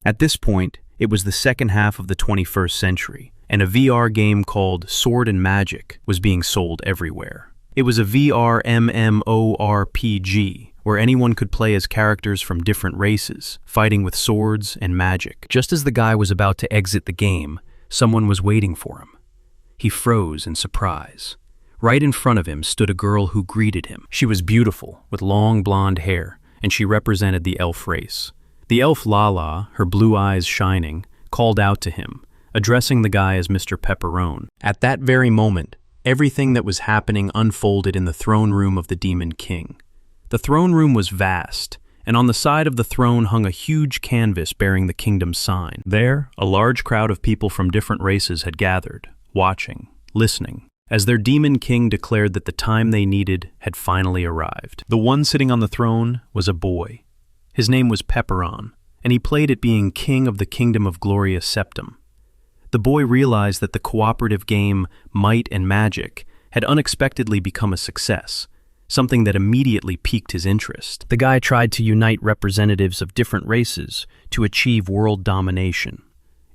At this point, it was the second half of the 21st century, and a VR game called Sword and Magic was being sold everywhere. It was a VR MMORPG, where anyone could play as characters from different races, fighting with swords and magic. Just as the guy was about to exit the game, someone was waiting for him. He froze in surprise. Right in front of him stood a girl who greeted him. She was beautiful, with long blonde hair, and she represented the elf race. The elf Lala, her blue eyes shining, called out to him, addressing the guy as Mr. Pepperone. At that very moment, everything that was happening unfolded in the throne room of the Demon King. The throne room was vast, and on the side of the throne hung a huge canvas bearing the kingdom's sign. There, a large crowd of people from different races had gathered, watching, listening, as their Demon King declared that the time they needed had finally arrived. The one sitting on the throne was a boy. His name was Pepperon, and he played at being king of the kingdom of Gloria Septim. The boy realized that the cooperative game Might and Magic had unexpectedly become a success, something that immediately piqued his interest. The guy tried to unite representatives of different races to achieve world domination.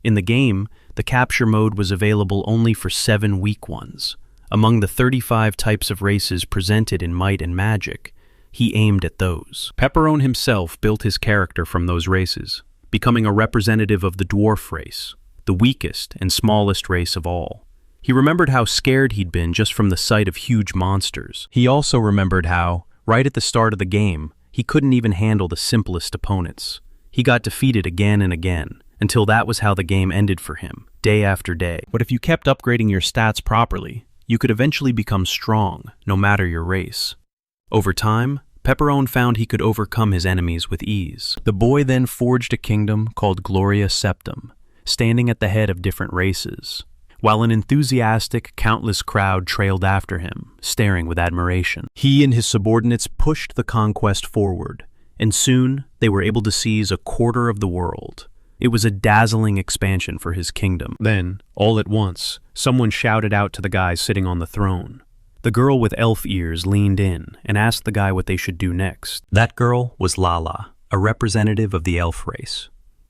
In the game, the capture mode was available only for 7 weak ones. Among the 35 types of races presented in Might and Magic, he aimed at those. Pepperone himself built his character from those races, becoming a representative of the dwarf race, the weakest and smallest race of all. He remembered how scared he'd been just from the sight of huge monsters. He also remembered how, right at the start of the game, he couldn't even handle the simplest opponents. He got defeated again and again, until that was how the game ended for him, day after day. But if you kept upgrading your stats properly, you could eventually become strong, no matter your race. Over time, Pepperone found he could overcome his enemies with ease. The boy then forged a kingdom called Gloria Septim, standing at the head of different races, while an enthusiastic, countless crowd trailed after him, staring with admiration. He and his subordinates pushed the conquest forward, and soon they were able to seize a quarter of the world. It was a dazzling expansion for his kingdom. Then, all at once, someone shouted out to the guy sitting on the throne. The girl with elf ears leaned in and asked the guy what they should do next. That girl was Lala, a representative of the elf race.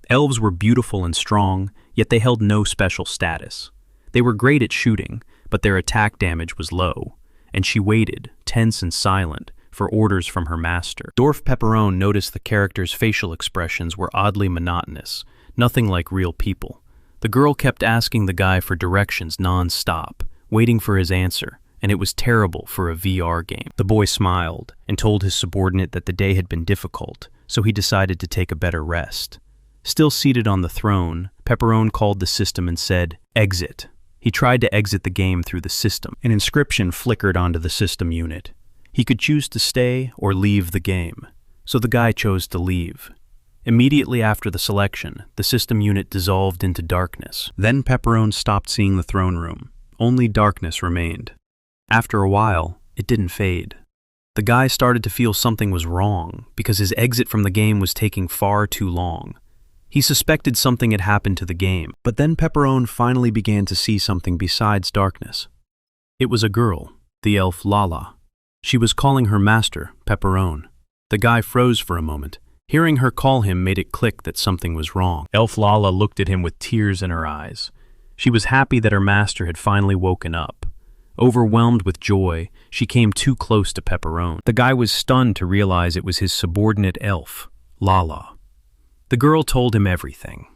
Elves were beautiful and strong, yet they held no special status. They were great at shooting, but their attack damage was low, and she waited, tense and silent, for orders from her master. Dwarf Pepperone noticed the character's facial expressions were oddly monotonous, nothing like real people. The girl kept asking the guy for directions non-stop, waiting for his answer, and it was terrible for a VR game. The boy smiled and told his subordinate that the day had been difficult, so he decided to take a better rest. Still seated on the throne, Pepperone called the system and said, "Exit." He tried to exit the game through the system. An inscription flickered onto the system unit. He could choose to stay or leave the game, so the guy chose to leave. Immediately after the selection, the system unit dissolved into darkness. Then Pepperone stopped seeing the throne room. Only darkness remained. After a while, it didn't fade. The guy started to feel something was wrong because his exit from the game was taking far too long. He suspected something had happened to the game, but then Pepperone finally began to see something besides darkness. It was a girl, the elf Lala. She was calling her master, Pepperone. The guy froze for a moment. Hearing her call him made it click that something was wrong. Elf Lala looked at him with tears in her eyes. She was happy that her master had finally woken up. Overwhelmed with joy, she came too close to Pepperone. The guy was stunned to realize it was his subordinate elf, Lala. The girl told him everything.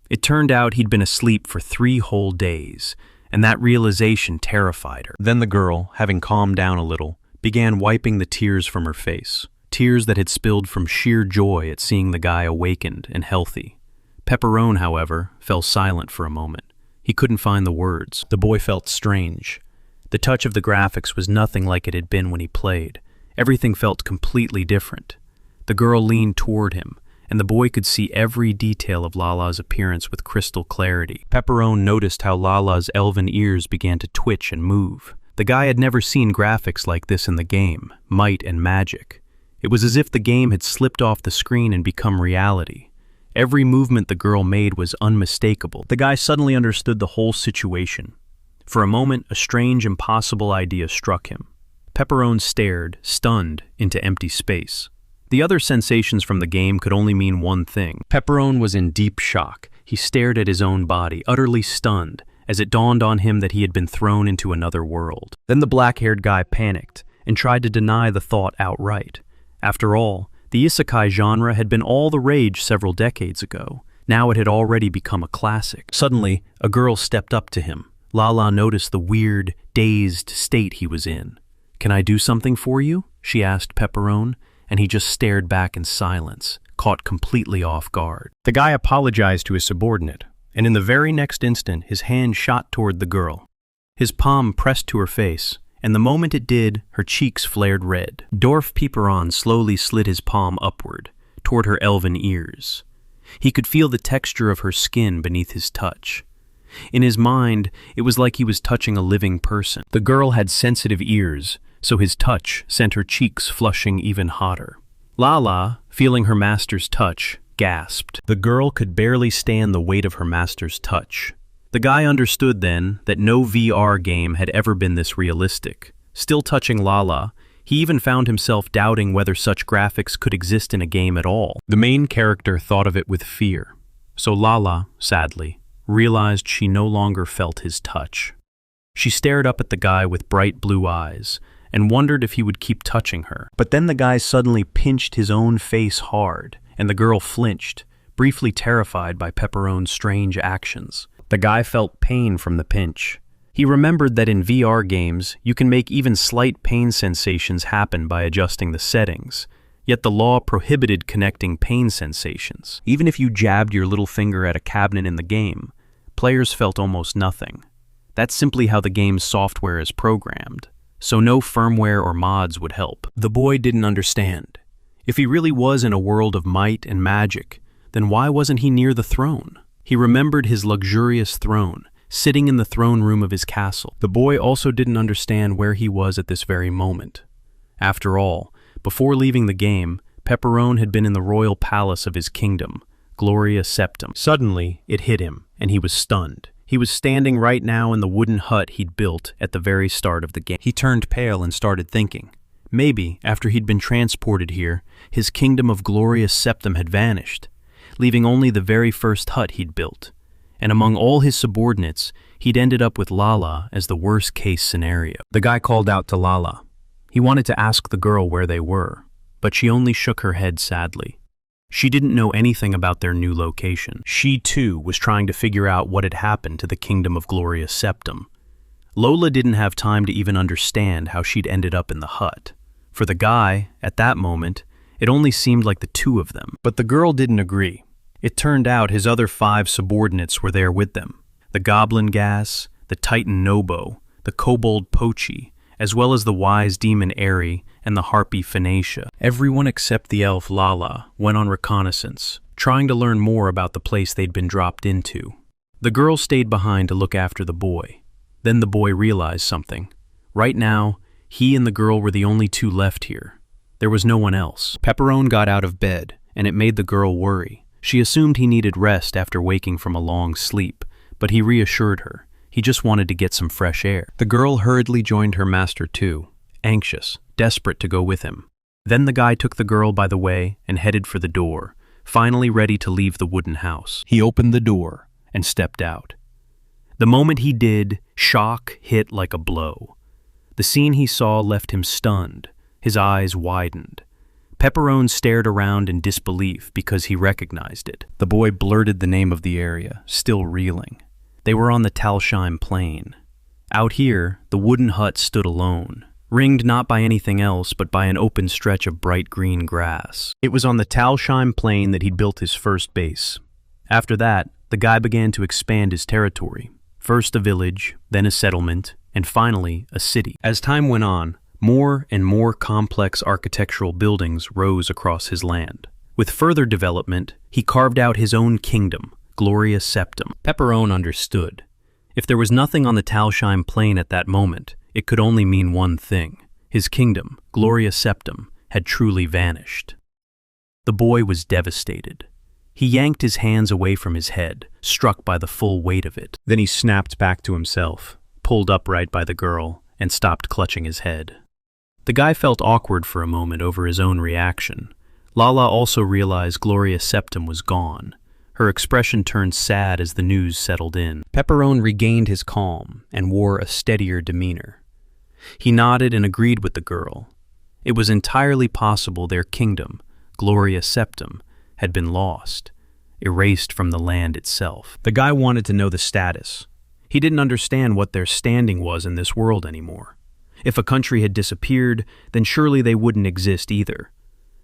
It turned out he'd been asleep for 3 whole days, and that realization terrified her. Then the girl, having calmed down a little, began wiping the tears from her face, tears that had spilled from sheer joy at seeing the guy awakened and healthy. Pepperone, however, fell silent for a moment. He couldn't find the words. The boy felt strange. The touch of the graphics was nothing like it had been when he played. Everything felt completely different. The girl leaned toward him, and the boy could see every detail of Lala's appearance with crystal clarity. Pepperone noticed how Lala's elven ears began to twitch and move. The guy had never seen graphics like this in the game, Might and Magic. It was as if the game had slipped off the screen and become reality. Every movement the girl made was unmistakable. The guy suddenly understood the whole situation. For a moment, a strange, impossible idea struck him. Pepperone stared, stunned, into empty space. The other sensations from the game could only mean one thing. Pepperone was in deep shock. He stared at his own body, utterly stunned, as it dawned on him that he had been thrown into another world. Then the black-haired guy panicked and tried to deny the thought outright. After all, the isekai genre had been all the rage several decades ago. Now it had already become a classic. Suddenly, a girl stepped up to him. Lala noticed the weird, dazed state he was in. "Can I do something for you?" she asked Pepperone, and he just stared back in silence, caught completely off guard. The guy apologized to his subordinate, and in the very next instant, his hand shot toward the girl. His palm pressed to her face, and the moment it did, her cheeks flared red. Dorf Pepperon slowly slid his palm upward, toward her elven ears. He could feel the texture of her skin beneath his touch. In his mind, it was like he was touching a living person. The girl had sensitive ears, so his touch sent her cheeks flushing even hotter. Lala, feeling her master's touch, gasped. The girl could barely stand the weight of her master's touch. The guy understood then that no VR game had ever been this realistic. Still touching Lala, he even found himself doubting whether such graphics could exist in a game at all. The main character thought of it with fear, so Lala, sadly, realized she no longer felt his touch. She stared up at the guy with bright blue eyes and wondered if he would keep touching her. But then the guy suddenly pinched his own face hard, and the girl flinched, briefly terrified by Pepperone's strange actions. The guy felt pain from the pinch. He remembered that in VR games, you can make even slight pain sensations happen by adjusting the settings, yet the law prohibited connecting pain sensations. Even if you jabbed your little finger at a cabinet in the game, players felt almost nothing. That's simply how the game's software is programmed, so no firmware or mods would help. The boy didn't understand. If he really was in a world of might and magic, then why wasn't he near the throne? He remembered his luxurious throne, sitting in the throne room of his castle. The boy also didn't understand where he was at this very moment. After all, before leaving the game, Pepperone had been in the royal palace of his kingdom, Gloria Septum. Suddenly, it hit him, and he was stunned. He was standing right now in the wooden hut he'd built at the very start of the game. He turned pale and started thinking. Maybe, after he'd been transported here, his kingdom of Gloria Septum had vanished, leaving only the very first hut he'd built. And among all his subordinates, he'd ended up with Lala as the worst-case scenario. The guy called out to Lala. He wanted to ask the girl where they were, but she only shook her head sadly. She didn't know anything about their new location. She, too, was trying to figure out what had happened to the kingdom of Gloria Septum. Lola didn't have time to even understand how she'd ended up in the hut. For the guy, at that moment, it only seemed like the two of them. But the girl didn't agree. It turned out his other 5 subordinates were there with them. The Goblin Gas, the Titan Nobo, the Kobold Pochi, as well as the wise demon Eri and the harpy Phoenicia. Everyone except the elf Lala went on reconnaissance, trying to learn more about the place they'd been dropped into. The girl stayed behind to look after the boy. Then the boy realized something. Right now, he and the girl were the only 2 left here. There was no one else. Pepperone got out of bed, and it made the girl worry. She assumed he needed rest after waking from a long sleep, but he reassured her. He just wanted to get some fresh air. The girl hurriedly joined her master too, anxious, desperate to go with him. Then the guy took the girl by the way and headed for the door, finally ready to leave the wooden house. He opened the door and stepped out. The moment he did, shock hit like a blow. The scene he saw left him stunned. His eyes widened. Pepperone stared around in disbelief because he recognized it. The boy blurted the name of the area, still reeling. They were on the Talsheim Plain. Out here, the wooden hut stood alone, ringed not by anything else but by an open stretch of bright green grass. It was on the Talsheim Plain that he'd built his first base. After that, the guy began to expand his territory. First a village, then a settlement, and finally a city. As time went on, more and more complex architectural buildings rose across his land. With further development, he carved out his own kingdom, Gloria Septum. Pepperone understood. If there was nothing on the Talsheim Plain at that moment, it could only mean one thing. His kingdom, Gloria Septum, had truly vanished. The boy was devastated. He yanked his hands away from his head, struck by the full weight of it. Then he snapped back to himself, pulled upright by the girl, and stopped clutching his head. The guy felt awkward for a moment over his own reaction. Lala also realized Gloria Septim was gone. Her expression turned sad as the news settled in. Pepperone regained his calm and wore a steadier demeanor. He nodded and agreed with the girl. It was entirely possible their kingdom, Gloria Septim, had been lost, erased from the land itself. The guy wanted to know the status. He didn't understand what their standing was in this world anymore. If a country had disappeared, then surely they wouldn't exist either.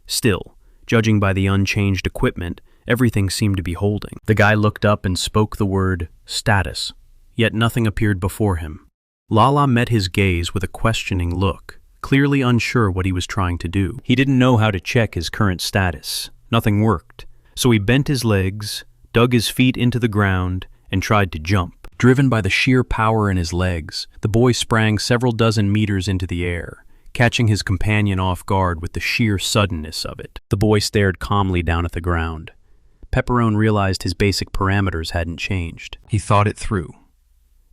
Still, judging by the unchanged equipment, everything seemed to be holding. The guy looked up and spoke the word status, yet nothing appeared before him. Lala met his gaze with a questioning look, clearly unsure what he was trying to do. He didn't know how to check his current status. Nothing worked, so he bent his legs, dug his feet into the ground, and tried to jump. Driven by the sheer power in his legs, the boy sprang several dozen meters into the air, catching his companion off guard with the sheer suddenness of it. The boy stared calmly down at the ground. Pepperone realized his basic parameters hadn't changed. He thought it through.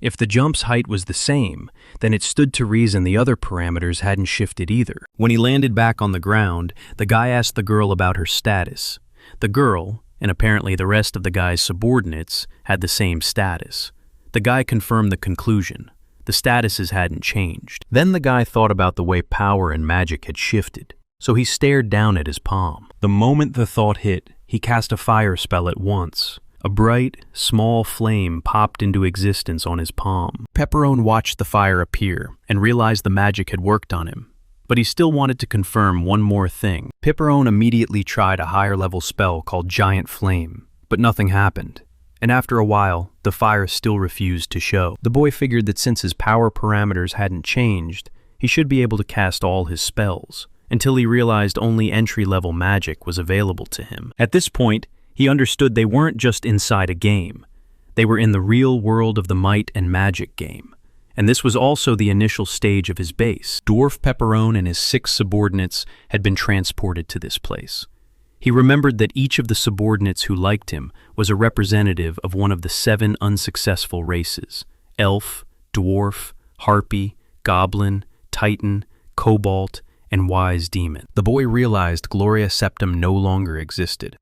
If the jump's height was the same, then it stood to reason the other parameters hadn't shifted either. When he landed back on the ground, the guy asked the girl about her status. The girl, and apparently the rest of the guy's subordinates, had the same status. The guy confirmed the conclusion. The statuses hadn't changed. Then the guy thought about the way power and magic had shifted, so he stared down at his palm. The moment the thought hit, he cast a fire spell at once. A bright, small flame popped into existence on his palm. Pepperone watched the fire appear and realized the magic had worked on him. But he still wanted to confirm one more thing. Pepperone immediately tried a higher-level spell called Giant Flame, but nothing happened. And after a while, the fire still refused to show. The boy figured that since his power parameters hadn't changed, he should be able to cast all his spells, until he realized only entry-level magic was available to him. At this point, he understood they weren't just inside a game. They were in the real world of the might and magic game. And this was also the initial stage of his base. Dwarf Pepperone and his 6 subordinates had been transported to this place. He remembered that each of the subordinates who liked him was a representative of one of the 7 unsuccessful races: elf, dwarf, harpy, goblin, titan, cobalt, and wise demon. The boy realized Gloria Septim no longer existed.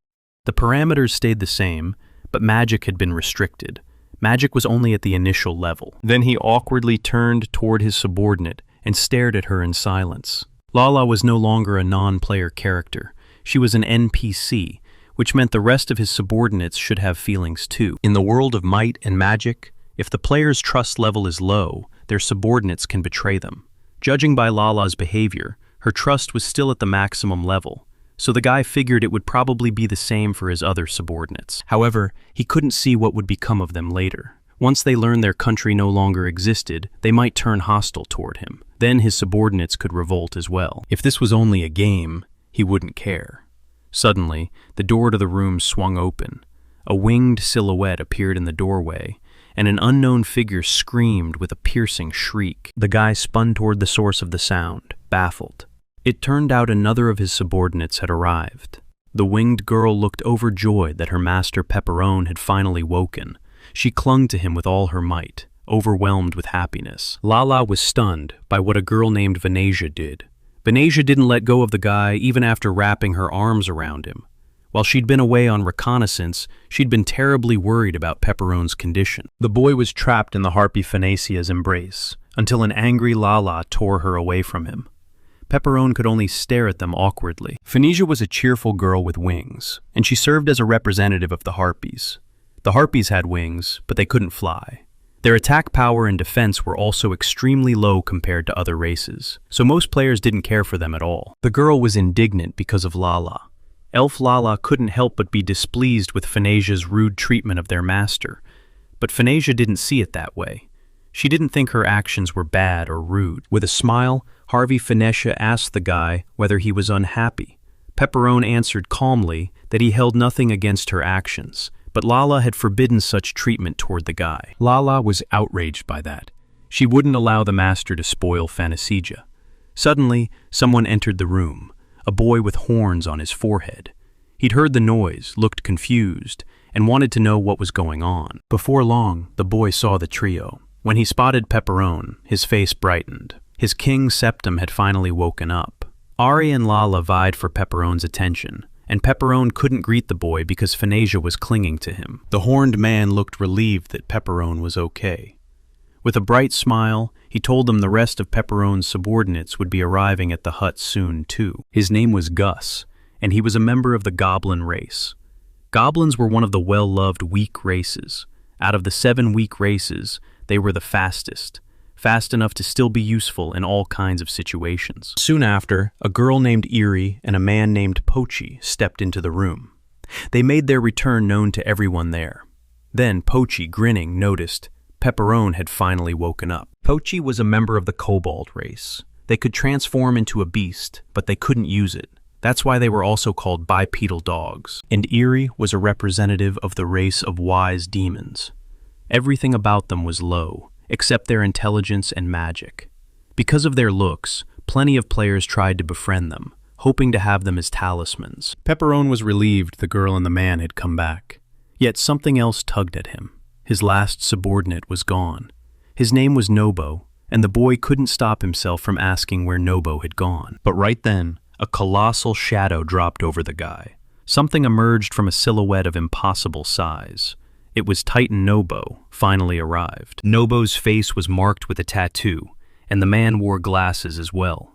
The parameters stayed the same, but magic had been restricted. Magic was only at the initial level. Then he awkwardly turned toward his subordinate and stared at her in silence. Lala was no longer a non-player character. She was an NPC, which meant the rest of his subordinates should have feelings too. In the world of might and magic, if the player's trust level is low, their subordinates can betray them. Judging by Lala's behavior, her trust was still at the maximum level, so the guy figured it would probably be the same for his other subordinates. However, he couldn't see what would become of them later. Once they learned their country no longer existed, they might turn hostile toward him. Then his subordinates could revolt as well. If this was only a game, he wouldn't care. Suddenly, the door to the room swung open. A winged silhouette appeared in the doorway, and an unknown figure screamed with a piercing shriek. The guy spun toward the source of the sound, baffled. It turned out another of his subordinates had arrived. The winged girl looked overjoyed that her master Pepperone had finally woken. She clung to him with all her might, overwhelmed with happiness. Lala was stunned by what a girl named Venetia did. Venetia didn't let go of the guy even after wrapping her arms around him. While she'd been away on reconnaissance, she'd been terribly worried about Pepperone's condition. The boy was trapped in the harpy Venetia's embrace, until an angry Lala tore her away from him. Pepperone could only stare at them awkwardly. Venetia was a cheerful girl with wings, and she served as a representative of the harpies. The harpies had wings, but they couldn't fly. Their attack power and defense were also extremely low compared to other races, so most players didn't care for them at all. The girl was indignant because of Lala. Elf Lala couldn't help but be displeased with Venetia's rude treatment of their master, but Venetia didn't see it that way. She didn't think her actions were bad or rude. With a smile, Harvey Venetia asked the guy whether he was unhappy. Pepperone answered calmly that he held nothing against her actions, but Lala had forbidden such treatment toward the guy. Lala was outraged by that. She wouldn't allow the master to spoil Fantasia. Suddenly, someone entered the room, a boy with horns on his forehead. He'd heard the noise, looked confused, and wanted to know what was going on. Before long, the boy saw the trio. When he spotted Pepperone, his face brightened. His king Septim had finally woken up. Ari and Lala vied for Pepperone's attention, and Pepperone couldn't greet the boy because Phonasia was clinging to him. The horned man looked relieved that Pepperone was okay. With a bright smile, he told them the rest of Pepperone's subordinates would be arriving at the hut soon, too. His name was Gus, and he was a member of the goblin race. Goblins were one of the well-loved weak races. Out of the 7 weak races, they were the fastest, fast enough to still be useful in all kinds of situations. Soon after, a girl named Eerie and a man named Pochi stepped into the room. They made their return known to everyone there. Then Pochi, grinning, noticed Pepperone had finally woken up. Pochi was a member of the kobold race. They could transform into a beast, but they couldn't use it. That's why they were also called bipedal dogs. And Eerie was a representative of the race of wise demons. Everything about them was low, except their intelligence and magic. Because of their looks, plenty of players tried to befriend them, hoping to have them as talismans. Pepperone was relieved the girl and the man had come back. Yet something else tugged at him. His last subordinate was gone. His name was Nobo, and the boy couldn't stop himself from asking where Nobo had gone. But right then, a colossal shadow dropped over the guy. Something emerged from a silhouette of impossible size. It was Titan Nobo, finally arrived. Nobo's face was marked with a tattoo, and the man wore glasses as well.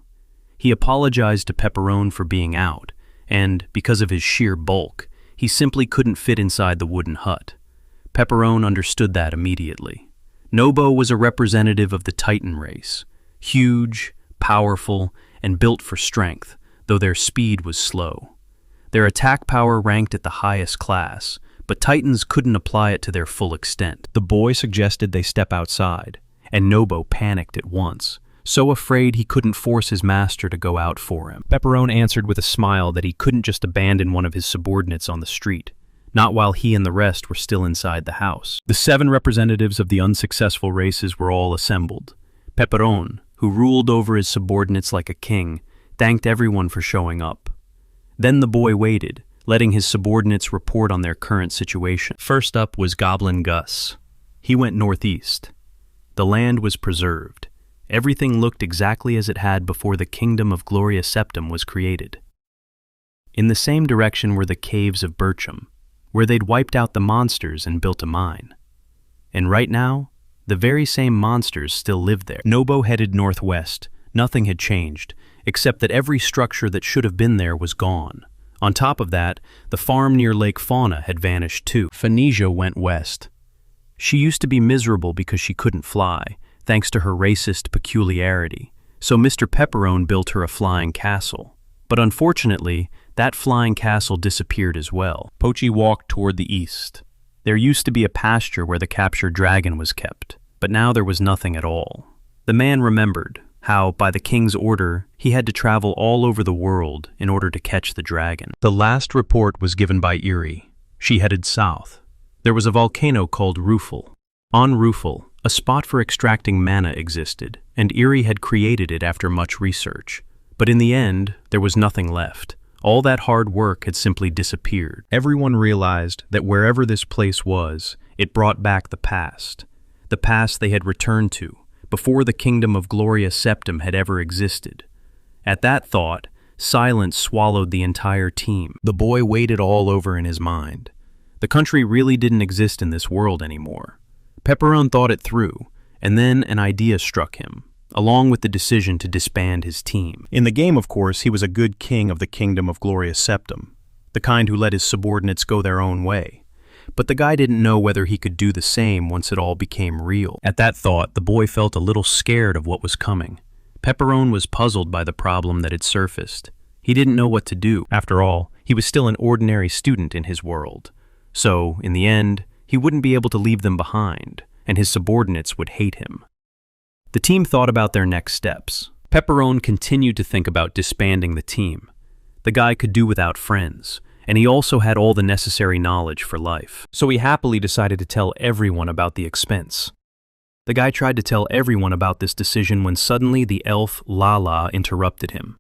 He apologized to Pepperone for being out, and, because of his sheer bulk, he simply couldn't fit inside the wooden hut. Pepperone understood that immediately. Nobo was a representative of the Titan race, huge, powerful, and built for strength, though their speed was slow. Their attack power ranked at the highest class, but Titans couldn't apply it to their full extent. The boy suggested they step outside, and Nobo panicked at once, so afraid he couldn't force his master to go out for him. Pepperone answered with a smile that he couldn't just abandon one of his subordinates on the street, not while he and the rest were still inside the house. The 7 representatives of the unsuccessful races were all assembled. Pepperone, who ruled over his subordinates like a king, thanked everyone for showing up. Then the boy waited, letting his subordinates report on their current situation. First up was Goblin Gus. He went northeast. The land was preserved. Everything looked exactly as it had before the kingdom of Gloria Septim was created. In the same direction were the caves of Bircham, where they'd wiped out the monsters and built a mine. And right now, the very same monsters still lived there. Nobo headed northwest. Nothing had changed, except that every structure that should have been there was gone. On top of that, the farm near Lake Fauna had vanished too. Phonasia went west. She used to be miserable because she couldn't fly, thanks to her racist peculiarity, so Mr. Pepperone built her a flying castle. But unfortunately, that flying castle disappeared as well. Pochi walked toward the east. There used to be a pasture where the captured dragon was kept, but now there was nothing at all. The man remembered how, by the king's order, he had to travel all over the world in order to catch the dragon. The last report was given by Eerie. She headed south. There was a volcano called Rufel. On Rufel, a spot for extracting mana existed, and Eerie had created it after much research. But in the end, there was nothing left. All that hard work had simply disappeared. Everyone realized that wherever this place was, it brought back the past they had returned to, before the kingdom of Gloria Septim had ever existed. At that thought, silence swallowed the entire team. The boy weighed it all over in his mind. The country really didn't exist in this world anymore. Pepperone thought it through, and then an idea struck him, along with the decision to disband his team. In the game, of course, he was a good king of the kingdom of Gloria Septim, the kind who let his subordinates go their own way. But the guy didn't know whether he could do the same once it all became real. At that thought, the boy felt a little scared of what was coming. Pepperone was puzzled by the problem that had surfaced. He didn't know what to do. After all, he was still an ordinary student in his world. So, in the end, he wouldn't be able to leave them behind, and his subordinates would hate him. The team thought about their next steps. Pepperone continued to think about disbanding the team. The guy could do without friends, and he also had all the necessary knowledge for life. So he happily decided to tell everyone about the expense. The guy tried to tell everyone about this decision when suddenly the elf Lala interrupted him.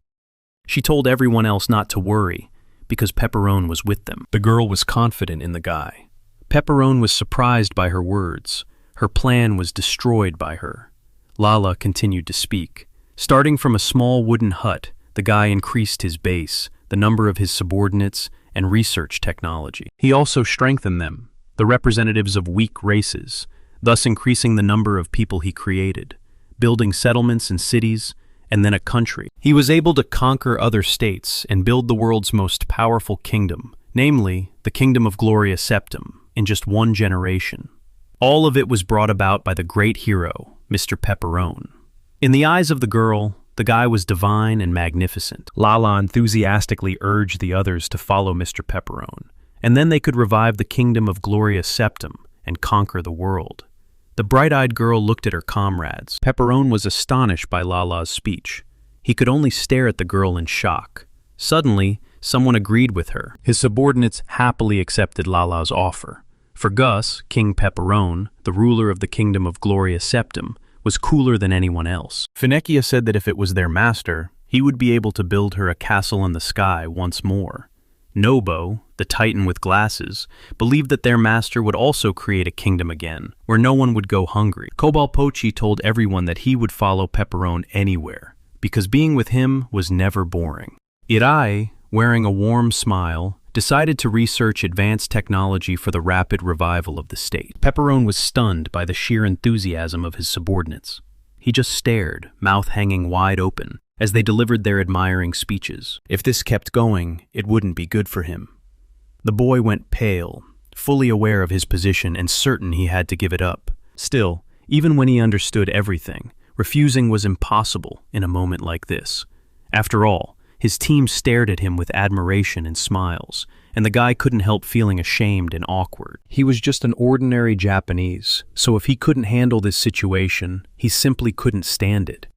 She told everyone else not to worry, because Pepperone was with them. The girl was confident in the guy. Pepperone was surprised by her words. Her plan was destroyed by her. Lala continued to speak. Starting from a small wooden hut, The guy increased his base, the number of his subordinates, and research technology. He also strengthened them, the representatives of weak races, thus increasing the number of people he created, building settlements and cities, and then a country. He was able to conquer other states and build the world's most powerful kingdom, namely the Kingdom of Gloria Septim, in just one generation. All of it was brought about by the great hero, Mr. Pepperone. In the eyes of the girl, the guy was divine and magnificent. Lala enthusiastically urged the others to follow Mr. Pepperone, and then they could revive the Kingdom of Gloria Septim and conquer the world. The bright-eyed girl looked at her comrades. Pepperone was astonished by Lala's speech. He could only stare at the girl in shock. Suddenly, someone agreed with her. His subordinates happily accepted Lala's offer. For Gus, King Pepperone, the ruler of the Kingdom of Gloria Septim, was cooler than anyone else. Finecchia said that if it was their master, he would be able to build her a castle in the sky once more. Nobo, the titan with glasses, believed that their master would also create a kingdom again, where no one would go hungry. Cobalpochi told everyone that he would follow Pepperone anywhere, because being with him was never boring. Irai, wearing a warm smile, decided to research advanced technology for the rapid revival of the state. Pepperone was stunned by the sheer enthusiasm of his subordinates. He just stared, mouth hanging wide open, as they delivered their admiring speeches. If this kept going, it wouldn't be good for him. The boy went pale, fully aware of his position and certain he had to give it up. Still, even when he understood everything, refusing was impossible in a moment like this. After all, his team stared at him with admiration and smiles, and the guy couldn't help feeling ashamed and awkward. He was just an ordinary Japanese, so if he couldn't handle this situation, he simply couldn't stand it.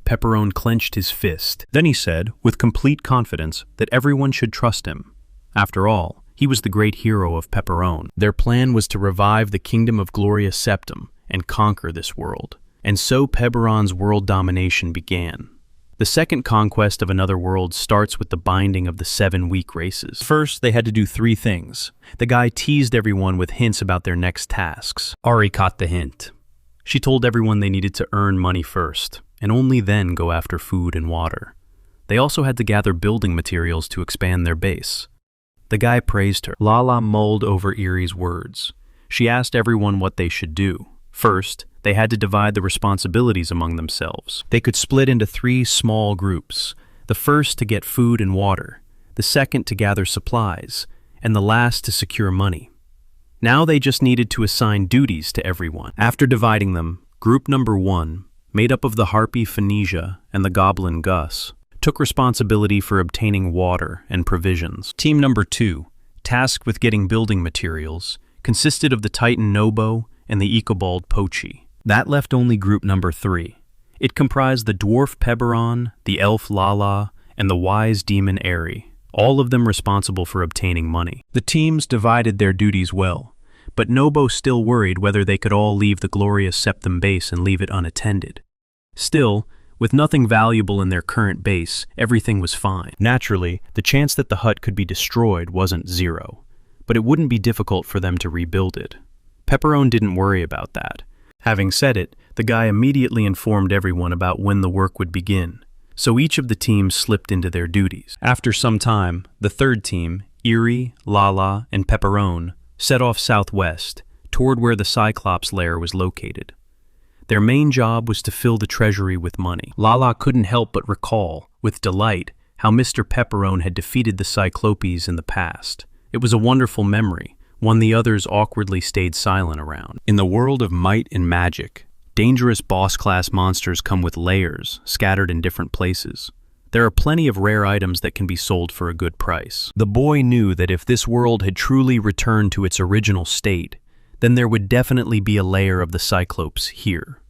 Pepperone clenched his fist. Then he said, with complete confidence, that everyone should trust him. After all, he was the great hero of Pepperone. Their plan was to revive the Kingdom of Gloria Septim and conquer this world. And so Pepperone's world domination began. The second conquest of another world starts with the binding of the 7 weak races. First, they had to do 3 things. The guy teased everyone with hints about their next tasks. Ari caught the hint. She told everyone they needed to earn money first, and only then go after food and water. They also had to gather building materials to expand their base. The guy praised her. Lala mulled over Erie's words. She asked everyone what they should do. First, they had to divide the responsibilities among themselves. They could split into 3 small groups, the first to get food and water, the second to gather supplies, and the last to secure money. Now they just needed to assign duties to everyone. After dividing them, group number 1, made up of the harpy Phoenicia and the goblin Gus, took responsibility for obtaining water and provisions. Team number 2, tasked with getting building materials, consisted of the titan Nobo and the Icobald Pochi. That left only group number 3. It comprised the dwarf Pepperon, the elf Lala, and the wise demon Eri, all of them responsible for obtaining money. The teams divided their duties well, but Nobo still worried whether they could all leave the Gloria Septim base and leave it unattended. Still, with nothing valuable in their current base, everything was fine. Naturally, the chance that the hut could be destroyed wasn't 0, but it wouldn't be difficult for them to rebuild it. Pepperone didn't worry about that. Having said it, the guy immediately informed everyone about when the work would begin, so each of the teams slipped into their duties. After some time, the third team, Erie, Lala, and Pepperone, set off southwest, toward where the Cyclops lair was located. Their main job was to fill the treasury with money. Lala couldn't help but recall, with delight, how Mr. Pepperone had defeated the Cyclopes in the past. It was a wonderful memory, one the others awkwardly stayed silent around. In the world of might and magic, dangerous boss-class monsters come with layers, scattered in different places. There are plenty of rare items that can be sold for a good price. The boy knew that if this world had truly returned to its original state, then there would definitely be a layer of the Cyclopes here.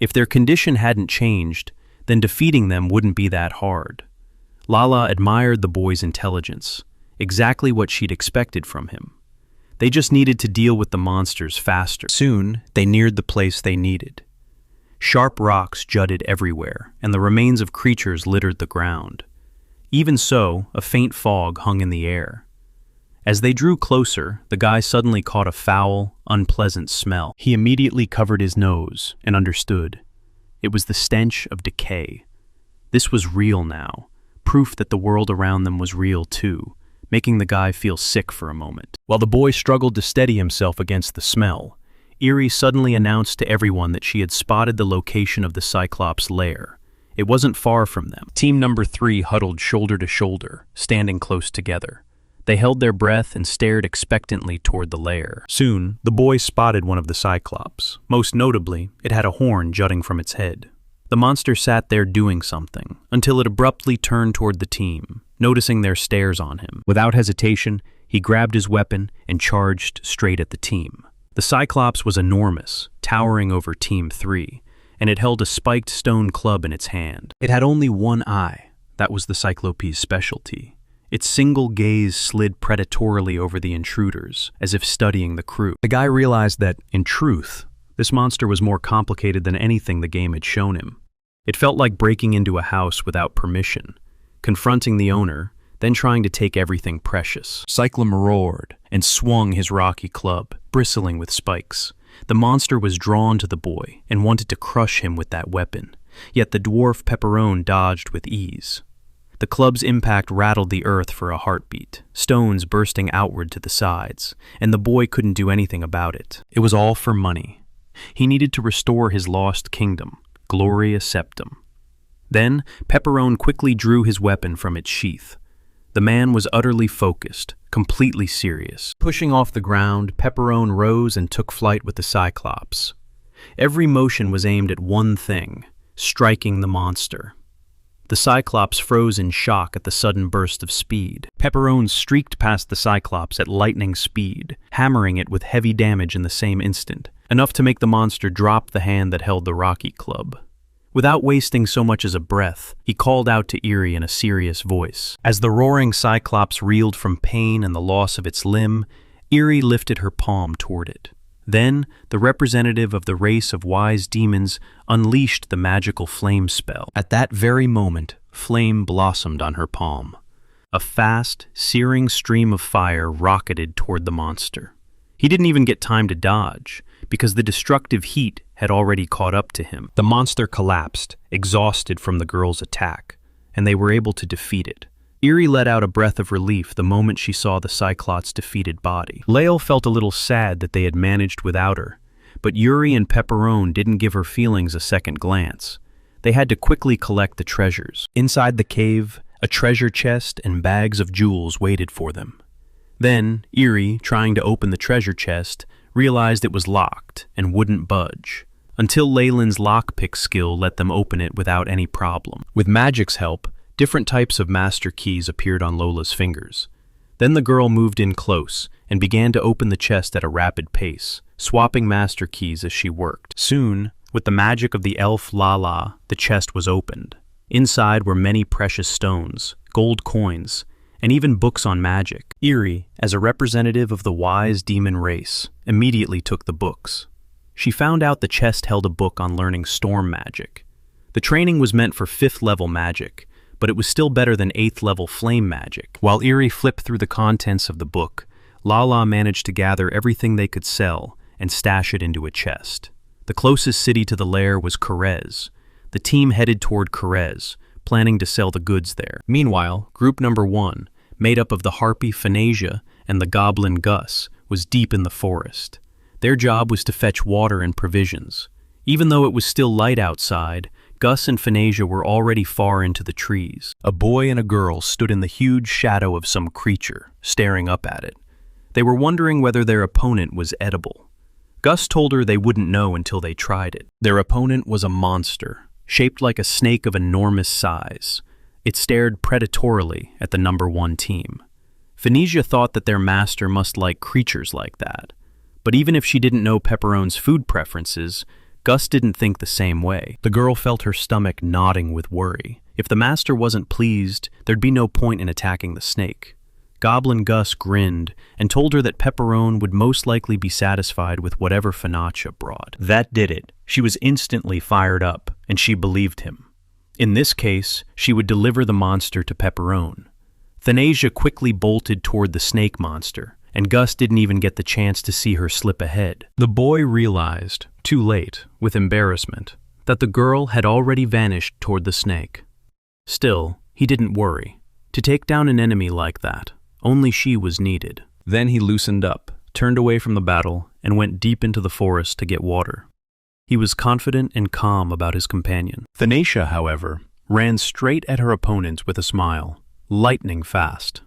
If their condition hadn't changed, then defeating them wouldn't be that hard. Lala admired the boy's intelligence, exactly what she'd expected from him. They just needed to deal with the monsters faster. Soon, they neared the place they needed. Sharp rocks jutted everywhere, and the remains of creatures littered the ground. Even so, a faint fog hung in the air. As they drew closer, the guy suddenly caught a foul, unpleasant smell. He immediately covered his nose and understood. It was the stench of decay. This was real now. proof that the world around them was real too, making the guy feel sick for a moment. While the boy struggled to steady himself against the smell, Eerie suddenly announced to everyone that she had spotted the location of the Cyclops' lair. It wasn't far from them. Team number 3 huddled shoulder to shoulder, standing close together. They held their breath and stared expectantly toward the lair. Soon, the boy spotted one of the Cyclops. Most notably, it had a horn jutting from its head. The monster sat there doing something, until it abruptly turned toward the team, noticing their stares on him. Without hesitation, he grabbed his weapon and charged straight at the team. The Cyclops was enormous, towering over Team 3, and it held a spiked stone club in its hand. It had only one eye. That was the Cyclope's specialty. Its single gaze slid predatorily over the intruders, as if studying the crew. The guy realized that, in truth, this monster was more complicated than anything the game had shown him. It felt like breaking into a house without permission, confronting the owner, then trying to take everything precious. Cyclone roared and swung his rocky club, bristling with spikes. The monster was drawn to the boy and wanted to crush him with that weapon, yet the dwarf Pepperone dodged with ease. The club's impact rattled the earth for a heartbeat, stones bursting outward to the sides, and the boy couldn't do anything about it. It was all for money. He needed to restore his lost kingdom, Gloria Septum. Then, Pepperone quickly drew his weapon from its sheath. The man was utterly focused, completely serious. Pushing off the ground, Pepperone rose and took flight with the Cyclops. Every motion was aimed at one thing, striking the monster. The Cyclops froze in shock at the sudden burst of speed. Pepperone streaked past the Cyclops at lightning speed, hammering it with heavy damage in the same instant, enough to make the monster drop the hand that held the rocky club. Without wasting so much as a breath, he called out to Eerie in a serious voice. As the roaring Cyclops reeled from pain and the loss of its limb, Eerie lifted her palm toward it. Then, the representative of the race of wise demons unleashed the magical flame spell. At that very moment, flame blossomed on her palm. A fast, searing stream of fire rocketed toward the monster. He didn't even get time to dodge, because the destructive heat had already caught up to him. The monster collapsed, exhausted from the girl's attack, and they were able to defeat it. Eerie let out a breath of relief the moment she saw the Cyclops' defeated body. Lael felt a little sad that they had managed without her, but Yuri and Pepperone didn't give her feelings a second glance. They had to quickly collect the treasures. Inside the cave, a treasure chest and bags of jewels waited for them. Then, Eerie, trying to open the treasure chest, realized it was locked and wouldn't budge, until Leyland's lockpick skill let them open it without any problem. With magic's help, different types of master keys appeared on Lola's fingers. Then the girl moved in close and began to open the chest at a rapid pace, swapping master keys as she worked. Soon, with the magic of the elf Lala, the chest was opened. Inside were many precious stones, gold coins, and even books on magic. Eerie, as a representative of the wise demon race, immediately took the books. She found out the chest held a book on learning storm magic. The training was meant for 5th level magic, but it was still better than 8th level flame magic. While Eerie flipped through the contents of the book, Lala managed to gather everything they could sell and stash it into a chest. The closest city to the lair was Kerez. The team headed toward Kerez, planning to sell the goods there. Meanwhile, group number 1, made up of the harpy Phanasia and the goblin Gus, was deep in the forest. Their job was to fetch water and provisions. Even though it was still light outside, Gus and Phanasia were already far into the trees. A boy and a girl stood in the huge shadow of some creature, staring up at it. They were wondering whether their opponent was edible. Gus told her they wouldn't know until they tried it. Their opponent was a monster, shaped like a snake of enormous size. It stared predatorily at the number 1 team. Phanasia thought that their master must like creatures like that. But even if she didn't know Pepperone's food preferences, Gus didn't think the same way. The girl felt her stomach nodding with worry. If the master wasn't pleased, there'd be no point in attacking the snake. Goblin Gus grinned and told her that Pepperone would most likely be satisfied with whatever Phanasia brought. That did it. She was instantly fired up, and she believed him. In this case, she would deliver the monster to Pepperone. Phanasia quickly bolted toward the snake monster, and Gus didn't even get the chance to see her slip ahead. The boy realized, too late, with embarrassment, that the girl had already vanished toward the snake. Still, He didn't worry. To take down an enemy like that, only she was needed. Then he loosened up, turned away from the battle, and went deep into the forest to get water. He was confident and calm about his companion. Phanesia, however, ran straight at her opponent with a smile, lightning fast.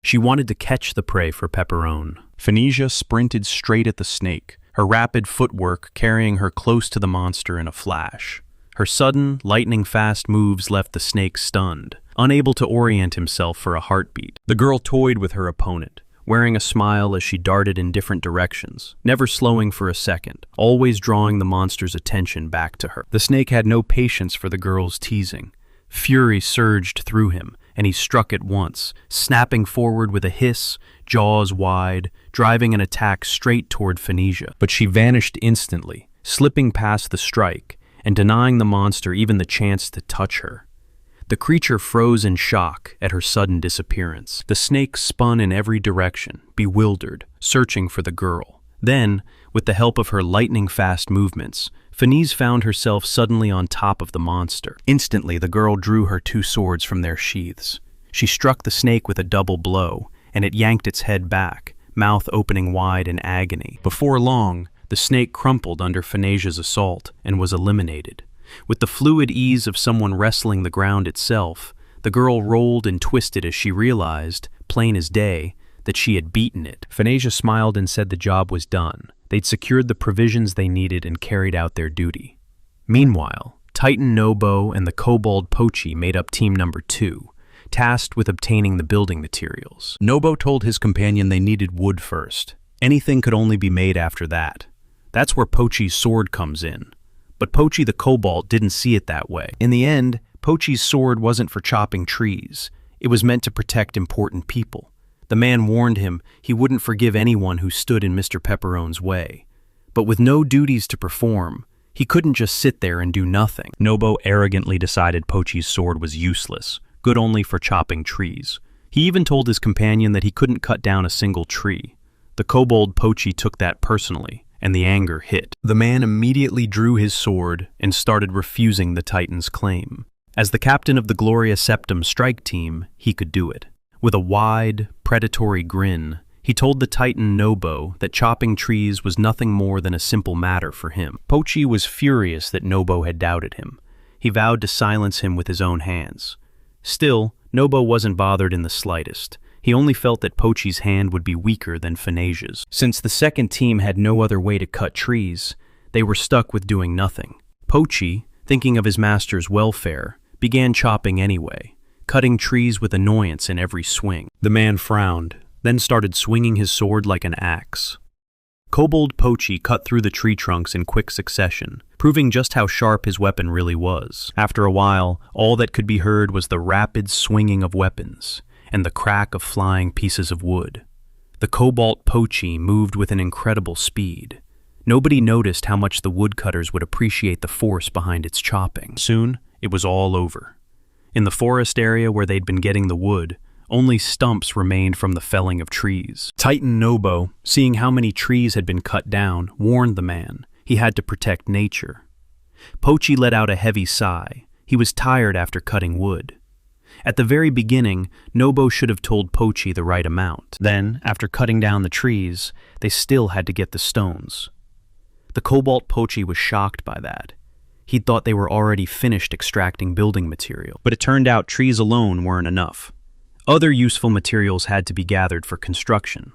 She wanted to catch the prey for Pepperone. Phanesia sprinted straight at the snake, her rapid footwork carrying her close to the monster in a flash. Her sudden, lightning-fast moves left the snake stunned, unable to orient himself for a heartbeat. The girl toyed with her opponent, wearing a smile as she darted in different directions, never slowing for a second, always drawing the monster's attention back to her. The snake had no patience for the girl's teasing. Fury surged through him, and he struck at once, snapping forward with a hiss, jaws wide, driving an attack straight toward Phanesia. But she vanished instantly, slipping past the strike, and denying the monster even the chance to touch her. The creature froze in shock at her sudden disappearance. The snake spun in every direction, bewildered, searching for the girl. Then, with the help of her lightning-fast movements, Phanesia found herself suddenly on top of the monster. Instantly, the girl drew her two swords from their sheaths. She struck the snake with a double blow, and it yanked its head back, mouth opening wide in agony. Before long, the snake crumpled under Phanesia's assault and was eliminated. With the fluid ease of someone wrestling the ground itself, the girl rolled and twisted as she realized, plain as day, that she had beaten it. Phanesia smiled and said the job was done. They'd secured the provisions they needed and carried out their duty. Meanwhile, Titan Nobo and the Kobold Pochi made up team number 2, tasked with obtaining the building materials. Nobo told his companion they needed wood first. Anything could only be made after that. That's where Pochi's sword comes in. But Pochi the Kobold didn't see it that way. In the end, Pochi's sword wasn't for chopping trees. It was meant to protect important people. The man warned him he wouldn't forgive anyone who stood in Mr. Pepperone's way. But with no duties to perform, he couldn't just sit there and do nothing. Nobo arrogantly decided Pochi's sword was useless, good only for chopping trees. He even told his companion that he couldn't cut down a single tree. The Kobold Pochi took that personally, and the anger hit. The man immediately drew his sword and started refusing the Titan's claim. As the captain of the Gloria Septum strike team, he could do it. With a wide, predatory grin, he told the Titan Nobo that chopping trees was nothing more than a simple matter for him. Pochi was furious that Nobo had doubted him. He vowed to silence him with his own hands. Still, Nobo wasn't bothered in the slightest. He only felt that Pochi's hand would be weaker than Phanesia's. Since the second team had no other way to cut trees, they were stuck with doing nothing. Pochi, thinking of his master's welfare, began chopping anyway, cutting trees with annoyance in every swing. The man frowned, then started swinging his sword like an axe. Kobold Pochi cut through the tree trunks in quick succession, proving just how sharp his weapon really was. After a while, all that could be heard was the rapid swinging of weapons and the crack of flying pieces of wood. The Kobold Pochi moved with an incredible speed. Nobody noticed how much the woodcutters would appreciate the force behind its chopping. Soon, it was all over. In the forest area where they'd been getting the wood, only stumps remained from the felling of trees. Titan Nobo, seeing how many trees had been cut down, warned the man he had to protect nature. Pochi let out a heavy sigh. He was tired after cutting wood. At the very beginning, Nobo should have told Pochi the right amount. Then, after cutting down the trees, they still had to get the stones. The Kobold Pochi was shocked by that. He'd thought they were already finished extracting building material, but it turned out trees alone weren't enough. Other useful materials had to be gathered for construction.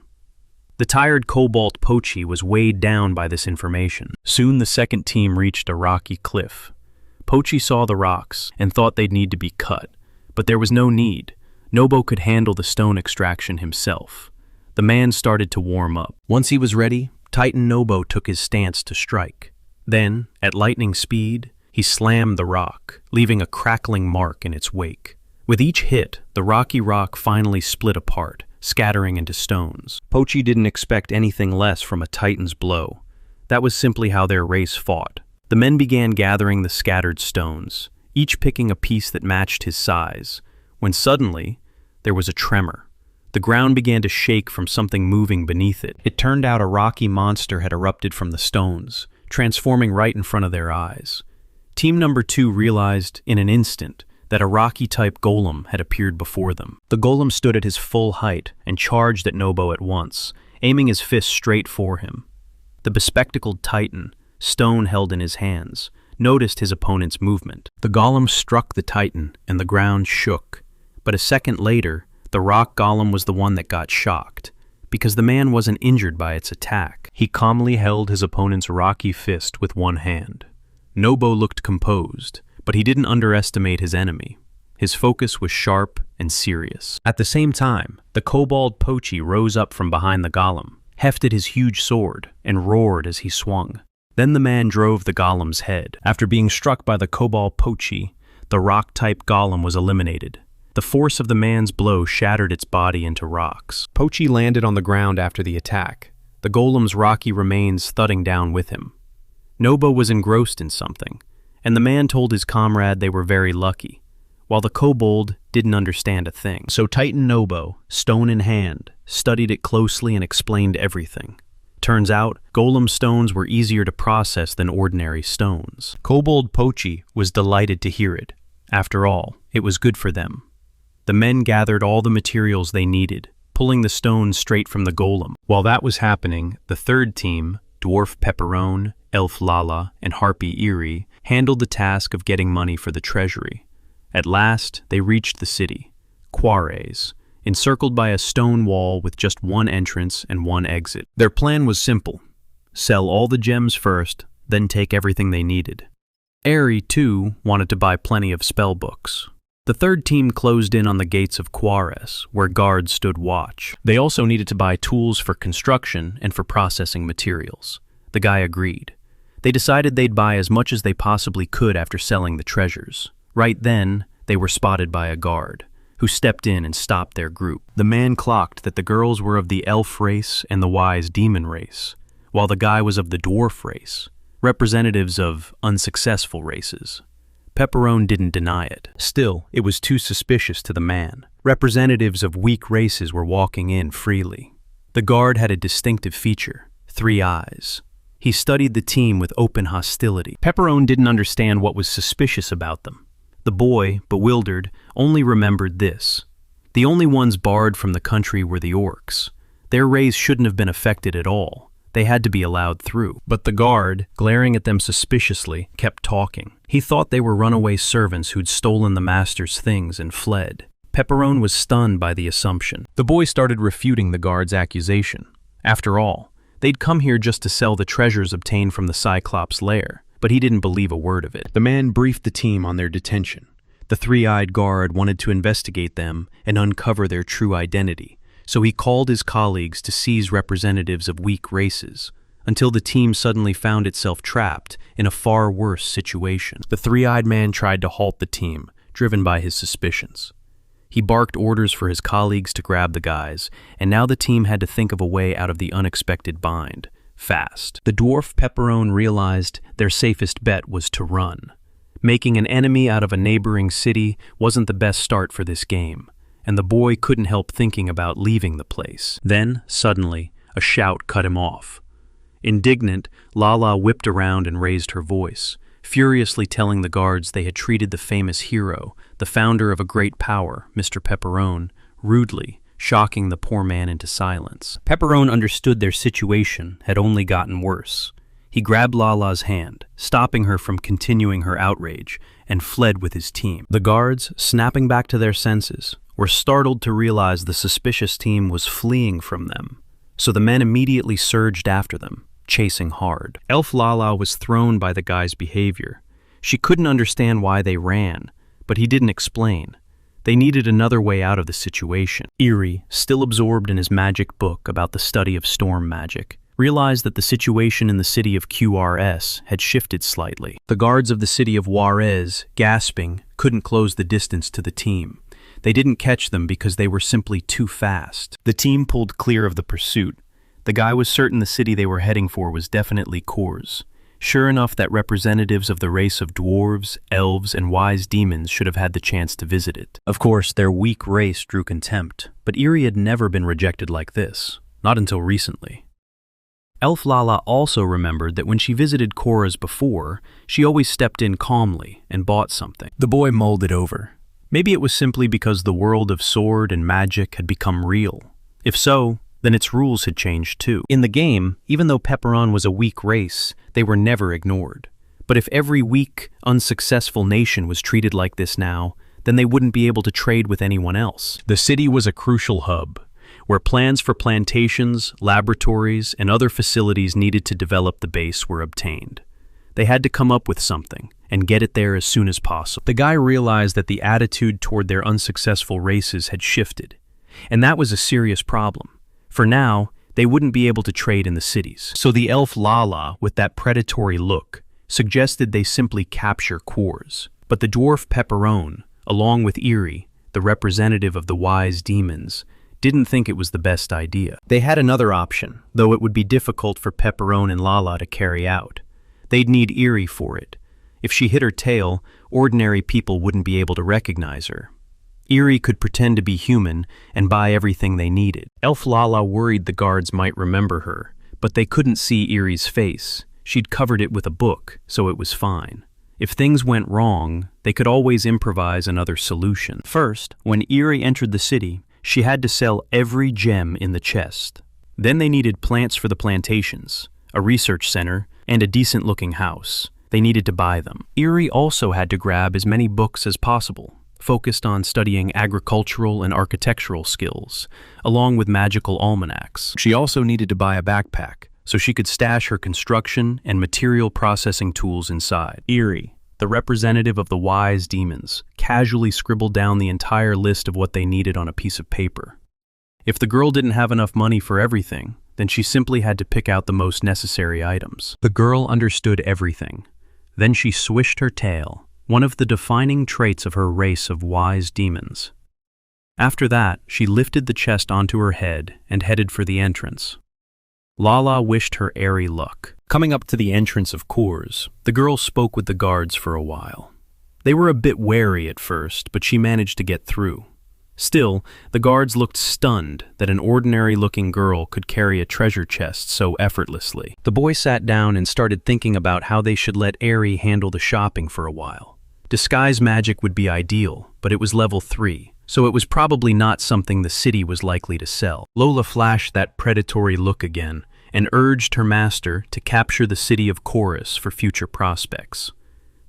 The tired Kobold Pochi was weighed down by this information. Soon the second team reached a rocky cliff. Pochi saw the rocks and thought they'd need to be cut, but there was no need. Nobo could handle the stone extraction himself. The man started to warm up. Once he was ready, Titan Nobo took his stance to strike. Then, at lightning speed, he slammed the rock, leaving a crackling mark in its wake. With each hit, the rocky rock finally split apart, scattering into stones. Pochi didn't expect anything less from a Titan's blow. That was simply how their race fought. The men began gathering the scattered stones, each picking a piece that matched his size, when suddenly, there was a tremor. The ground began to shake from something moving beneath it. It turned out a rocky monster had erupted from the stones, transforming right in front of their eyes. Team number 2 realized, in an instant, that a rocky-type golem had appeared before them. The golem stood at his full height and charged at Nobo at once, aiming his fist straight for him. The bespectacled titan, stone held in his hands, noticed his opponent's movement. The golem struck the titan, and the ground shook. But a second later, the rock golem was the one that got shocked, because the man wasn't injured by its attack. He calmly held his opponent's rocky fist with one hand. Nobo looked composed, but he didn't underestimate his enemy. His focus was sharp and serious. At the same time, the kobold Pochi rose up from behind the golem, hefted his huge sword, and roared as he swung. Then the man drove the golem's head. After being struck by the kobold Pochi, the rock-type golem was eliminated. The force of the man's blow shattered its body into rocks. Pochi landed on the ground after the attack, the golem's rocky remains thudding down with him. Nobo was engrossed in something, and the man told his comrade they were very lucky, while the kobold didn't understand a thing. So Titan Nobo, stone in hand, studied it closely and explained everything. Turns out, golem stones were easier to process than ordinary stones. Kobold Pochi was delighted to hear it. After all, it was good for them. The men gathered all the materials they needed, pulling the stones straight from the golem. While that was happening, the third team, Dwarf Pepperone, Elf Lala, and Harpy Eerie, handled the task of getting money for the treasury. At last, they reached the city, Quares, encircled by a stone wall with just one entrance and one exit. Their plan was simple: sell all the gems first, then take everything they needed. Eerie, too, wanted to buy plenty of spell books. The third team closed in on the gates of Quares, where guards stood watch. They also needed to buy tools for construction and for processing materials. The guy agreed. They decided they'd buy as much as they possibly could after selling the treasures. Right then, they were spotted by a guard, who stepped in and stopped their group. The man clocked that the girls were of the elf race and the wise demon race, while the guy was of the dwarf race, representatives of unsuccessful races. Pepperone didn't deny it. Still, it was too suspicious to the man. Representatives of weak races were walking in freely. The guard had a distinctive feature: 3 eyes. He studied the team with open hostility. Pepperone didn't understand what was suspicious about them. The boy, bewildered, only remembered this: the only ones barred from the country were the orcs. Their race shouldn't have been affected at all. They had to be allowed through. But the guard, glaring at them suspiciously, kept talking. He thought they were runaway servants who'd stolen the master's things and fled. Pepperone was stunned by the assumption. The boy started refuting the guard's accusation. After all, they'd come here just to sell the treasures obtained from the Cyclops' lair, but he didn't believe a word of it. The man briefed the team on their detention. The 3-eyed guard wanted to investigate them and uncover their true identity, so he called his colleagues to seize representatives of weak races, until the team suddenly found itself trapped in a far worse situation. The 3-eyed man tried to halt the team, driven by his suspicions. He barked orders for his colleagues to grab the guys, and now the team had to think of a way out of the unexpected bind, fast. The dwarf Pepperone realized their safest bet was to run. Making an enemy out of a neighboring city wasn't the best start for this game, and the boy couldn't help thinking about leaving the place. Then, suddenly, a shout cut him off. Indignant, Lala whipped around and raised her voice, furiously telling the guards they had treated the famous hero, the founder of a great power, Mr. Pepperone, rudely, shocking the poor man into silence. Pepperone understood their situation had only gotten worse. He grabbed Lala's hand, stopping her from continuing her outrage, and fled with his team. The guards, snapping back to their senses, were startled to realize the suspicious team was fleeing from them, so the men immediately surged after them, chasing hard. Elf Lala was thrown by the guy's behavior. She couldn't understand why they ran, but he didn't explain. They needed another way out of the situation. Eerie, still absorbed in his magic book about the study of storm magic, realized that the situation in the city of QRS had shifted slightly. The guards of the city of Juarez, gasping, couldn't close the distance to the team. They didn't catch them because they were simply too fast. The team pulled clear of the pursuit. The guy was certain the city they were heading for was definitely Kors. Sure enough that representatives of the race of dwarves, elves, and wise demons should have had the chance to visit it. Of course, their weak race drew contempt, but Eerie had never been rejected like this, not until recently. Elf Lala also remembered that when she visited Kors before, she always stepped in calmly and bought something. The boy mulled it over. Maybe it was simply because the world of sword and magic had become real. If so, then its rules had changed too. In the game, even though Pepperon was a weak race, they were never ignored. But if every weak, unsuccessful nation was treated like this now, then they wouldn't be able to trade with anyone else. The city was a crucial hub, where plans for plantations, laboratories, and other facilities needed to develop the base were obtained. They had to come up with something, and get it there as soon as possible. The guy realized that the attitude toward their unsuccessful races had shifted, and that was a serious problem. For now, they wouldn't be able to trade in the cities. So the elf Lala, with that predatory look, suggested they simply capture cores. But the dwarf Pepperon, along with Eerie, the representative of the wise demons, didn't think it was the best idea. They had another option, though it would be difficult for Pepperon and Lala to carry out. They'd need Eerie for it. If she hit her tail, ordinary people wouldn't be able to recognize her. Eerie could pretend to be human and buy everything they needed. Elf Lala worried the guards might remember her, but they couldn't see Eerie's face. She'd covered it with a book, so it was fine. If things went wrong, they could always improvise another solution. First, when Eerie entered the city, she had to sell every gem in the chest. Then they needed plants for the plantations, a research center, and a decent-looking house. They needed to buy them. Eerie also had to grab as many books as possible, focused on studying agricultural and architectural skills, along with magical almanacs. She also needed to buy a backpack, so she could stash her construction and material processing tools inside. Eerie, the representative of the wise demons, casually scribbled down the entire list of what they needed on a piece of paper. If the girl didn't have enough money for everything, then she simply had to pick out the most necessary items. The girl understood everything. Then she swished her tail, one of the defining traits of her race of wise demons. After that, she lifted the chest onto her head and headed for the entrance. Lala wished her airy luck. Coming up to the entrance of Coors, the girl spoke with the guards for a while. They were a bit wary at first, but she managed to get through. Still, the guards looked stunned that an ordinary-looking girl could carry a treasure chest so effortlessly. The boy sat down and started thinking about how they should let Airy handle the shopping for a while. Disguise magic would be ideal, but it was level 3, so it was probably not something the city was likely to sell. Lola flashed that predatory look again and urged her master to capture the city of Chorus for future prospects.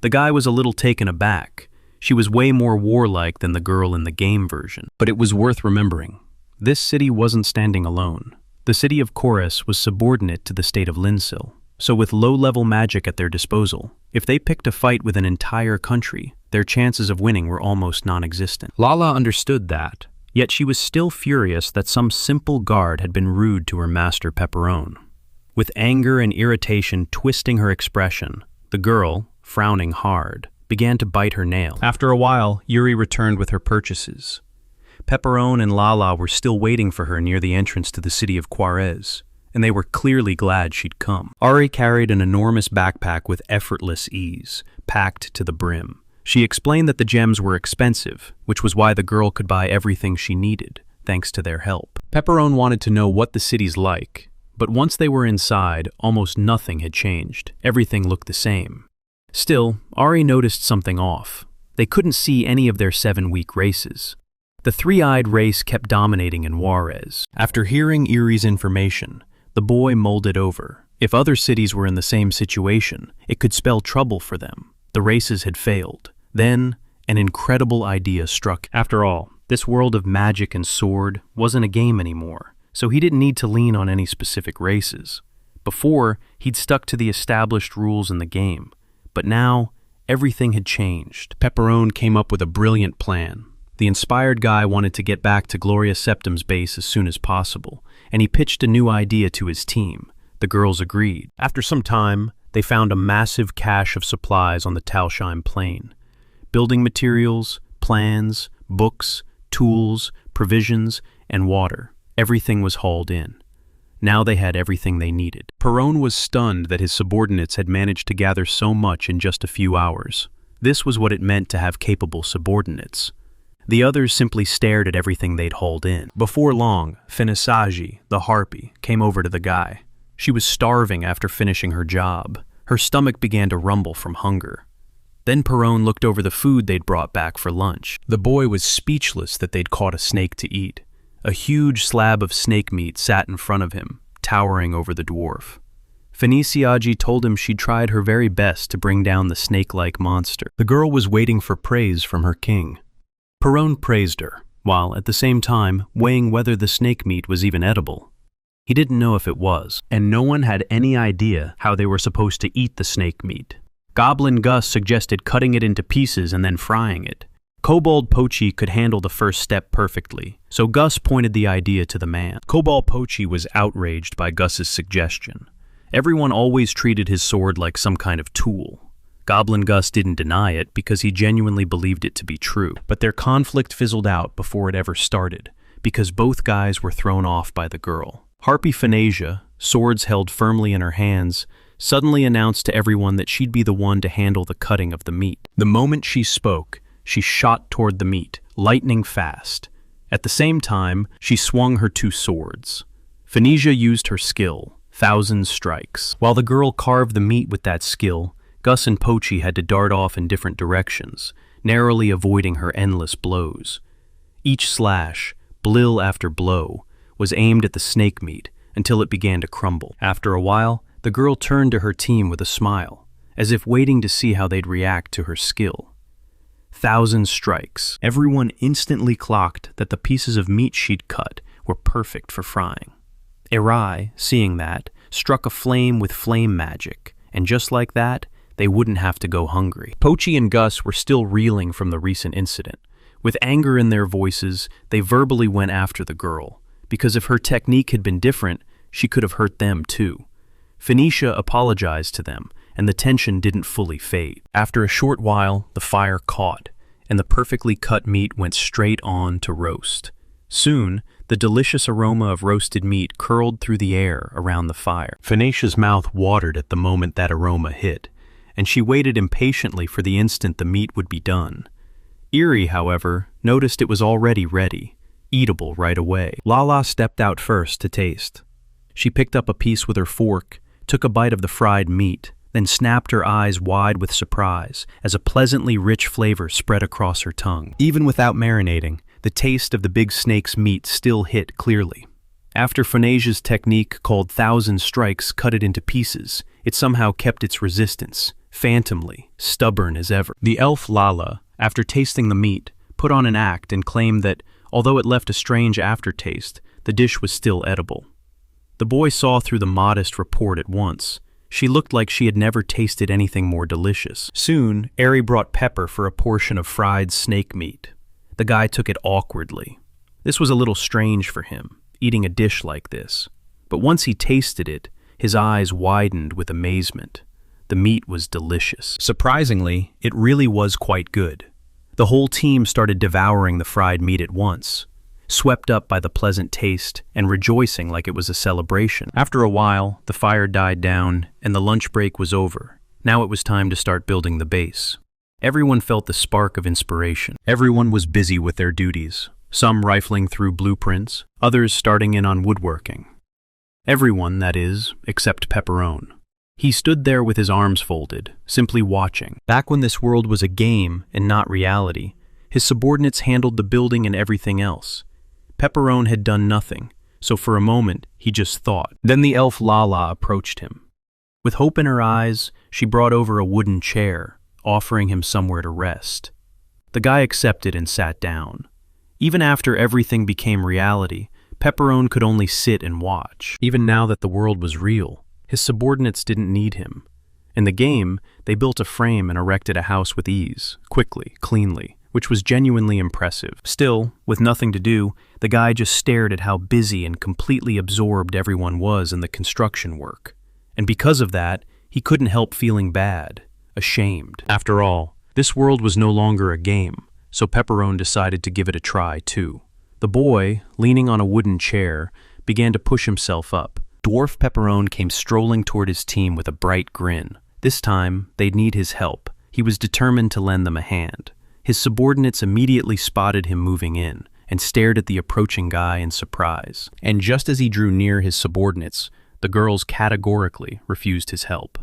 The guy was a little taken aback. She was way more warlike than the girl in the game version. But it was worth remembering. This city wasn't standing alone. The city of Chorus was subordinate to the state of Linsil. So with low-level magic at their disposal, if they picked a fight with an entire country, their chances of winning were almost non-existent. Lala understood that, yet she was still furious that some simple guard had been rude to her master Pepperon. With anger and irritation twisting her expression, the girl, frowning hard, began to bite her nail. After a while, Yuri returned with her purchases. Pepperon and Lala were still waiting for her near the entrance to the city of Juarez, and they were clearly glad she'd come. Ari carried an enormous backpack with effortless ease, packed to the brim. She explained that the gems were expensive, which was why the girl could buy everything she needed, thanks to their help. Pepperon wanted to know what the city's like, but once they were inside, almost nothing had changed. Everything looked the same. Still, Ari noticed something off. They couldn't see any of their 7 weak races. The 3-eyed race kept dominating in Juarez. After hearing Erie's information, the boy mulled it over. If other cities were in the same situation, it could spell trouble for them. The races had failed. Then, an incredible idea struck. After all, this world of magic and sword wasn't a game anymore, so he didn't need to lean on any specific races. Before, he'd stuck to the established rules in the game. But now, everything had changed. Pepperon came up with a brilliant plan. The inspired guy wanted to get back to Gloria Septim's base as soon as possible, and he pitched a new idea to his team. The girls agreed. After some time, they found a massive cache of supplies on the Talsheim plain. Building materials, plans, books, tools, provisions, and water. Everything was hauled in. Now they had everything they needed. Perron was stunned that his subordinates had managed to gather so much in just a few hours. This was what it meant to have capable subordinates. The others simply stared at everything they'd hauled in. Before long, Finisagi, the harpy, came over to the guy. She was starving after finishing her job. Her stomach began to rumble from hunger. Then Perron looked over the food they'd brought back for lunch. The boy was speechless that they'd caught a snake to eat. A huge slab of snake meat sat in front of him, towering over the dwarf. Finiciagi told him she'd tried her very best to bring down the snake-like monster. The girl was waiting for praise from her king. Perron praised her, while at the same time weighing whether the snake meat was even edible. He didn't know if it was, and no one had any idea how they were supposed to eat the snake meat. Goblin Gus suggested cutting it into pieces and then frying it. Kobold Pochi could handle the first step perfectly, so Gus pointed the idea to the man. Kobold Pochi was outraged by Gus's suggestion. Everyone always treated his sword like some kind of tool. Goblin Gus didn't deny it because he genuinely believed it to be true. But their conflict fizzled out before it ever started, because both guys were thrown off by the girl. Harpy Phanasia, swords held firmly in her hands, suddenly announced to everyone that she'd be the one to handle the cutting of the meat. The moment she spoke, she shot toward the meat, lightning fast. At the same time, she swung her two swords. Phanasia used her skill, Thousand Strikes. While the girl carved the meat with that skill, Gus and Pochi had to dart off in different directions, narrowly avoiding her endless blows. Each slash, blill after blow, was aimed at the snake meat until it began to crumble. After a while, the girl turned to her team with a smile, as if waiting to see how they'd react to her skill. Thousand Strikes. Everyone instantly clocked that the pieces of meat she'd cut were perfect for frying. Erai, seeing that, struck a flame with flame magic, and just like that, they wouldn't have to go hungry. Pochi and Gus were still reeling from the recent incident. With anger in their voices, they verbally went after the girl, because if her technique had been different, she could have hurt them too. Phoenicia apologized to them, and the tension didn't fully fade. After a short while, the fire caught, and the perfectly cut meat went straight on to roast. Soon, the delicious aroma of roasted meat curled through the air around the fire. Phoenicia's mouth watered at the moment that aroma hit, and she waited impatiently for the instant the meat would be done. Eerie, however, noticed it was already ready, eatable right away. Lala stepped out first to taste. She picked up a piece with her fork, took a bite of the fried meat, then snapped her eyes wide with surprise as a pleasantly rich flavor spread across her tongue. Even without marinating, the taste of the big snake's meat still hit clearly. After Phanasia's technique called Thousand Strikes cut it into pieces, it somehow kept its resistance, phantomly, stubborn as ever. The elf Lala, after tasting the meat, put on an act and claimed that, although it left a strange aftertaste, the dish was still edible. The boy saw through the modest report at once. She looked like she had never tasted anything more delicious. Soon, Eri brought Pepper for a portion of fried snake meat. The guy took it awkwardly. This was a little strange for him, eating a dish like this. But once he tasted it, his eyes widened with amazement. The meat was delicious. Surprisingly, it really was quite good. The whole team started devouring the fried meat at once, swept up by the pleasant taste and rejoicing like it was a celebration. After a while, the fire died down and the lunch break was over. Now it was time to start building the base. Everyone felt the spark of inspiration. Everyone was busy with their duties, some rifling through blueprints, others starting in on woodworking. Everyone, that is, except Pepperone. He stood there with his arms folded, simply watching. Back when this world was a game and not reality, his subordinates handled the building and everything else. Pepperone had done nothing, so for a moment he just thought. Then the elf Lala approached him. With hope in her eyes, she brought over a wooden chair, offering him somewhere to rest. The guy accepted and sat down. Even after everything became reality, Pepperone could only sit and watch. Even now that the world was real, his subordinates didn't need him. In the game, they built a frame and erected a house with ease, quickly, cleanly, which was genuinely impressive. Still, with nothing to do, the guy just stared at how busy and completely absorbed everyone was in the construction work. And because of that, he couldn't help feeling bad. Ashamed. After all, this world was no longer a game, so Pepperone decided to give it a try too. The boy, leaning on a wooden chair, began to push himself up. Dwarf Pepperone came strolling toward his team with a bright grin. This time, they'd need his help. He was determined to lend them a hand. His subordinates immediately spotted him moving in and stared at the approaching guy in surprise. And just as he drew near his subordinates, the girls categorically refused his help.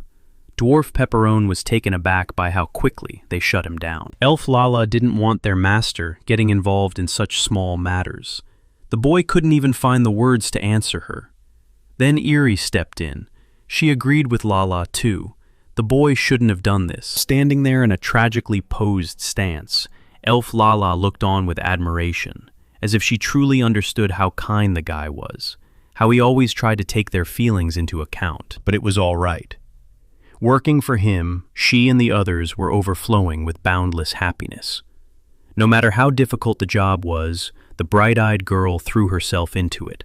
Dwarf Pepperone was taken aback by how quickly they shut him down. Elf Lala didn't want their master getting involved in such small matters. The boy couldn't even find the words to answer her. Then Eerie stepped in. She agreed with Lala too. The boy shouldn't have done this. Standing there in a tragically posed stance, Elf Lala looked on with admiration, as if she truly understood how kind the guy was, how he always tried to take their feelings into account. But it was all right. Working for him, she and the others were overflowing with boundless happiness. No matter how difficult the job was, the bright-eyed girl threw herself into it,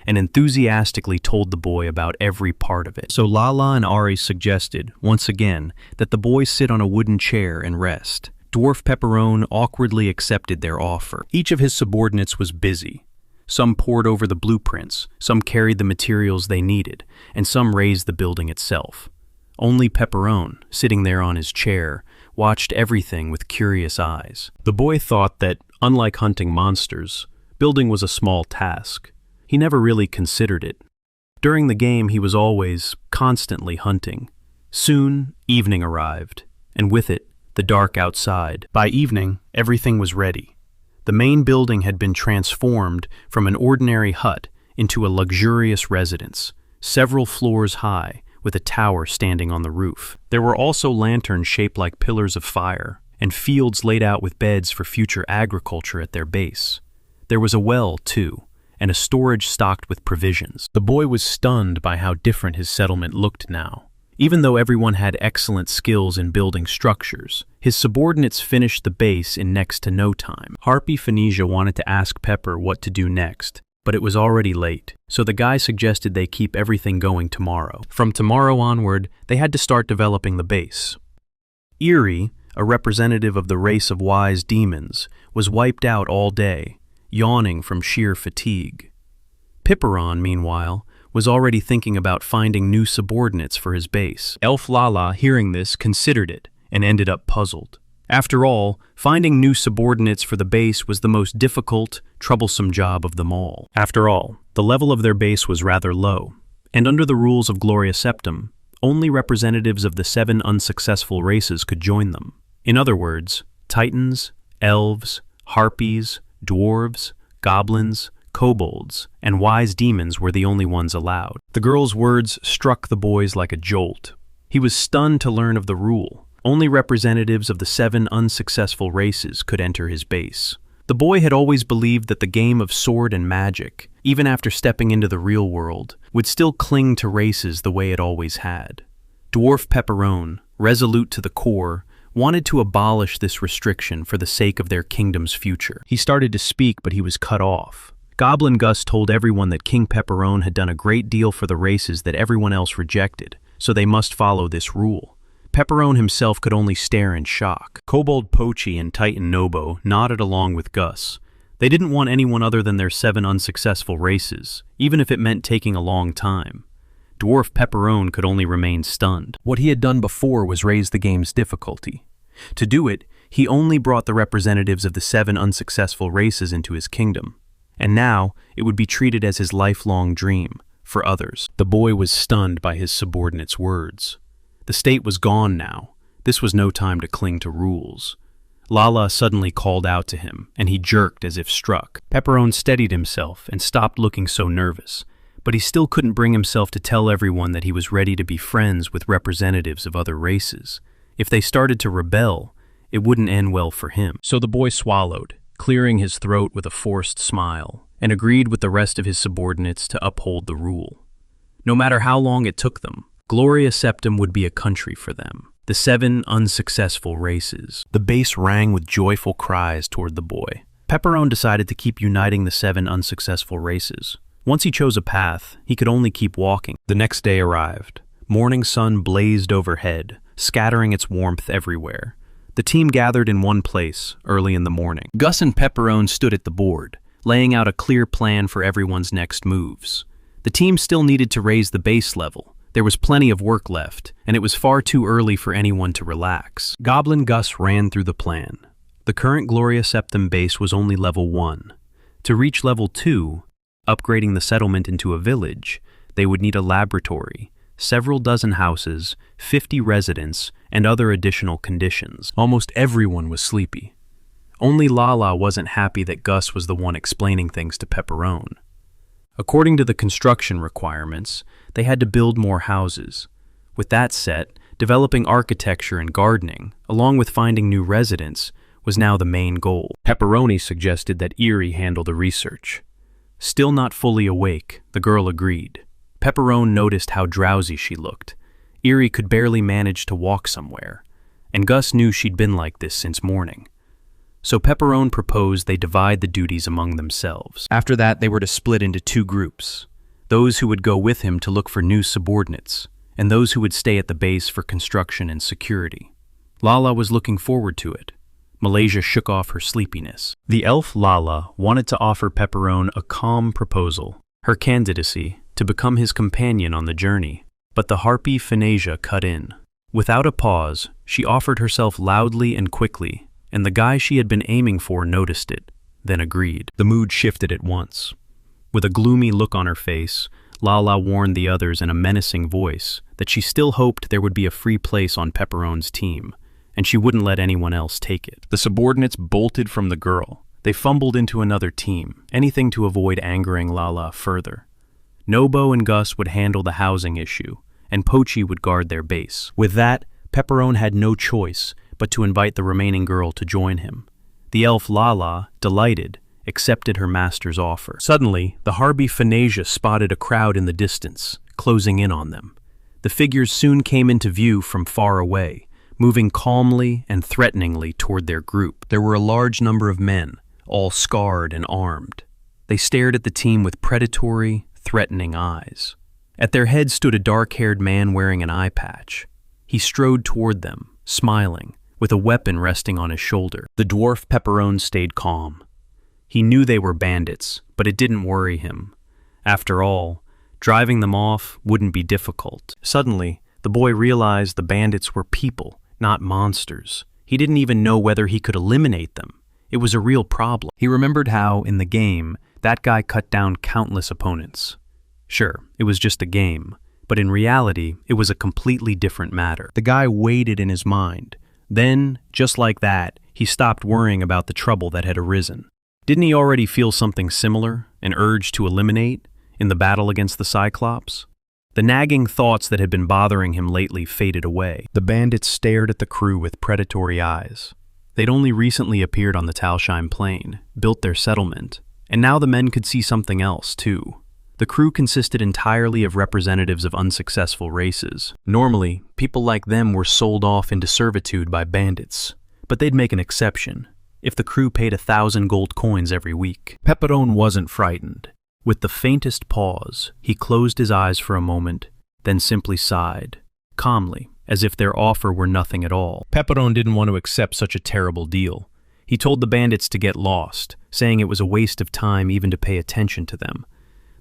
and enthusiastically told the boy about every part of it. So Lala and Ari suggested, once again, that the boy sit on a wooden chair and rest. Dwarf Pepperone awkwardly accepted their offer. Each of his subordinates was busy. Some pored over the blueprints, some carried the materials they needed, and some raised the building itself. Only Pepperone, sitting there on his chair, watched everything with curious eyes. The boy thought that, unlike hunting monsters, building was a small task. He never really considered it. During the game, he was always, constantly hunting. Soon, evening arrived, and with it, the dark outside. By evening, everything was ready. The main building had been transformed from an ordinary hut into a luxurious residence, several floors high, with a tower standing on the roof. There were also lanterns shaped like pillars of fire, and fields laid out with beds for future agriculture at their base. There was a well, too, and a storage stocked with provisions. The boy was stunned by how different his settlement looked now. Even though everyone had excellent skills in building structures, his subordinates finished the base in next to no time. Harpy Phoenicia wanted to ask Pepper what to do next, but it was already late, so the guy suggested they keep everything going tomorrow. From tomorrow onward, they had to start developing the base. Eerie, a representative of the race of wise demons, was wiped out all day, yawning from sheer fatigue. Pipperon, meanwhile, was already thinking about finding new subordinates for his base. Elf Lala, hearing this, considered it and ended up puzzled. After all, finding new subordinates for the base was the most difficult, troublesome job of them all. After all, the level of their base was rather low, and under the rules of Gloria Septum, only representatives of the 7 unsuccessful races could join them. In other words, titans, elves, harpies, dwarves, goblins, kobolds, and wise demons were the only ones allowed. The girl's words struck the boys like a jolt. He was stunned to learn of the rule. Only representatives of the 7 unsuccessful races could enter his base. The boy had always believed that the game of sword and magic, even after stepping into the real world, would still cling to races the way it always had. Dwarf Pepperone, resolute to the core, wanted to abolish this restriction for the sake of their kingdom's future. He started to speak, but he was cut off. Goblin Gus told everyone that King Pepperone had done a great deal for the races that everyone else rejected, so they must follow this rule. Pepperone himself could only stare in shock. Kobold Pochi and Titan Nobo nodded along with Gus. They didn't want anyone other than their 7 unsuccessful races, even if it meant taking a long time. Dwarf Pepperone could only remain stunned. What he had done before was raise the game's difficulty. To do it, he only brought the representatives of the 7 unsuccessful races into his kingdom. And now, it would be treated as his lifelong dream, for others. The boy was stunned by his subordinate's words. The state was gone now. This was no time to cling to rules. Lala suddenly called out to him, and he jerked as if struck. Pepperone steadied himself and stopped looking so nervous, but he still couldn't bring himself to tell everyone that he was ready to be friends with representatives of other races. If they started to rebel, it wouldn't end well for him. So the boy swallowed, clearing his throat with a forced smile, and agreed with the rest of his subordinates to uphold the rule. No matter how long it took them, Gloria Septum would be a country for them. The 7 unsuccessful races. The base rang with joyful cries toward the boy. Pepperone decided to keep uniting the 7 unsuccessful races. Once he chose a path, he could only keep walking. The next day arrived. Morning sun blazed overhead, scattering its warmth everywhere. The team gathered in one place early in the morning. Gus and Pepperone stood at the board, laying out a clear plan for everyone's next moves. The team still needed to raise the base level. There was plenty of work left, and it was far too early for anyone to relax. Goblin Gus ran through the plan. The current Gloria Septum base was only level 1. To reach level 2, upgrading the settlement into a village, they would need a laboratory, several dozen houses, 50 residents, and other additional conditions. Almost everyone was sleepy. Only Lala wasn't happy that Gus was the one explaining things to Pepperone. According to the construction requirements, they had to build more houses. With that set, developing architecture and gardening, along with finding new residents, was now the main goal. Pepperoni suggested that Eerie handle the research. Still not fully awake, the girl agreed. Pepperone noticed how drowsy she looked. Eerie could barely manage to walk somewhere, and Gus knew she'd been like this since morning. So Pepperone proposed they divide the duties among themselves. After that, they were to split into two groups, those who would go with him to look for new subordinates, and those who would stay at the base for construction and security. Lala was looking forward to it. Malaysia shook off her sleepiness. The elf Lala wanted to offer Pepperone a calm proposal, her candidacy to become his companion on the journey, but the harpy Phanesia cut in. Without a pause, she offered herself loudly and quickly, and the guy she had been aiming for noticed it, then agreed. The mood shifted at once. With a gloomy look on her face, Lala warned the others in a menacing voice that she still hoped there would be a free place on Pepperone's team, and she wouldn't let anyone else take it. The subordinates bolted from the girl. They fumbled into another team, anything to avoid angering Lala further. Nobo and Gus would handle the housing issue, and Pochi would guard their base. With that, Pepperone had no choice but to invite the remaining girl to join him. The elf Lala, delighted, accepted her master's offer. Suddenly, the harpy Phanesia spotted a crowd in the distance, closing in on them. The figures soon came into view from far away, moving calmly and threateningly toward their group. There were a large number of men, all scarred and armed. They stared at the team with predatory, threatening eyes. At their head stood a dark-haired man wearing an eye patch. He strode toward them, smiling, with a weapon resting on his shoulder. The dwarf Pepperone stayed calm. He knew they were bandits, but it didn't worry him. After all, driving them off wouldn't be difficult. Suddenly, the boy realized the bandits were people, not monsters. He didn't even know whether he could eliminate them. It was a real problem. He remembered how, in the game, that guy cut down countless opponents. Sure, it was just a game, but in reality, it was a completely different matter. The guy weighed it in his mind. Then, just like that, he stopped worrying about the trouble that had arisen. Didn't he already feel something similar, an urge to eliminate, in the battle against the Cyclops? The nagging thoughts that had been bothering him lately faded away. The bandits stared at the crew with predatory eyes. They'd only recently appeared on the Talsheim Plain, built their settlement, and now the men could see something else, too. The crew consisted entirely of representatives of unsuccessful races. Normally, people like them were sold off into servitude by bandits, but they'd make an exception if the crew paid 1,000 gold coins every week. Pepperone wasn't frightened. With the faintest pause, he closed his eyes for a moment, then simply sighed, calmly, as if their offer were nothing at all. Pepperone didn't want to accept such a terrible deal. He told the bandits to get lost, saying it was a waste of time even to pay attention to them.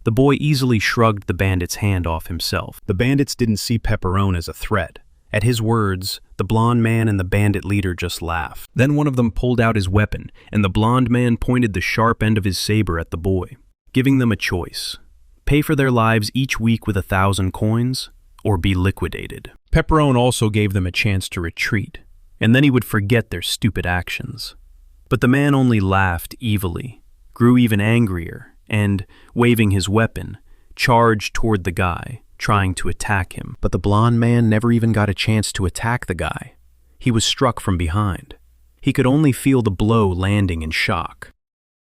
The boy easily shrugged the bandit's hand off himself. The bandits didn't see Pepperone as a threat. At his words, the blonde man and the bandit leader just laughed. Then one of them pulled out his weapon, and the blonde man pointed the sharp end of his saber at the boy, giving them a choice: pay for their lives each week with 1,000 coins, or be liquidated. Pepperone also gave them a chance to retreat, and then he would forget their stupid actions. But the man only laughed evilly, grew even angrier, and, waving his weapon, charged toward the guy, trying to attack him. But the blonde man never even got a chance to attack the guy. He was struck from behind. He could only feel the blow landing in shock.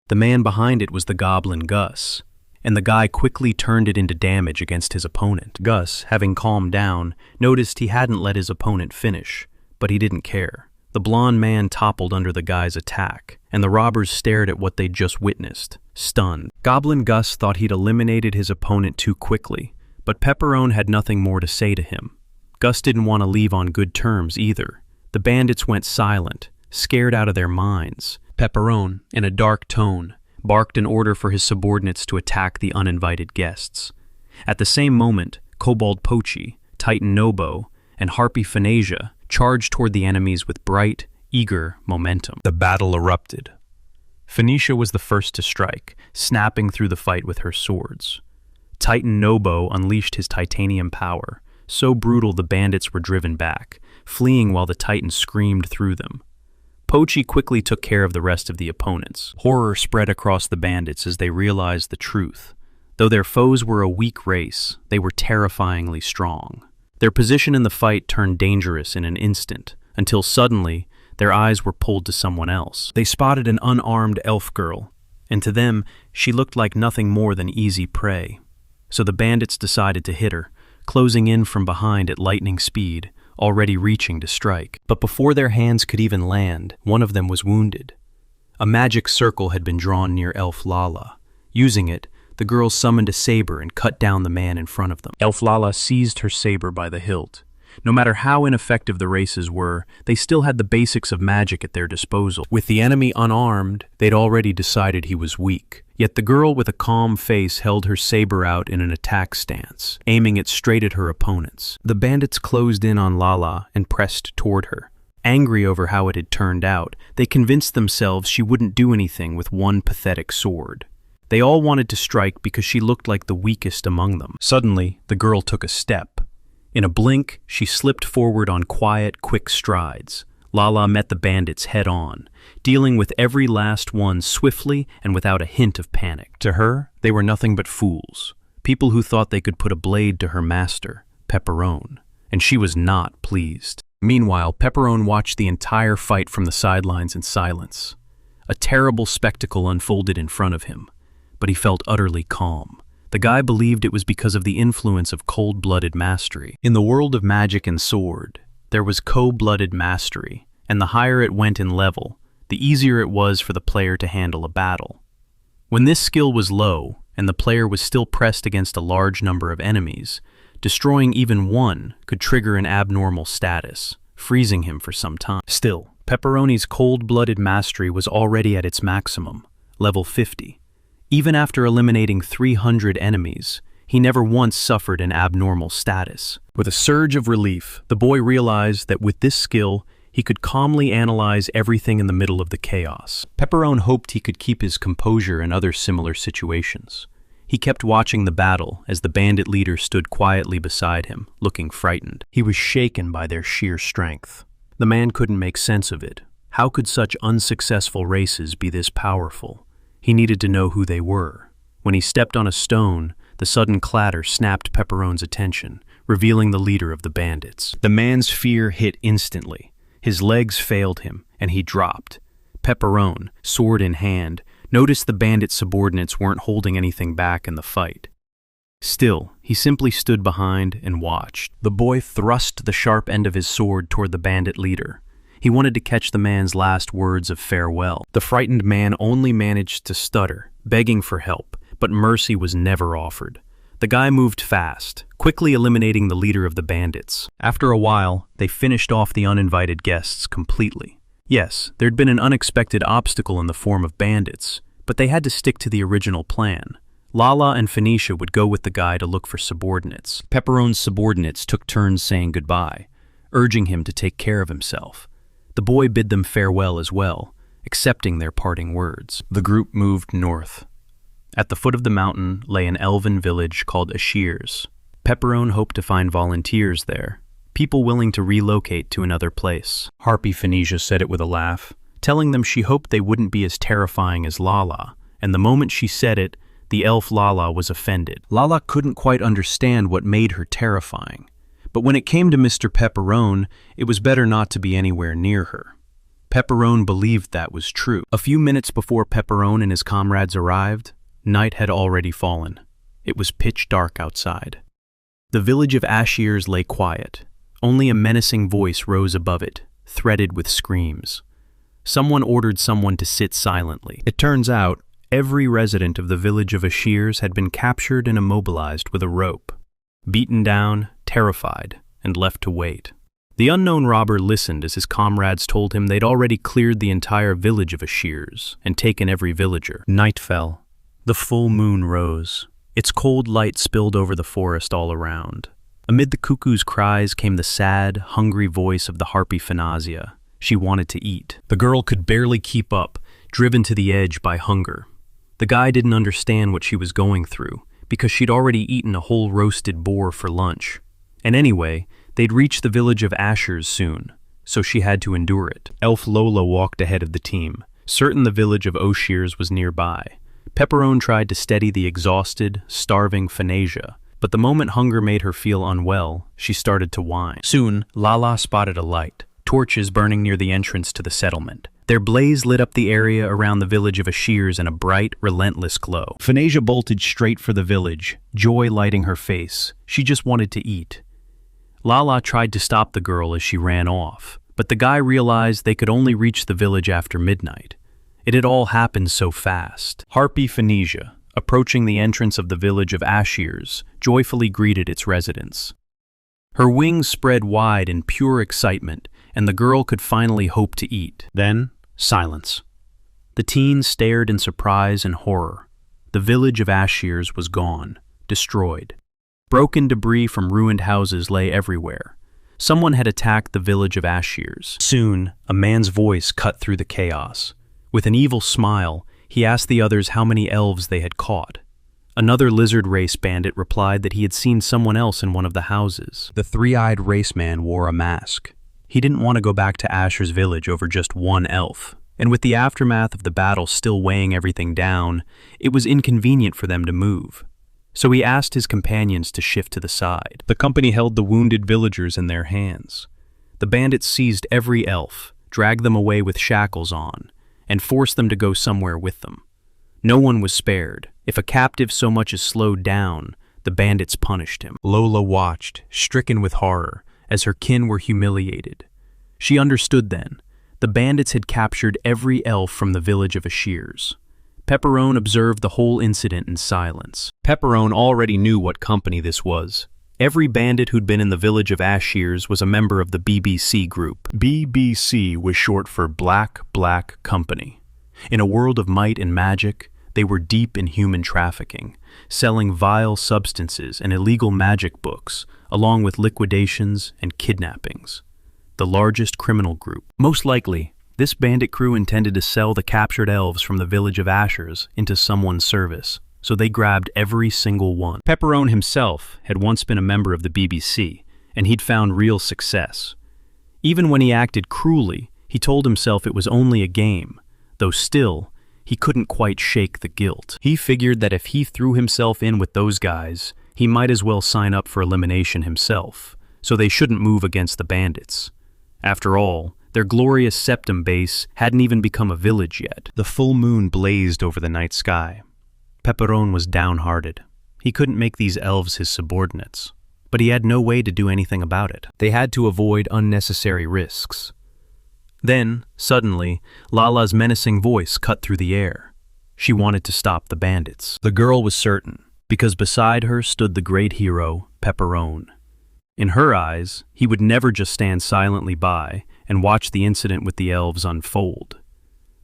The man behind it was the goblin Gus, and the guy quickly turned it into damage against his opponent. Gus, having calmed down, noticed he hadn't let his opponent finish, but he didn't care. The blonde man toppled under the guy's attack, and the robbers stared at what they'd just witnessed, stunned. Goblin Gus thought he'd eliminated his opponent too quickly, but Pepperone had nothing more to say to him. Gus didn't want to leave on good terms either. The bandits went silent, scared out of their minds. Pepperone, in a dark tone, barked an order for his subordinates to attack the uninvited guests. At the same moment, Kobold Pochi, Titan Nobo, and Harpy Phanesia charged toward the enemies with bright, eager momentum. The battle erupted. Phanesia was the first to strike, snapping through the fight with her swords. Titan Nobo unleashed his titanium power, So brutal the bandits were driven back, fleeing while the Titan screamed through them. Pochi quickly took care of the rest of the opponents. Horror spread across the bandits as they realized the truth. Though their foes were a weak race, they were terrifyingly strong. Their position in the fight turned dangerous in an instant, until suddenly, their eyes were pulled to someone else. They spotted an unarmed elf girl, and to them, she looked like nothing more than easy prey. So the bandits decided to hit her, closing in from behind at lightning speed, already reaching to strike. But before their hands could even land, one of them was wounded. A magic circle had been drawn near Elf Lala. Using it, the girls summoned a saber and cut down the man in front of them. Elf Lala seized her saber by the hilt. No matter how ineffective the races were, they still had the basics of magic at their disposal. With the enemy unarmed, they'd already decided he was weak. Yet the girl with a calm face held her saber out in an attack stance, aiming it straight at her opponents. The bandits closed in on Lala and pressed toward her. Angry over how it had turned out, they convinced themselves she wouldn't do anything with one pathetic sword. They all wanted to strike because she looked like the weakest among them. Suddenly, the girl took a step. In a blink, she slipped forward on quiet, quick strides. Lala met the bandits head-on, dealing with every last one swiftly and without a hint of panic. To her, they were nothing but fools, people who thought they could put a blade to her master, Pepperone, and she was not pleased. Meanwhile, Pepperone watched the entire fight from the sidelines in silence. A terrible spectacle unfolded in front of him, but he felt utterly calm. The guy believed it was because of the influence of cold-blooded mastery. In the world of magic and sword, there was cold-blooded mastery, and the higher it went in level, the easier it was for the player to handle a battle. When this skill was low, and the player was still pressed against a large number of enemies, destroying even one could trigger an abnormal status, freezing him for some time. Still, Pepperone's cold-blooded mastery was already at its maximum, level 50. Even after eliminating 300 enemies, he never once suffered an abnormal status. With a surge of relief, the boy realized that with this skill, he could calmly analyze everything in the middle of the chaos. Pepperone hoped he could keep his composure in other similar situations. He kept watching the battle as the bandit leader stood quietly beside him, looking frightened. He was shaken by their sheer strength. The man couldn't make sense of it. How could such unsuccessful races be this powerful? He needed to know who they were. When he stepped on a stone, the sudden clatter snapped Pepperone's attention, revealing the leader of the bandits. The man's fear hit instantly. His legs failed him, and he dropped. Pepperone, sword in hand, noticed the bandit subordinates weren't holding anything back in the fight. Still, he simply stood behind and watched. The boy thrust the sharp end of his sword toward the bandit leader. He wanted to catch the man's last words of farewell. The frightened man only managed to stutter, begging for help, but mercy was never offered. The guy moved fast, quickly eliminating the leader of the bandits. After a while, they finished off the uninvited guests completely. Yes, there'd been an unexpected obstacle in the form of bandits, but they had to stick to the original plan. Lala and Phoenicia would go with the guy to look for subordinates. Pepperone's subordinates took turns saying goodbye, urging him to take care of himself. The boy bid them farewell as well, accepting their parting words. The group moved north. At the foot of the mountain lay an elven village called Ashirs. Pepperone hoped to find volunteers there, people willing to relocate to another place. Harpy Phoenicia said it with a laugh, telling them she hoped they wouldn't be as terrifying as Lala, and the moment she said it, the elf Lala was offended. Lala couldn't quite understand what made her terrifying. But when it came to Mr. Pepperone, it was better not to be anywhere near her. Pepperone believed that was true. A few minutes before Pepperone and his comrades arrived, night had already fallen. It was pitch dark outside. The village of Ashirs lay quiet. Only a menacing voice rose above it, threaded with screams. Someone ordered someone to sit silently. It turns out, every resident of the village of Ashirs had been captured and immobilized with a rope, beaten down, terrified, and left to wait. The unknown robber listened as his comrades told him they'd already cleared the entire village of Ashirs and taken every villager. Night fell. The full moon rose. Its cold light spilled over the forest all around. Amid the cuckoo's cries came the sad, hungry voice of the harpy Phanazia. She wanted to eat. The girl could barely keep up, driven to the edge by hunger. The guy didn't understand what she was going through, because she'd already eaten a whole roasted boar for lunch. And anyway, they'd reach the village of Ashers soon, so she had to endure it. Elf Lola walked ahead of the team, certain the village of O'Shears was nearby. Pepperone tried to steady the exhausted, starving Phanasia, but the moment hunger made her feel unwell, she started to whine. Soon, Lala spotted a light, torches burning near the entrance to the settlement. Their blaze lit up the area around the village of Ashers in a bright, relentless glow. Phanasia bolted straight for the village, joy lighting her face. She just wanted to eat. Lala tried to stop the girl as she ran off, but the guy realized they could only reach the village after midnight. It had all happened so fast. Harpy Phanasia, approaching the entrance of the village of Ashers, joyfully greeted its residents. Her wings spread wide in pure excitement, and the girl could finally hope to eat. Then, silence. The teens stared in surprise and horror. The village of Ashers was gone, destroyed. Broken debris from ruined houses lay everywhere. Someone had attacked the village of Ashers. Soon, a man's voice cut through the chaos. With an evil smile, he asked the others how many elves they had caught. Another lizard race bandit replied that he had seen someone else in one of the houses. The three-eyed race man wore a mask. He didn't want to go back to Asher's village over just one elf, and with the aftermath of the battle still weighing everything down, it was inconvenient for them to move. So he asked his companions to shift to the side. The company held the wounded villagers in their hands. The bandits seized every elf, dragged them away with shackles on, and forced them to go somewhere with them. No one was spared. If a captive so much as slowed down, the bandits punished him. Lola watched, stricken with horror, as her kin were humiliated. She understood then. The bandits had captured every elf from the village of Ashers. Pepperone observed the whole incident in silence. Pepperone already knew what company this was. Every bandit who'd been in the village of Ashers was a member of the BBC group. BBC was short for Black Company. In a world of might and magic, they were deep in human trafficking, selling vile substances and illegal magic books, along with liquidations and kidnappings. The largest criminal group. Most likely, this bandit crew intended to sell the captured elves from the village of Ashers into someone's service, so they grabbed every single one. Pepperone himself had once been a member of the BBC, and he'd found real success. Even when he acted cruelly, he told himself it was only a game, though still, he couldn't quite shake the guilt. He figured that if he threw himself in with those guys, he might as well sign up for elimination himself, so they shouldn't move against the bandits. After all, their glorious septum base hadn't even become a village yet. The full moon blazed over the night sky. Pepperone was downhearted. He couldn't make these elves his subordinates, but he had no way to do anything about it. They had to avoid unnecessary risks. Then, suddenly, Lala's menacing voice cut through the air. She wanted to stop the bandits. The girl was certain, because beside her stood the great hero, Pepperone. In her eyes, he would never just stand silently by and watch the incident with the elves unfold.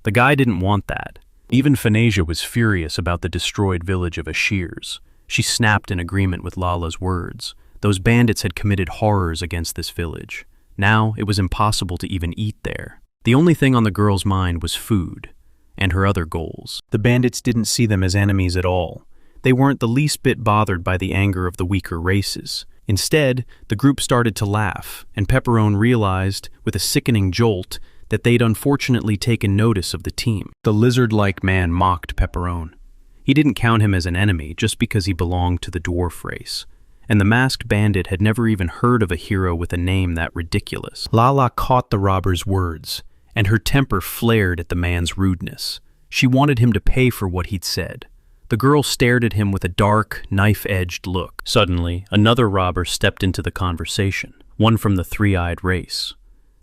The guy didn't want that. Even Phanasia was furious about the destroyed village of Ashers. She snapped in agreement with Lala's words. Those bandits had committed horrors against this village. Now it was impossible to even eat there. The only thing on the girl's mind was food, and her other goals. The bandits didn't see them as enemies at all. They weren't the least bit bothered by the anger of the weaker races. Instead, the group started to laugh, and Pepperone realized, with a sickening jolt, that they'd unfortunately taken notice of the team. The lizard-like man mocked Pepperone. He didn't count him as an enemy just because he belonged to the dwarf race. And the masked bandit had never even heard of a hero with a name that ridiculous. Lala caught the robber's words, and her temper flared at the man's rudeness. She wanted him to pay for what he'd said. The girl stared at him with a dark, knife-edged look. Suddenly, another robber stepped into the conversation, one from the three-eyed race.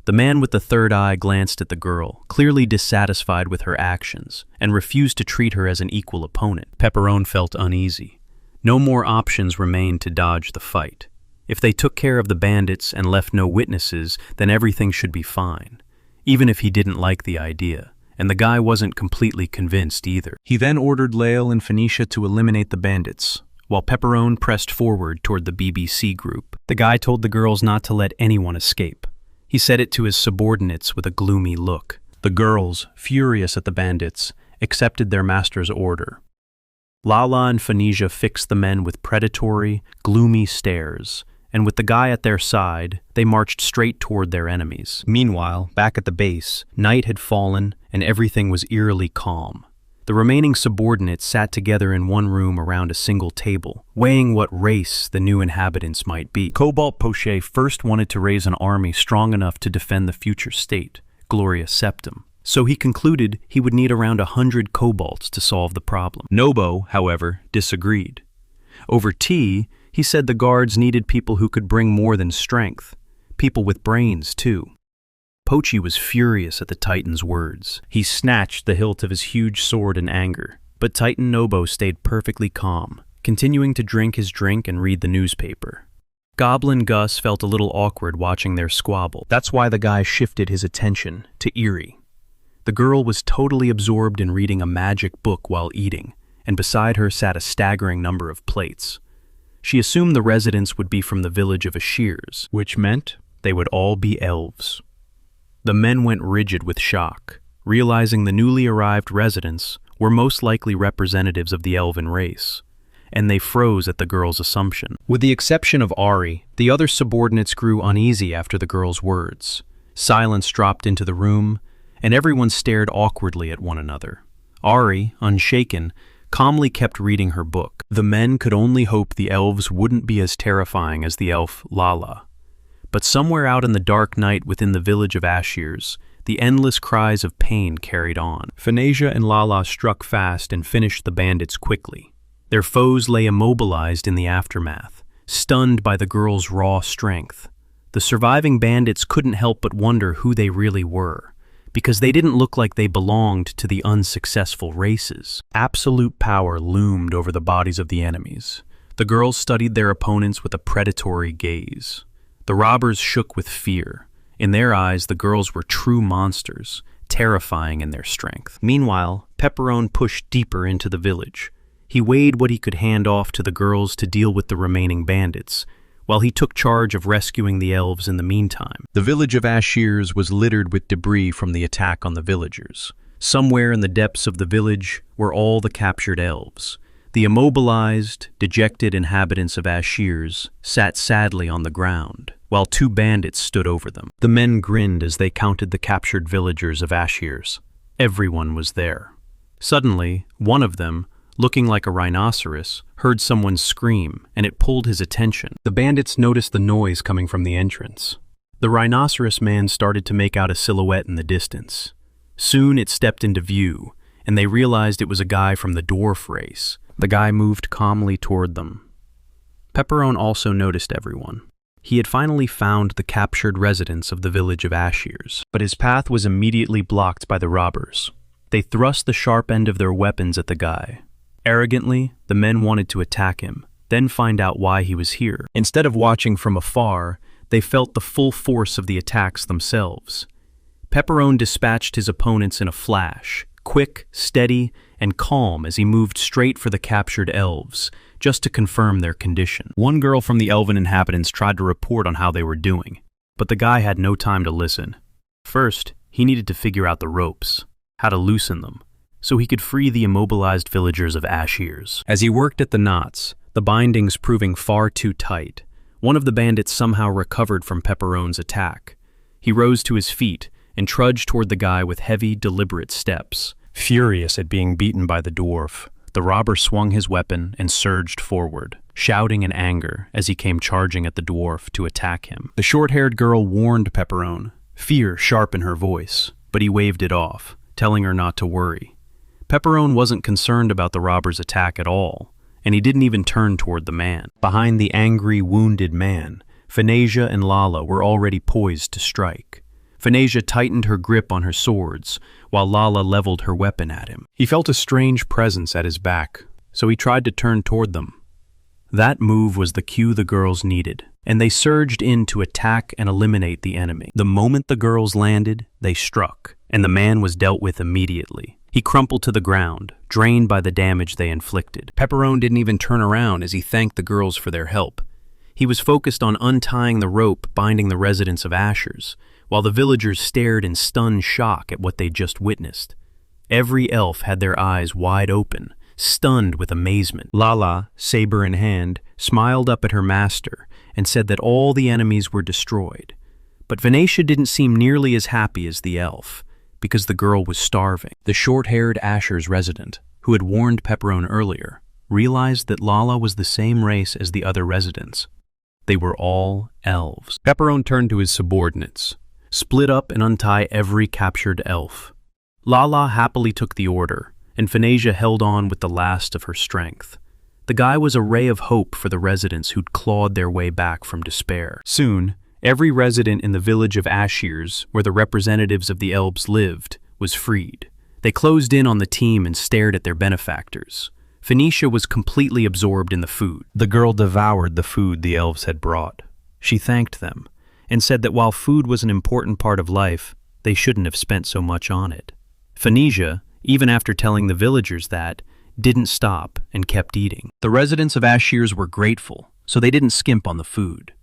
The man with the third eye glanced at the girl, clearly dissatisfied with her actions, and refused to treat her as an equal opponent. Pepperone felt uneasy. No more options remained to dodge the fight. If they took care of the bandits and left no witnesses, then everything should be fine, even if he didn't like the idea, and the guy wasn't completely convinced either. He then ordered Lael and Phanasia to eliminate the bandits, while Pepperone pressed forward toward the BBC group. The guy told the girls not to let anyone escape. He said it to his subordinates with a gloomy look. The girls, furious at the bandits, accepted their master's order. Lala and Phanasia fixed the men with predatory, gloomy stares, and with the guy at their side, they marched straight toward their enemies. Meanwhile, back at the base, night had fallen and everything was eerily calm. The remaining subordinates sat together in one room around a single table, weighing what race the new inhabitants might be. Cobalt Poche first wanted to raise an army strong enough to defend the future state, Gloria Septim. So he concluded he would need around 100 kobolds to solve the problem. Nobo, however, disagreed. Over tea, he said the guards needed people who could bring more than strength, people with brains too. Pochi was furious at the Titan's words. He snatched the hilt of his huge sword in anger, but Titan Nobo stayed perfectly calm, continuing to drink his drink and read the newspaper. Goblin Gus felt a little awkward watching their squabble. That's why the guy shifted his attention to Eerie. The girl was totally absorbed in reading a magic book while eating, and beside her sat a staggering number of plates. She assumed the residents would be from the village of Ashirs, which meant they would all be elves. The men went rigid with shock, realizing the newly arrived residents were most likely representatives of the elven race, and they froze at the girl's assumption. With the exception of Ari, the other subordinates grew uneasy after the girl's words. Silence dropped into the room, and everyone stared awkwardly at one another. Ari, unshaken, calmly kept reading her book. The men could only hope the elves wouldn't be as terrifying as the elf Lala. But somewhere out in the dark night within the village of Ashirs, the endless cries of pain carried on. Phanesia and Lala struck fast and finished the bandits quickly. Their foes lay immobilized in the aftermath, stunned by the girl's raw strength. The surviving bandits couldn't help but wonder who they really were, because they didn't look like they belonged to the unsuccessful races. Absolute power loomed over the bodies of the enemies. The girls studied their opponents with a predatory gaze. The robbers shook with fear. In their eyes, the girls were true monsters, terrifying in their strength. Meanwhile, Pepperone pushed deeper into the village. He weighed what he could hand off to the girls to deal with the remaining bandits, while he took charge of rescuing the elves in the meantime. The village of Ashirs was littered with debris from the attack on the villagers. Somewhere in the depths of the village were all the captured elves. The immobilized, dejected inhabitants of Ashirs sat sadly on the ground, while two bandits stood over them. The men grinned as they counted the captured villagers of Ashirs. Everyone was there. Suddenly, one of them, looking like a rhinoceros, heard someone scream, and it pulled his attention. The bandits noticed the noise coming from the entrance. The rhinoceros man started to make out a silhouette in the distance. Soon it stepped into view, and they realized it was a guy from the dwarf race. The guy moved calmly toward them. Pepperone also noticed everyone. He had finally found the captured residents of the village of Ashirs, but his path was immediately blocked by the robbers. They thrust the sharp end of their weapons at the guy. Arrogantly, the men wanted to attack him, then find out why he was here. Instead of watching from afar, they felt the full force of the attacks themselves. Pepperone dispatched his opponents in a flash, quick, steady, and calm as he moved straight for the captured elves, just to confirm their condition. One girl from the elven inhabitants tried to report on how they were doing, but the guy had no time to listen. First, he needed to figure out the ropes, how to loosen them, so he could free the immobilized villagers of Ashirs. As he worked at the knots, the bindings proving far too tight, one of the bandits somehow recovered from Pepperone's attack. He rose to his feet and trudged toward the guy with heavy, deliberate steps. Furious at being beaten by the dwarf, the robber swung his weapon and surged forward, shouting in anger as he came charging at the dwarf to attack him. The short-haired girl warned Pepperone, fear sharp in her voice, but he waved it off, telling her not to worry. Pepperone wasn't concerned about the robber's attack at all, and he didn't even turn toward the man. Behind the angry, wounded man, Phanesia and Lala were already poised to strike. Phanesia tightened her grip on her swords, while Lala leveled her weapon at him. He felt a strange presence at his back, so he tried to turn toward them. That move was the cue the girls needed, and they surged in to attack and eliminate the enemy. The moment the girls landed, they struck, and the man was dealt with immediately. He crumpled to the ground, drained by the damage they inflicted. Pepperone didn't even turn around as he thanked the girls for their help. He was focused on untying the rope binding the residents of Ashirs, while the villagers stared in stunned shock at what they'd just witnessed. Every elf had their eyes wide open, stunned with amazement. Lala, saber in hand, smiled up at her master and said that all the enemies were destroyed. But Venetia didn't seem nearly as happy as the elf, because the girl was starving. The short-haired Asher's resident, who had warned Pepperone earlier, realized that Lala was the same race as the other residents. They were all elves. Pepperone turned to his subordinates. Split up and untie every captured elf. Lala happily took the order, and Venetia held on with the last of her strength. The guy was a ray of hope for the residents who'd clawed their way back from despair. Soon, every resident in the village of Ashirs, where the representatives of the elves lived, was freed. They closed in on the team and stared at their benefactors. Venetia was completely absorbed in the food. The girl devoured the food the elves had brought. She thanked them, and said that while food was an important part of life, they shouldn't have spent so much on it. Venetia, even after telling the villagers that, didn't stop and kept eating. The residents of Ashirs were grateful, so they didn't skimp on the food.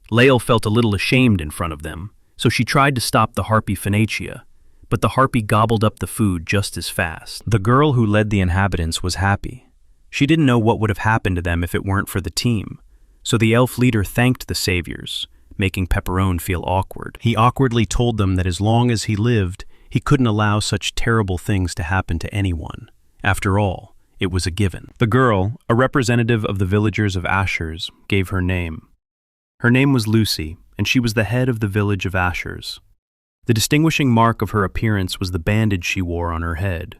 Lael felt a little ashamed in front of them, so she tried to stop the harpy Venetia, but the harpy gobbled up the food just as fast. The girl who led the inhabitants was happy. She didn't know what would have happened to them if it weren't for the team, so the elf leader thanked the saviors, making Pepperone feel awkward. He awkwardly told them that as long as he lived, he couldn't allow such terrible things to happen to anyone. After all, it was a given. The girl, a representative of the villagers of Ashirs, gave her name. Her name was Lucy, and she was the head of the village of Ashirs. The distinguishing mark of her appearance was the bandage she wore on her head.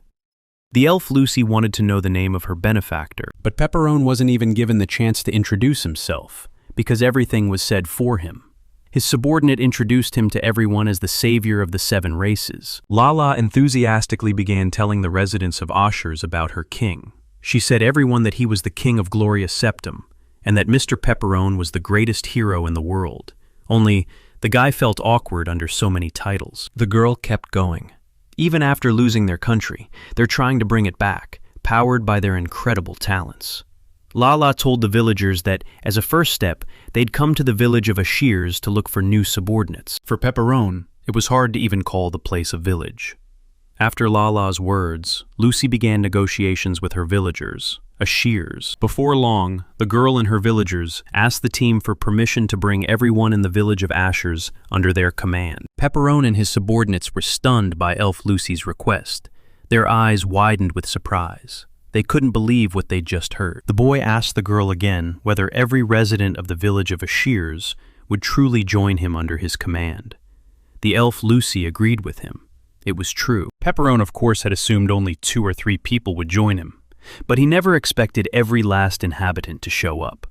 The elf Lucy wanted to know the name of her benefactor, but Pepperone wasn't even given the chance to introduce himself, because everything was said for him. His subordinate introduced him to everyone as the savior of the 7 races. Lala enthusiastically began telling the residents of Ashirs about her king. She said everyone that he was the king of Glorious Septum, and that Mr. Pepperone was the greatest hero in the world. Only, the guy felt awkward under so many titles. The girl kept going. Even after losing their country, they're trying to bring it back, powered by their incredible talents. Lala told the villagers that, as a first step, they'd come to the village of Ashirs to look for new subordinates. For Pepperone, it was hard to even call the place a village. After Lala's words, Lucy began negotiations with her villagers, Ashirs. Before long, the girl and her villagers asked the team for permission to bring everyone in the village of Ashirs under their command. Pepperone and his subordinates were stunned by Elf Lucy's request. Their eyes widened with surprise. They couldn't believe what they'd just heard. The boy asked the girl again whether every resident of the village of Ashirs would truly join him under his command. The elf Lucy agreed with him. It was true. Pepperone, of course, had assumed only 2 or 3 people would join him, but he never expected every last inhabitant to show up.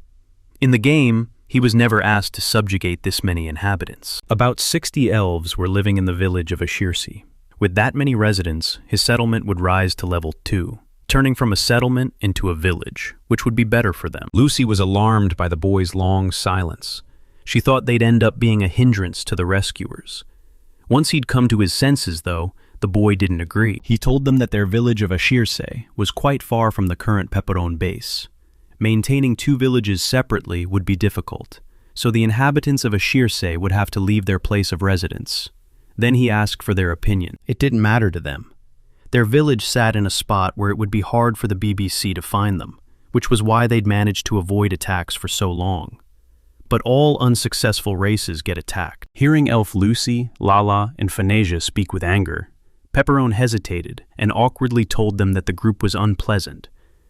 In the game, he was never asked to subjugate this many inhabitants. About 60 elves were living in the village of Ashirsi. With that many residents, his settlement would rise to level 2, turning from a settlement into a village, which would be better for them. Lucy was alarmed by the boy's long silence. She thought they'd end up being a hindrance to the rescuers. Once he'd come to his senses, though, the boy didn't agree. He told them that their village of Ashirse was quite far from the current Pepperone base. Maintaining 2 villages separately would be difficult, so the inhabitants of Ashirse would have to leave their place of residence. Then he asked for their opinion. It didn't matter to them. Their village sat in a spot where it would be hard for the BBC to find them, which was why they'd managed to avoid attacks for so long. But all unsuccessful races get attacked. Hearing Elf Lucy, Lala, and Venetia speak with anger, Pepperone hesitated and awkwardly told them that the group was unpleasant,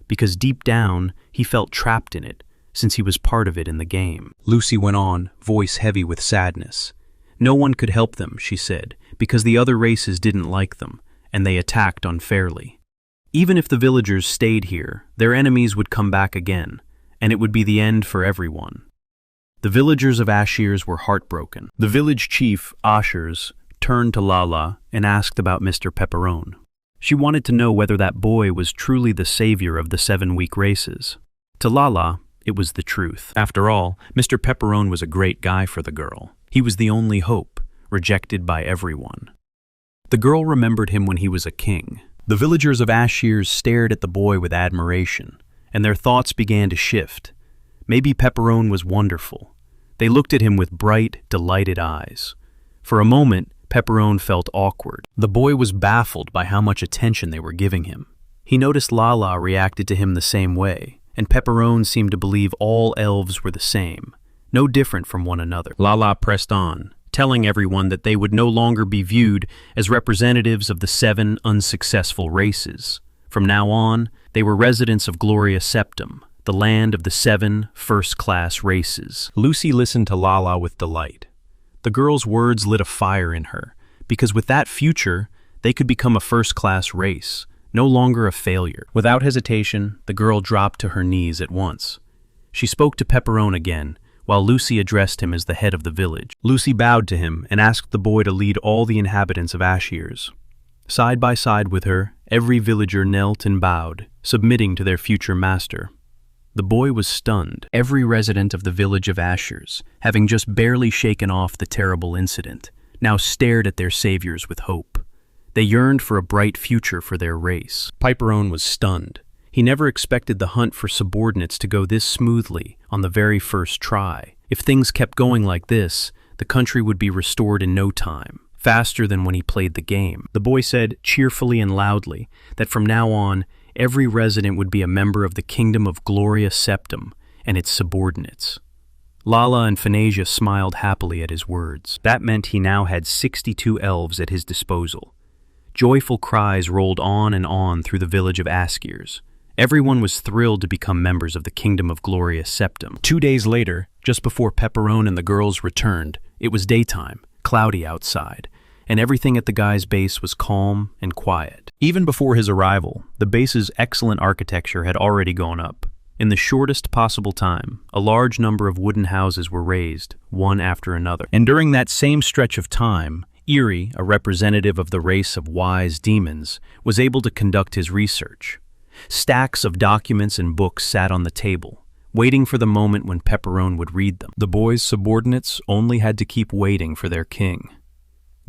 because deep down he felt trapped in it, since he was part of it in the game. Lucy went on, voice heavy with sadness. No one could help them, she said, because the other races didn't like them, and they attacked unfairly. Even if the villagers stayed here, their enemies would come back again, and it would be the end for everyone. The villagers of Ashirs were heartbroken. The village chief, Ashirs, turned to Lala and asked about Mr. Pepperone. She wanted to know whether that boy was truly the savior of the 7 weak races. To Lala, it was the truth. After all, Mr. Pepperone was a great guy for the girl. He was the only hope, rejected by everyone. The girl remembered him when he was a king. The villagers of Ashirs stared at the boy with admiration, and their thoughts began to shift. Maybe Pepperone was wonderful. They looked at him with bright, delighted eyes. For a moment, Pepperone felt awkward. The boy was baffled by how much attention they were giving him. He noticed Lala reacted to him the same way, and Pepperone seemed to believe all elves were the same. no different from one another. Lala pressed on, telling everyone that they would no longer be viewed as representatives of the 7 unsuccessful races. From now on, they were residents of Gloria Septum, the land of the 7 first-class races. Lucy listened to Lala with delight. The girl's words lit a fire in her, because with that future, they could become a first-class race, no longer a failure. Without hesitation, the girl dropped to her knees at once. She spoke to Pepperone again, while Lucy addressed him as the head of the village. Lucy bowed to him and asked the boy to lead all the inhabitants of Ashiers. Side by side with her, every villager knelt and bowed, submitting to their future master. The boy was stunned. Every resident of the village of Ashiers, having just barely shaken off the terrible incident, now stared at their saviors with hope. They yearned for a bright future for their race. Piperone was stunned. He never expected the hunt for subordinates to go this smoothly on the very first try. If things kept going like this, the country would be restored in no time, faster than when he played the game. The boy said, cheerfully and loudly, that from now on, every resident would be a member of the Kingdom of Gloria Septum and its subordinates. Lala and Phanasia smiled happily at his words. That meant he now had 62 elves at his disposal. Joyful cries rolled on and on through the village of Ashiers. Everyone was thrilled to become members of the Kingdom of Gloria Septum. 2 days later, just before Pepperone and the girls returned, it was daytime, cloudy outside, and everything at the guy's base was calm and quiet. Even before his arrival, the base's excellent architecture had already gone up. In the shortest possible time, a large number of wooden houses were raised, one after another. And during that same stretch of time, Eri, a representative of the race of wise demons, was able to conduct his research. Stacks of documents and books sat on the table, waiting for the moment when Pepperone would read them. The boy's subordinates only had to keep waiting for their king.